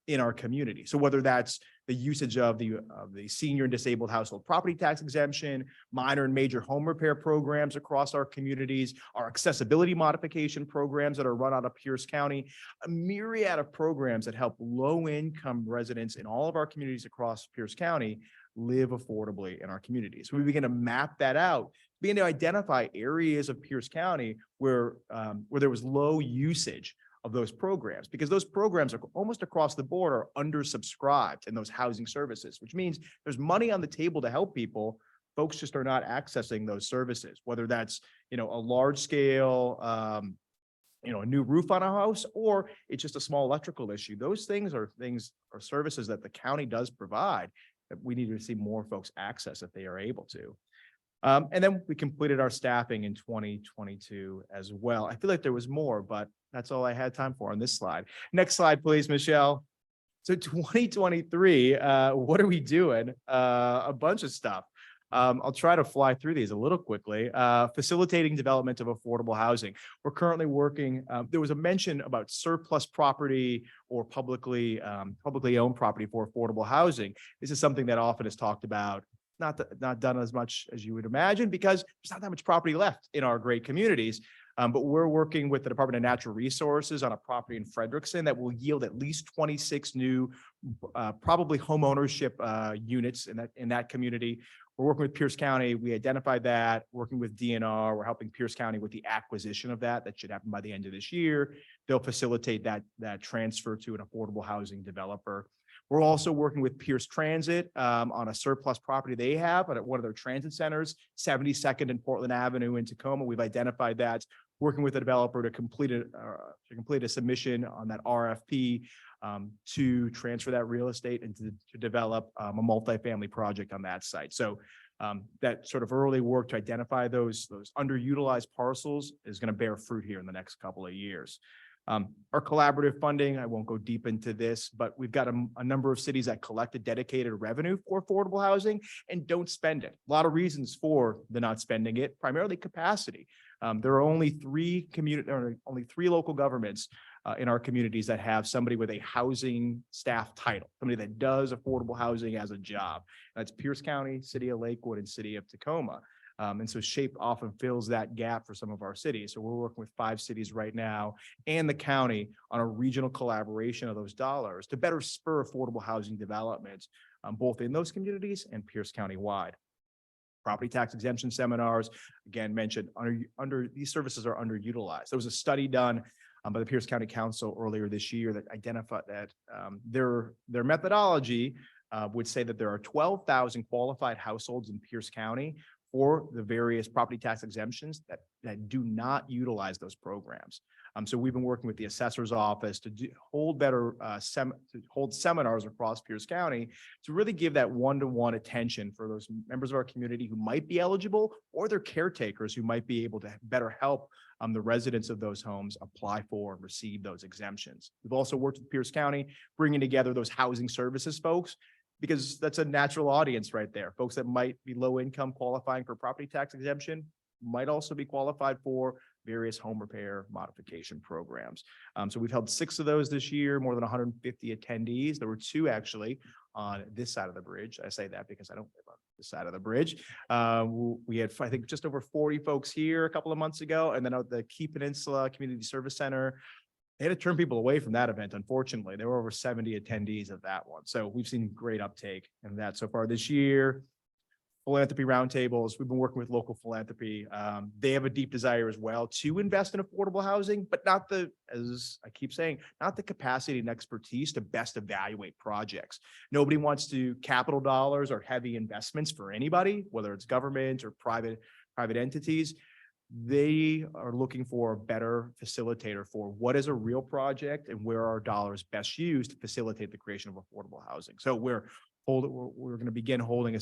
in our community. So whether that's the usage of the senior and disabled household property tax exemption, minor and major home repair programs across our communities, our accessibility modification programs that are run out of Pierce County, a myriad of programs that help low-income residents in all of our communities across Pierce County live affordably in our communities. We begin to map that out, begin to identify areas of Pierce County where there was low usage of those programs, because those programs are almost across the board are undersubscribed in those housing services, which means there's money on the table to help people. Folks just are not accessing those services, whether that's, a large scale, a new roof on a house, or it's just a small electrical issue. Those things are services that the county does provide that we need to see more folks access if they are able to. And then we completed our staffing in 2022 as well. I feel like there was more, but that's all I had time for on this slide. Next slide, please, Michelle. So 2023, what are we doing? A bunch of stuff. I'll try to fly through these a little quickly. Facilitating development of affordable housing. We're currently working, there was a mention about surplus property or publicly owned property for affordable housing. This is something that often is talked about, not done as much as you would imagine, because there's not that much property left in our great communities. But we're working with the Department of Natural Resources on a property in Frederickson that will yield at least 26 new, probably home ownership units in that community. We're working with Pierce County. We identified that, working with DNR. We're helping Pierce County with the acquisition of that. That should happen by the end of this year. They'll facilitate that transfer to an affordable housing developer. We're also working with Pierce Transit on a surplus property they have at one of their transit centers, 72nd and Portland Avenue in Tacoma. We've identified that, working with the developer to complete a submission on that RFP to transfer that real estate and to develop a multifamily project on that site. So that sort of early work to identify those underutilized parcels is going to bear fruit here in the next couple of years. Our collaborative funding, I won't go deep into this, but we've got a number of cities that collect a dedicated revenue for affordable housing and don't spend it. A lot of reasons for the not spending it, primarily capacity. There are only three local governments in our communities that have somebody with a housing staff title, somebody that does affordable housing as a job. That's Pierce County, City of Lakewood, and City of Tacoma. And so SHAPE often fills that gap for some of our cities. So we're working with 5 cities right now and the county on a regional collaboration of those dollars to better spur affordable housing development, both in those communities and Pierce County wide. Property tax exemption seminars, again, mentioned these services are underutilized. There was a study done by the Pierce County Council earlier this year that identified that their methodology would say that there are 12,000 qualified households in Pierce County for the various property tax exemptions that do not utilize those programs. So we've been working with the assessor's office to hold seminars across Pierce County to really give that one-to-one attention for those members of our community who might be eligible, or their caretakers who might be able to better help the residents of those homes apply for and receive those exemptions. We've also worked with Pierce County, bringing together those housing services folks, because that's a natural audience right there. Folks that might be low income qualifying for property tax exemption might also be qualified for various home repair modification programs. So we've held 6 of those this year, more than 150 attendees. There were 2 actually on this side of the bridge. I say that because I don't live on this side of the bridge. We had, I think, just over 40 folks here a couple of months ago, and then at the Key Peninsula Community Service Center, they had to turn people away from that event. Unfortunately, there were over 70 attendees of that one. So we've seen great uptake in that so far this year. Philanthropy roundtables, we've been working with local philanthropy. They have a deep desire as well to invest in affordable housing, but not as I keep saying, not the capacity and expertise to best evaluate projects. Nobody wants to capital dollars or heavy investments for anybody, whether it's government or private entities. They are looking for a better facilitator for what is a real project and where are dollars best used to facilitate the creation of affordable housing. So we're going to begin holding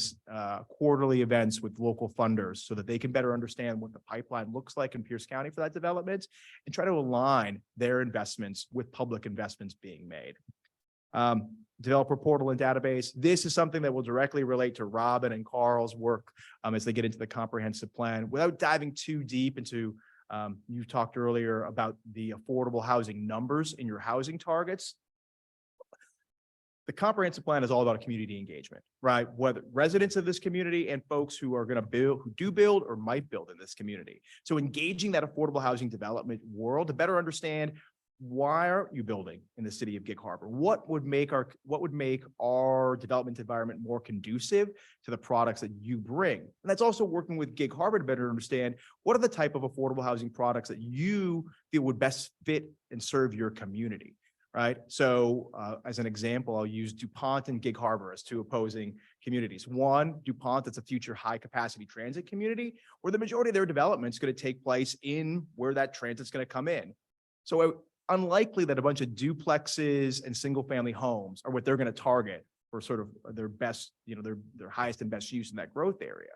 quarterly events with local funders so that they can better understand what the pipeline looks like in Pierce County for that development and try to align their investments with public investments being made. Developer portal and database. This is something that will directly relate to Robin and Carl's work as they get into the comprehensive plan. Without diving too deep into, you talked earlier about the affordable housing numbers in your housing targets. The comprehensive plan is all about community engagement, right? Whether residents of this community and folks who are going to build, who do build or might build in this community. So engaging that affordable housing development world to better understand, why aren't you building in the city of Gig Harbor? What would make our development environment more conducive to the products that you bring? And that's also working with Gig Harbor to better understand what are the type of affordable housing products that you feel would best fit and serve your community. Right. So as an example, I'll use DuPont and Gig Harbor as two opposing communities. One, DuPont, that's a future high capacity transit community where the majority of their development is going to take place in where that transit's going to come in. So unlikely that a bunch of duplexes and single family homes are what they're going to target for sort of their best, their highest and best use in that growth area.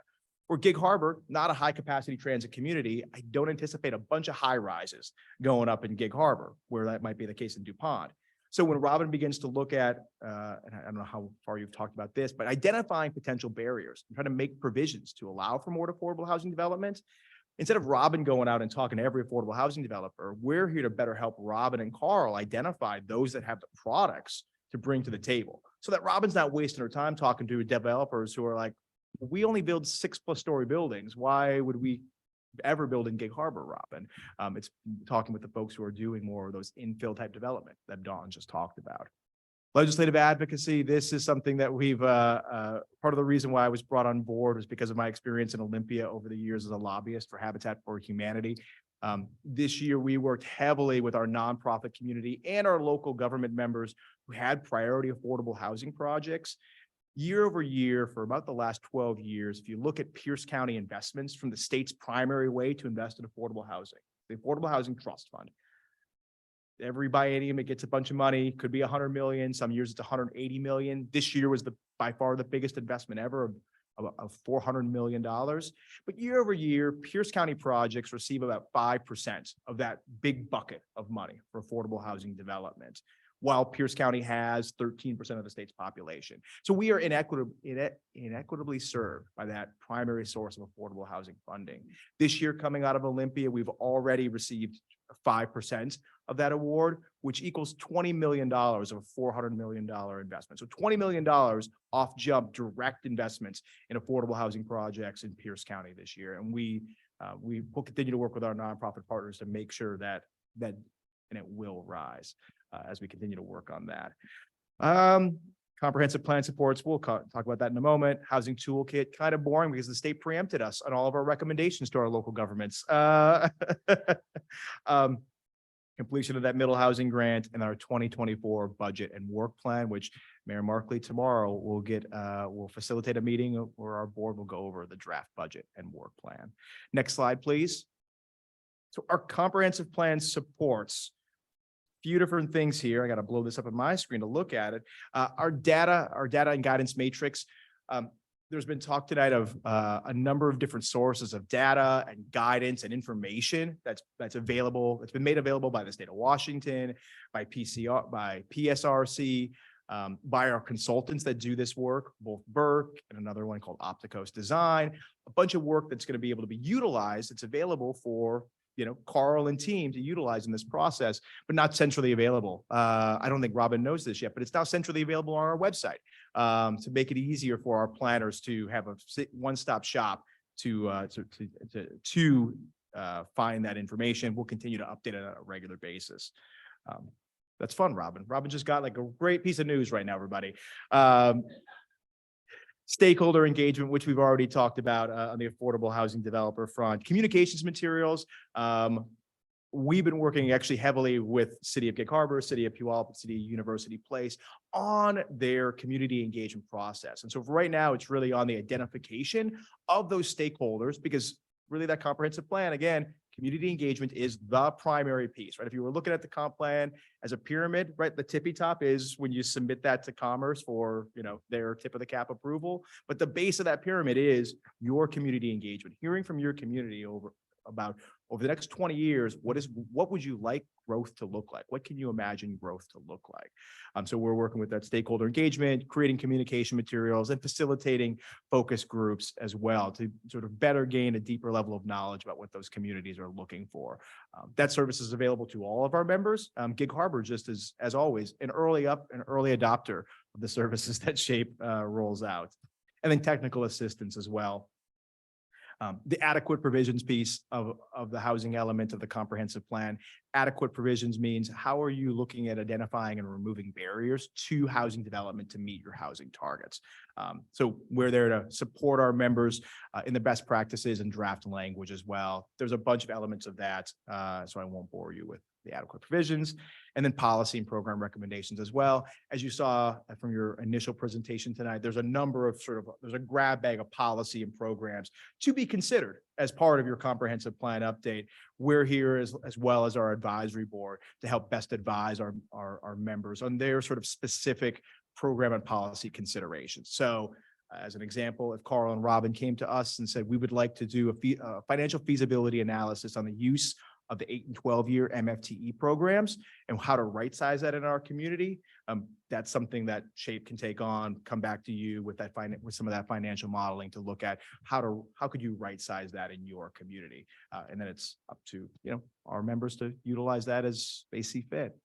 Or Gig Harbor, not a high capacity transit community. I don't anticipate a bunch of high rises going up in Gig Harbor, where that might be the case in DuPont. So when Robin begins to look at, and I don't know how far you've talked about this, but identifying potential barriers and trying to make provisions to allow for more affordable housing development, instead of Robin going out and talking to every affordable housing developer, we're here to better help Robin and Carl identify those that have the products to bring to the table, so that Robin's not wasting her time talking to developers who are like, we only build 6+ story buildings. Why would we ever build in Gig Harbor, Robin? It's talking with the folks who are doing more of those infill type development that Dawn just talked about. Legislative advocacy. This is something that we've, part of the reason why I was brought on board was because of my experience in Olympia over the years as a lobbyist for Habitat for Humanity. This year, we worked heavily with our nonprofit community and our local government members who had priority affordable housing projects. Year over year, for about the last 12 years, if you look at Pierce County investments from the state's primary way to invest in affordable housing, the Affordable Housing Trust Fund. Every biennium, it gets a bunch of money, could be 100 million, some years it's 180 million. This year was by far the biggest investment ever of $400 million. But year over year, Pierce County projects receive about 5% of that big bucket of money for affordable housing development, while Pierce County has 13% of the state's population. So we are inequitably served by that primary source of affordable housing funding. This year, coming out of Olympia, we've already received 5% of that award, which equals $20 million of a $400 million investment. So $20 million off jump direct investments in affordable housing projects in Pierce County this year. And we will continue to work with our nonprofit partners to make sure that and it will rise as we continue to work on that. Comprehensive plan supports, we'll talk about that in a moment. Housing toolkit, kind of boring because the state preempted us on all of our recommendations to our local governments. Completion of that middle housing grant and our 2024 budget and work plan, which Mayor Markley tomorrow will facilitate a meeting where our board will go over the draft budget and work plan. Next slide, please. So our comprehensive plan supports few different things here. I got to blow this up on my screen to look at it. Our data and guidance matrix. There's been talk tonight of a number of different sources of data and guidance and information that's available. It's been made available by the state of Washington, by PSRC, by our consultants that do this work, both Burke and another one called Opticos Design. A bunch of work that's going to be able to be utilized. It's available for Carl and team to utilize in this process, but not centrally available. I don't think Robin knows this yet, but it's now centrally available on our website to make it easier for our planners to have a one-stop shop to find that information. We'll continue to update it on a regular basis. That's fun, Robin. Robin just got like a great piece of news right now, everybody. Stakeholder engagement, which we've already talked about on the affordable housing developer front. Communications materials. We've been working actually heavily with City of Gig Harbor, City of Puyallup, City of University Place on their community engagement process. And so for right now, it's really on the identification of those stakeholders, because really that comprehensive plan, again, community engagement is the primary piece, right? If you were looking at the comp plan as a pyramid, right, the tippy top is when you submit that to Commerce for, their tip of the cap approval. But the base of that pyramid is your community engagement, hearing from your community over the next 20 years, what would you like growth to look like? What can you imagine growth to look like? So we're working with that stakeholder engagement, creating communication materials and facilitating focus groups as well to sort of better gain a deeper level of knowledge about what those communities are looking for. That service is available to all of our members. Gig Harbor, just as always, an early adopter of the services that SHAPE rolls out. And then technical assistance as well. The adequate provisions piece of the housing element of the comprehensive plan. Adequate provisions means how are you looking at identifying and removing barriers to housing development to meet your housing targets? So we're there to support our members in the best practices and draft language as well. There's a bunch of elements of that, so I won't bore you with the adequate provisions, and then policy and program recommendations as well. As you saw from your initial presentation tonight, there's a number of there's a grab bag of policy and programs to be considered as part of your comprehensive plan update. We're here as well as our advisory board to help best advise our members on their sort of specific program and policy considerations. So as an example, if Carl and Robin came to us and said, we would like to do a financial feasibility analysis on the use of the 8 and 12-year MFTE programs and how to right size that in our community. That's something that SHAPE can take on, come back to you with that with some of that financial modeling to look at how could you right size that in your community. And then it's up to, our members to utilize that as they see fit.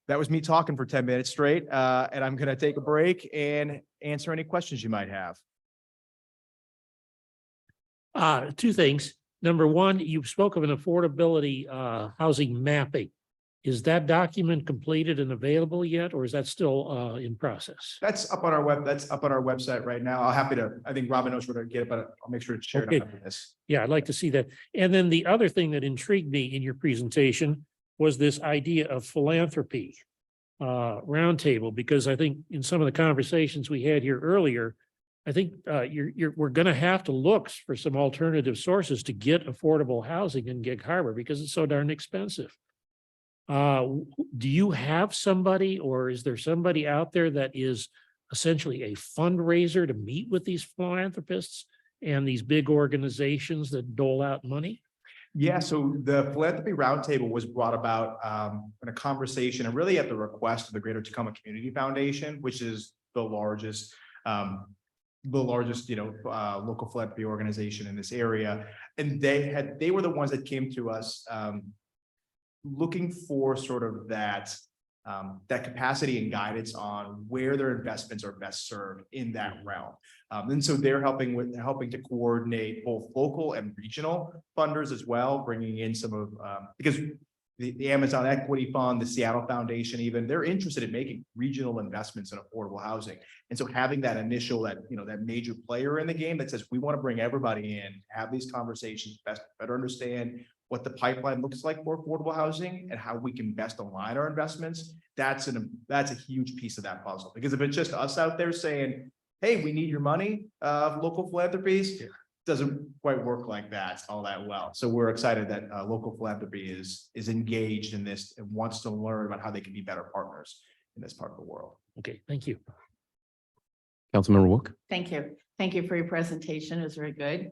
That was me talking for 10 minutes straight, and I'm going to take a break and answer any questions you might have. Two things. Number one, you spoke of an affordability housing mapping. Is that document completed and available yet, or is that still in process? That's up on our website right now. I think Robin knows where to get it, but I'll make sure it's shared Okay. after this. Yeah, I'd like to see that. And then the other thing that intrigued me in your presentation was this idea of philanthropy roundtable, because I think in some of the conversations we had here earlier, I think we're going to have to look for some alternative sources to get affordable housing in Gig Harbor because it's so darn expensive. Do you have somebody, or is there somebody out there that is essentially a fundraiser to meet with these philanthropists and these big organizations that dole out money? Yeah, so the philanthropy roundtable was brought about in a conversation and really at the request of the Greater Tacoma Community Foundation, which is the largest local philanthropy organization in this area. And they were the ones that came to us looking for sort of that capacity and guidance on where their investments are best served in that realm. And so they're helping to coordinate both local and regional funders as well, bringing in some of, because the Amazon Equity Fund, the Seattle Foundation, even they're interested in making regional investments in affordable housing. And so having that initial, that major player in the game that says, we want to bring everybody in, have these conversations, better understand what the pipeline looks like for affordable housing and how we can best align our investments. That's a huge piece of that puzzle, because if it's just us out there saying, hey, we need your money, local philanthropies, doesn't quite work like that all that well. So we're excited that local philanthropy is engaged in this and wants to learn about how they can be better partners in this part of the world. Okay, thank you. Councilmember Wook. Thank you. Thank you for your presentation. It was very good.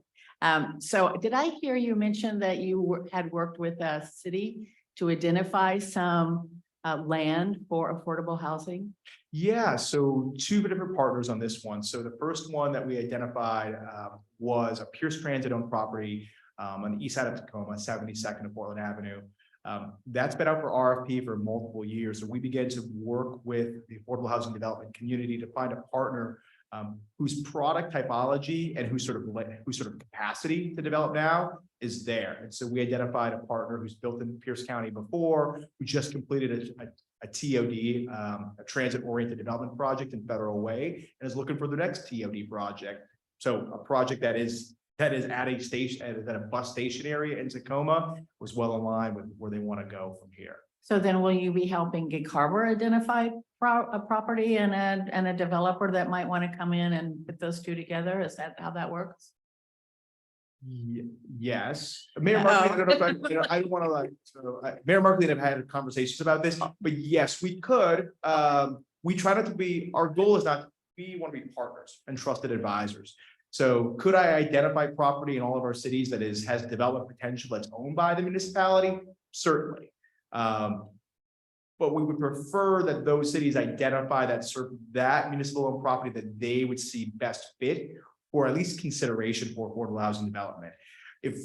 So did I hear you mention that you had worked with a city to identify some land for affordable housing? Yeah, so two different partners on this one. So the first one that we identified was a Pierce Transit owned property on the east side of Tacoma, 72nd and Portland Avenue. That's been out for RFP for multiple years. So we began to work with the affordable housing development community to find a partner whose product typology and whose sort of capacity to develop now is there. And so we identified a partner who's built in Pierce County before, who just completed a TOD, a transit-oriented development project in Federal Way, and is looking for the next TOD project. So a project that is at a station, at a bus station area in Tacoma, was well aligned with where they want to go from here. So then will you be helping Gig Harbor identify a property and a developer that might want to come in and put those two together? Is that how that works? Yes, Mayor Markley, I don't want to Mayor Markley and I have had conversations about this, but yes, we could. We try not to be, our goal is not, we want to be partners and trusted advisors. So could I identify property in all of our cities that has development potential that's owned by the municipality? Certainly. But we would prefer that those cities identify that municipal owned property that they would see best fit, or at least consideration for affordable housing development. If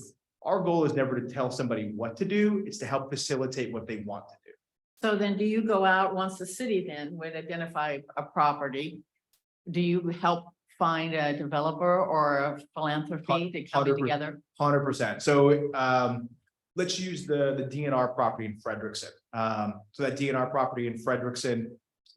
our goal is never to tell somebody what to do, it's to help facilitate what they want to do. So then do you go out, once the city then would identify a property, do you help find a developer or a philanthropy to come 100%. together? 100%. So let's use the DNR property in Frederickson. So that DNR property in Frederickson,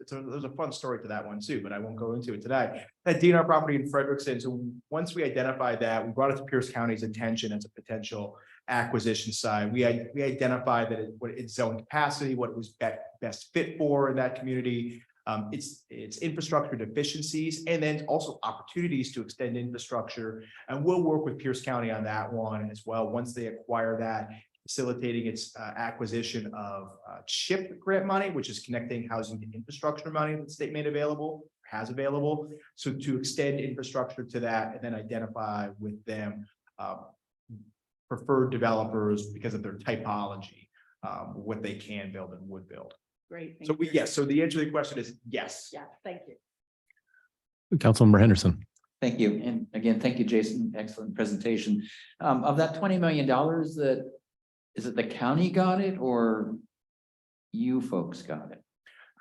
there's a fun story to that one too, but I won't go into it today. That DNR property in Frederickson, so once we identified that, we brought it to Pierce County's attention as a potential acquisition site. We identified that what its zone capacity, what it was best fit for in that community. Its infrastructure deficiencies, and then also opportunities to extend infrastructure. And we'll work with Pierce County on that one as well. Once they acquire that, facilitating its acquisition of CHIP grant money, which is connecting housing to infrastructure money that the state made available, has available. So to extend infrastructure to that and then identify with them preferred developers because of their typology, what they can build and would build. Great. So yes, so the answer to the question is yes. Yeah, thank you. Councilmember Henderson. Thank you. And again, thank you, Jason. Excellent presentation. Of that $20 million that, is it the county got it or you folks got it?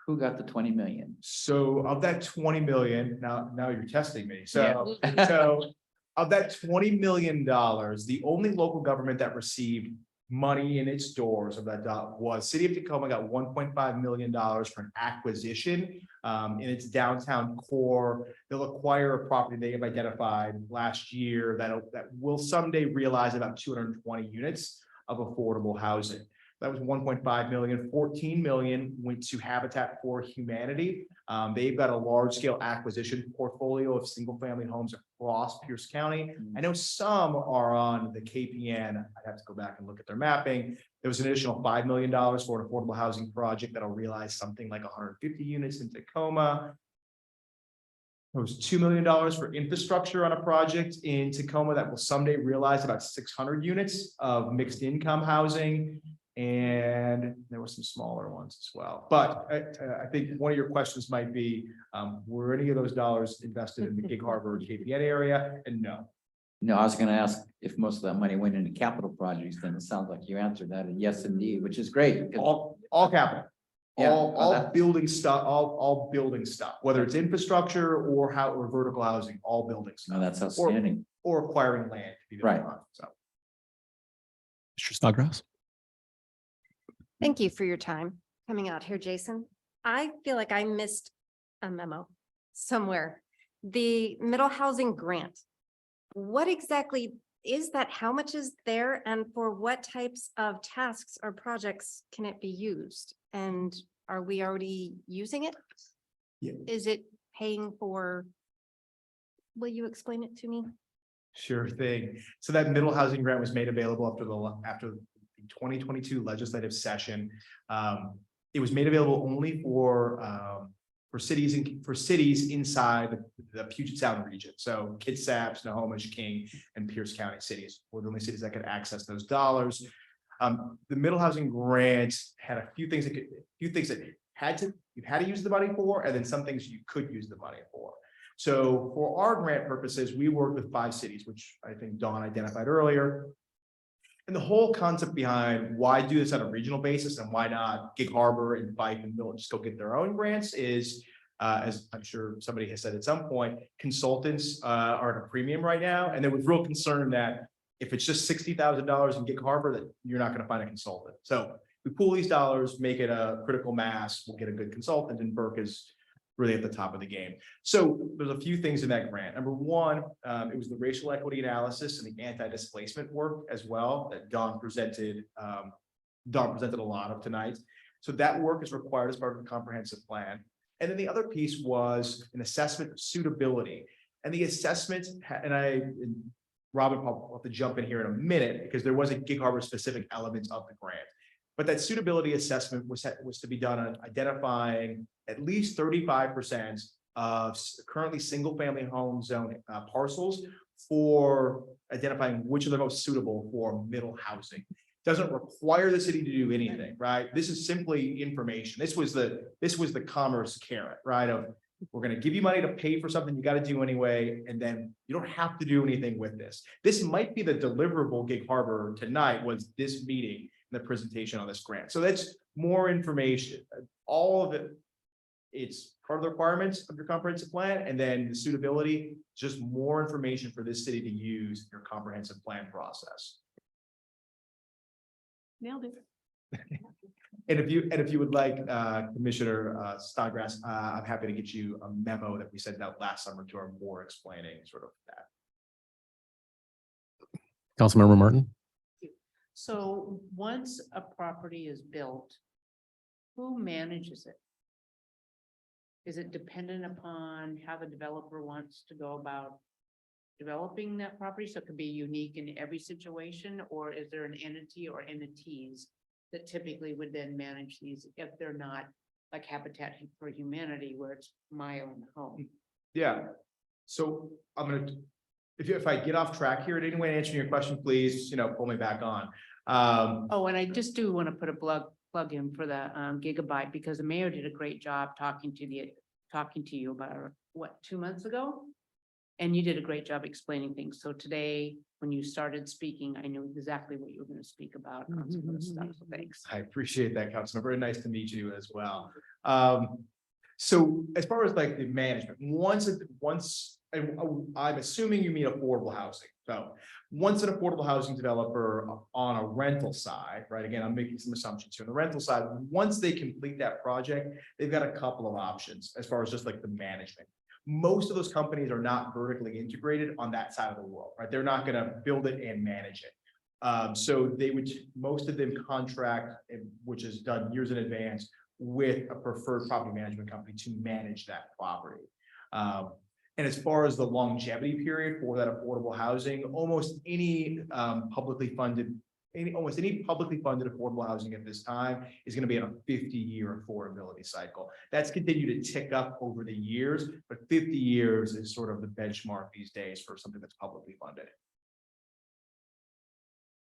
Who got the 20 million? So of that 20 million, now you're testing me. So, Yeah. so of that $20 million, the only local government that received money in its doors of that was City of Tacoma got $1.5 million for an acquisition in its downtown core. They'll acquire a property they have identified last year that will someday realize about 220 units of affordable housing. That was 1.5 million. 14 million went to Habitat for Humanity. They've got a large scale acquisition portfolio of single family homes across Pierce County. I know some are on the KPN. I'd have to go back and look at their mapping. There was an additional $5 million for an affordable housing project that'll realize something like 150 units in Tacoma. There was $2 million for infrastructure on a project in Tacoma that will someday realize about 600 units of mixed income housing. And there were some smaller ones as well. But I think one of your questions might be, were any of those dollars invested in the Gig Harbor KPN area? And no. No, I was gonna ask if most of that money went into capital projects, then it sounds like you answered that, and yes, indeed, which is great. All capital. Yeah, All building stuff, all building stuff, whether it's infrastructure or vertical housing, all building stuff. No, that's outstanding. Or acquiring land. to be very Right. honest, So. Mr. Snodgrass. Thank you for your time coming out here, Jason. I feel like I missed a memo somewhere. The middle housing grant. What exactly is that? How much is there? And for what types of tasks or projects can it be used? And are we already using it? Yeah. Is it paying for? Will you explain it to me? Sure thing. So that middle housing grant was made available after the 2022 legislative session. It was made available only for cities inside the Puget Sound region. So Kitsap, Snohomish, King, and Pierce County cities were the only cities that could access those dollars. The middle housing grant had a few things that you had to use the money for, and then some things you could use the money for. So for our grant purposes, we worked with 5 cities, which I think Dawn identified earlier. And the whole concept behind why do this on a regional basis and why not Gig Harbor and Fife and Mill just go get their own grants is, as I'm sure somebody has said at some point, consultants are at a premium right now. And there was real concern that if it's just $60,000 in Gig Harbor, that you're not going to find a consultant. So we pool these dollars, make it a critical mass, we'll get a good consultant, and Burke is really at the top of the game. So there's a few things in that grant. Number one, it was the racial equity analysis and the anti-displacement work as well that Dawn presented a lot of tonight. So that work is required as part of the comprehensive plan. And then the other piece was an assessment of suitability. And the assessment, and Robin will have to jump in here in a minute because there was a Gig Harbor specific element of the grant. But that suitability assessment was to be done on identifying at least 35% of currently single family home zone parcels for identifying which are the most suitable for middle housing. Doesn't require the city to do anything, right? This is simply information. This was the commerce carrot, right? Of we're going to give you money to pay for something you got to do anyway, and then you don't have to do anything with this. This might be the deliverable Gig Harbor tonight was this meeting, the presentation on this grant. So that's more information, all of it. It's part of the requirements of your comprehensive plan, and then the suitability, just more information for this city to use in your comprehensive plan process. Nailed it. And if you would like, Commissioner Snodgrass, I'm happy to get you a memo that we sent out last summer to our board explaining sort of that. Councilmember Martin? So once a property is built, who manages it? Is it dependent upon how the developer wants to go about developing that property? So it could be unique in every situation, or is there an entity or entities that typically would then manage these if they're not like Habitat for Humanity, where it's my own home? Yeah, so I'm gonna, if I get off track here in any way answering your question, please, pull me back on. Oh, and I just do want to put a plug in for the Gigabyte, because the mayor did a great job talking to you about, what, 2 months ago? And you did a great job explaining things. So today, when you started speaking, I knew exactly what you were going to speak about on some of the stuff. So thanks. I appreciate that, Councilmember. Very nice to meet you as well. So as far as like the management, I'm assuming you mean affordable housing. So once an affordable housing developer on a rental side, right? Again, I'm making some assumptions here. On the rental side, once they complete that project, they've got a couple of options as far as just like the management. Most of those companies are not vertically integrated on that side of the world, right? They're not going to build it and manage it. So most of them contract, which is done years in advance, with a preferred property management company to manage that property. And as far as the longevity period for that affordable housing, almost any publicly funded affordable housing at this time is going to be on a 50-year affordability cycle. That's continued to tick up over the years, but 50 years is sort of the benchmark these days for something that's publicly funded.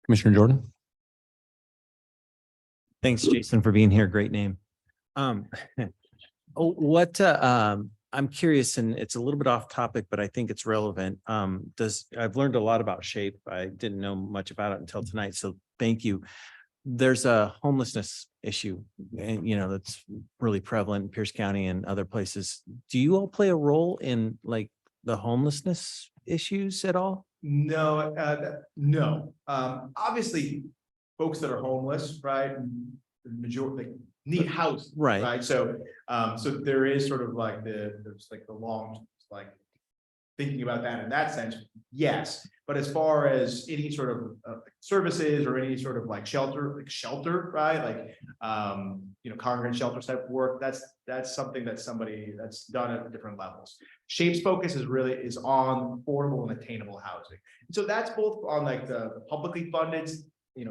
Commissioner Jordan? Thanks, Jason, for being here. Great name. I'm curious, and it's a little bit off topic, but I think it's relevant. I've learned a lot about SHAPE. I didn't know much about it until tonight, so thank you. There's a homelessness issue, and that's really prevalent in Pierce County and other places. Do you all play a role in like the homelessness issues at all? No, no. Obviously, folks that are homeless, right? The majority need housing, Right. right? So there is sort of like there's like the long, like thinking about that in that sense, yes. But as far as any sort of services or any sort of like shelter, right? Like, congregate shelter type work, that's something that's done at different levels. SHAPE's focus is on affordable and attainable housing. And so that's both on like the publicly funded,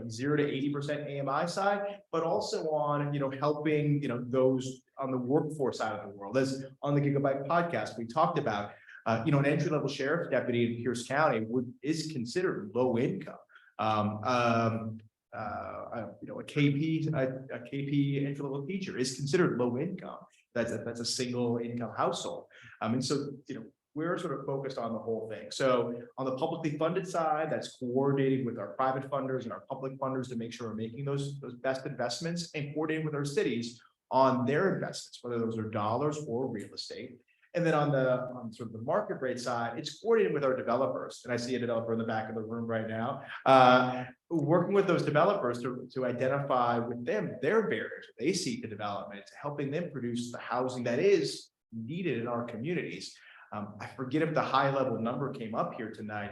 0 to 80% AMI side, but also on, helping, those on the workforce side of the world. As on the Gigabyte podcast, we talked about, an entry-level sheriff deputy in Pierce County is considered low income. A KP entry-level teacher is considered low income. That's a single income household. And so, we're sort of focused on the whole thing. So on the publicly funded side, that's coordinating with our private funders and our public funders to make sure we're making those best investments, and coordinating with our cities on their investments, whether those are dollars or real estate. And then on sort of the market rate side, it's coordinated with our developers. And I see a developer in the back of the room right now, working with those developers to identify with them their barriers they see to development, helping them produce the housing that is needed in our communities. I forget if the high level number came up here tonight.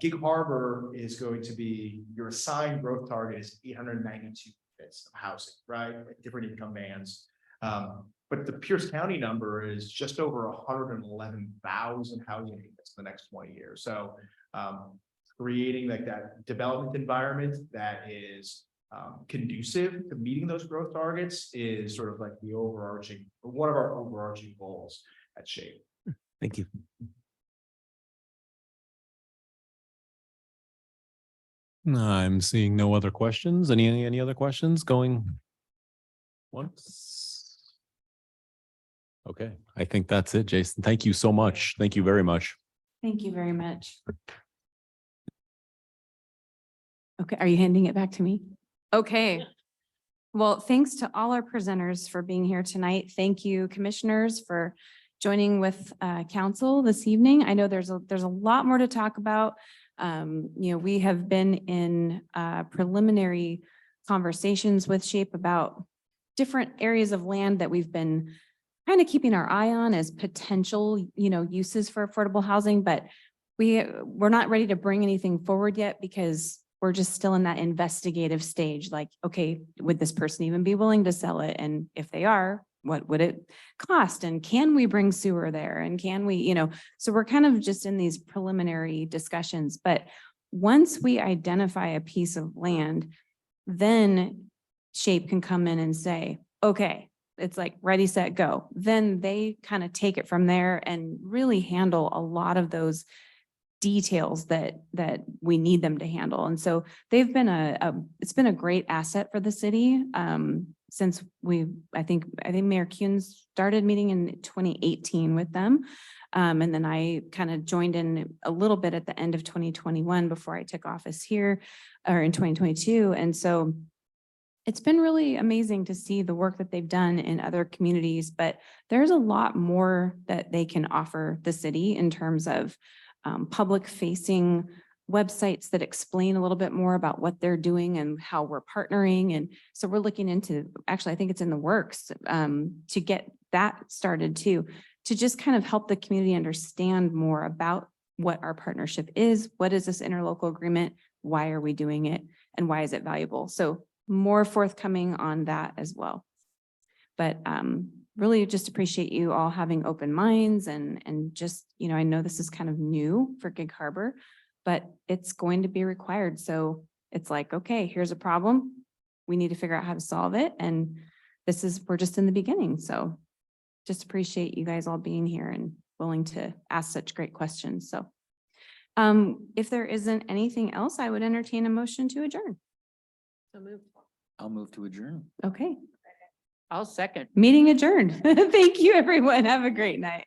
Gig Harbor is going to be, your assigned growth target is 892 units of housing, right? Different income bands. But the Pierce County number is just over 111,000 housing units in the next 20 years. So creating like that development environment that is conducive to meeting those growth targets is sort of like one of our overarching goals at SHAPE. Thank you. I'm seeing no other questions. Any other questions going once? Okay, I think that's it, Jason. Thank you so much. Thank you very much. Thank you very much. Okay, are you handing it back to me? Okay. Well, thanks to all our presenters for being here tonight. Thank you, commissioners, for joining with council this evening. I know there's a lot more to talk about. We have been in preliminary conversations with SHAPE about different areas of land that we've been kind of keeping our eye on as potential, uses for affordable housing, but we're not ready to bring anything forward yet because we're just still in that investigative stage. Like, okay, would this person even be willing to sell it? And if they are, what would it cost? And can we bring sewer there? And can we, so we're kind of just in these preliminary discussions. But once we identify a piece of land, then SHAPE can come in and say, okay, it's like ready, set, go. Then they kind of take it from there and really handle a lot of those details that we need them to handle. And so they've been it's been a great asset for the city since I think Mayor Kuhn started meeting in 2018 with them. And then I kind of joined in a little bit at the end of 2021 before I took office here, or in 2022. And so it's been really amazing to see the work that they've done in other communities, but there's a lot more that they can offer the city in terms of public facing websites that explain a little bit more about what they're doing and how we're partnering. And so we're looking into, actually, I think it's in the works to get that started too, to just kind of help the community understand more about what our partnership is. What is this interlocal agreement? Why are we doing it? And why is it valuable? So more forthcoming on that as well. But really just appreciate you all having open minds and just, I know this is kind of new for Gig Harbor, but it's going to be required. So it's like, okay, here's a problem. We need to figure out how to solve it. And we're just in the beginning. So just appreciate you guys all being here and willing to ask such great questions. So if there isn't anything else, I would entertain a motion to adjourn. I'll move to adjourn. Okay, I'll second. meeting adjourned. Thank you, everyone. Have a great night.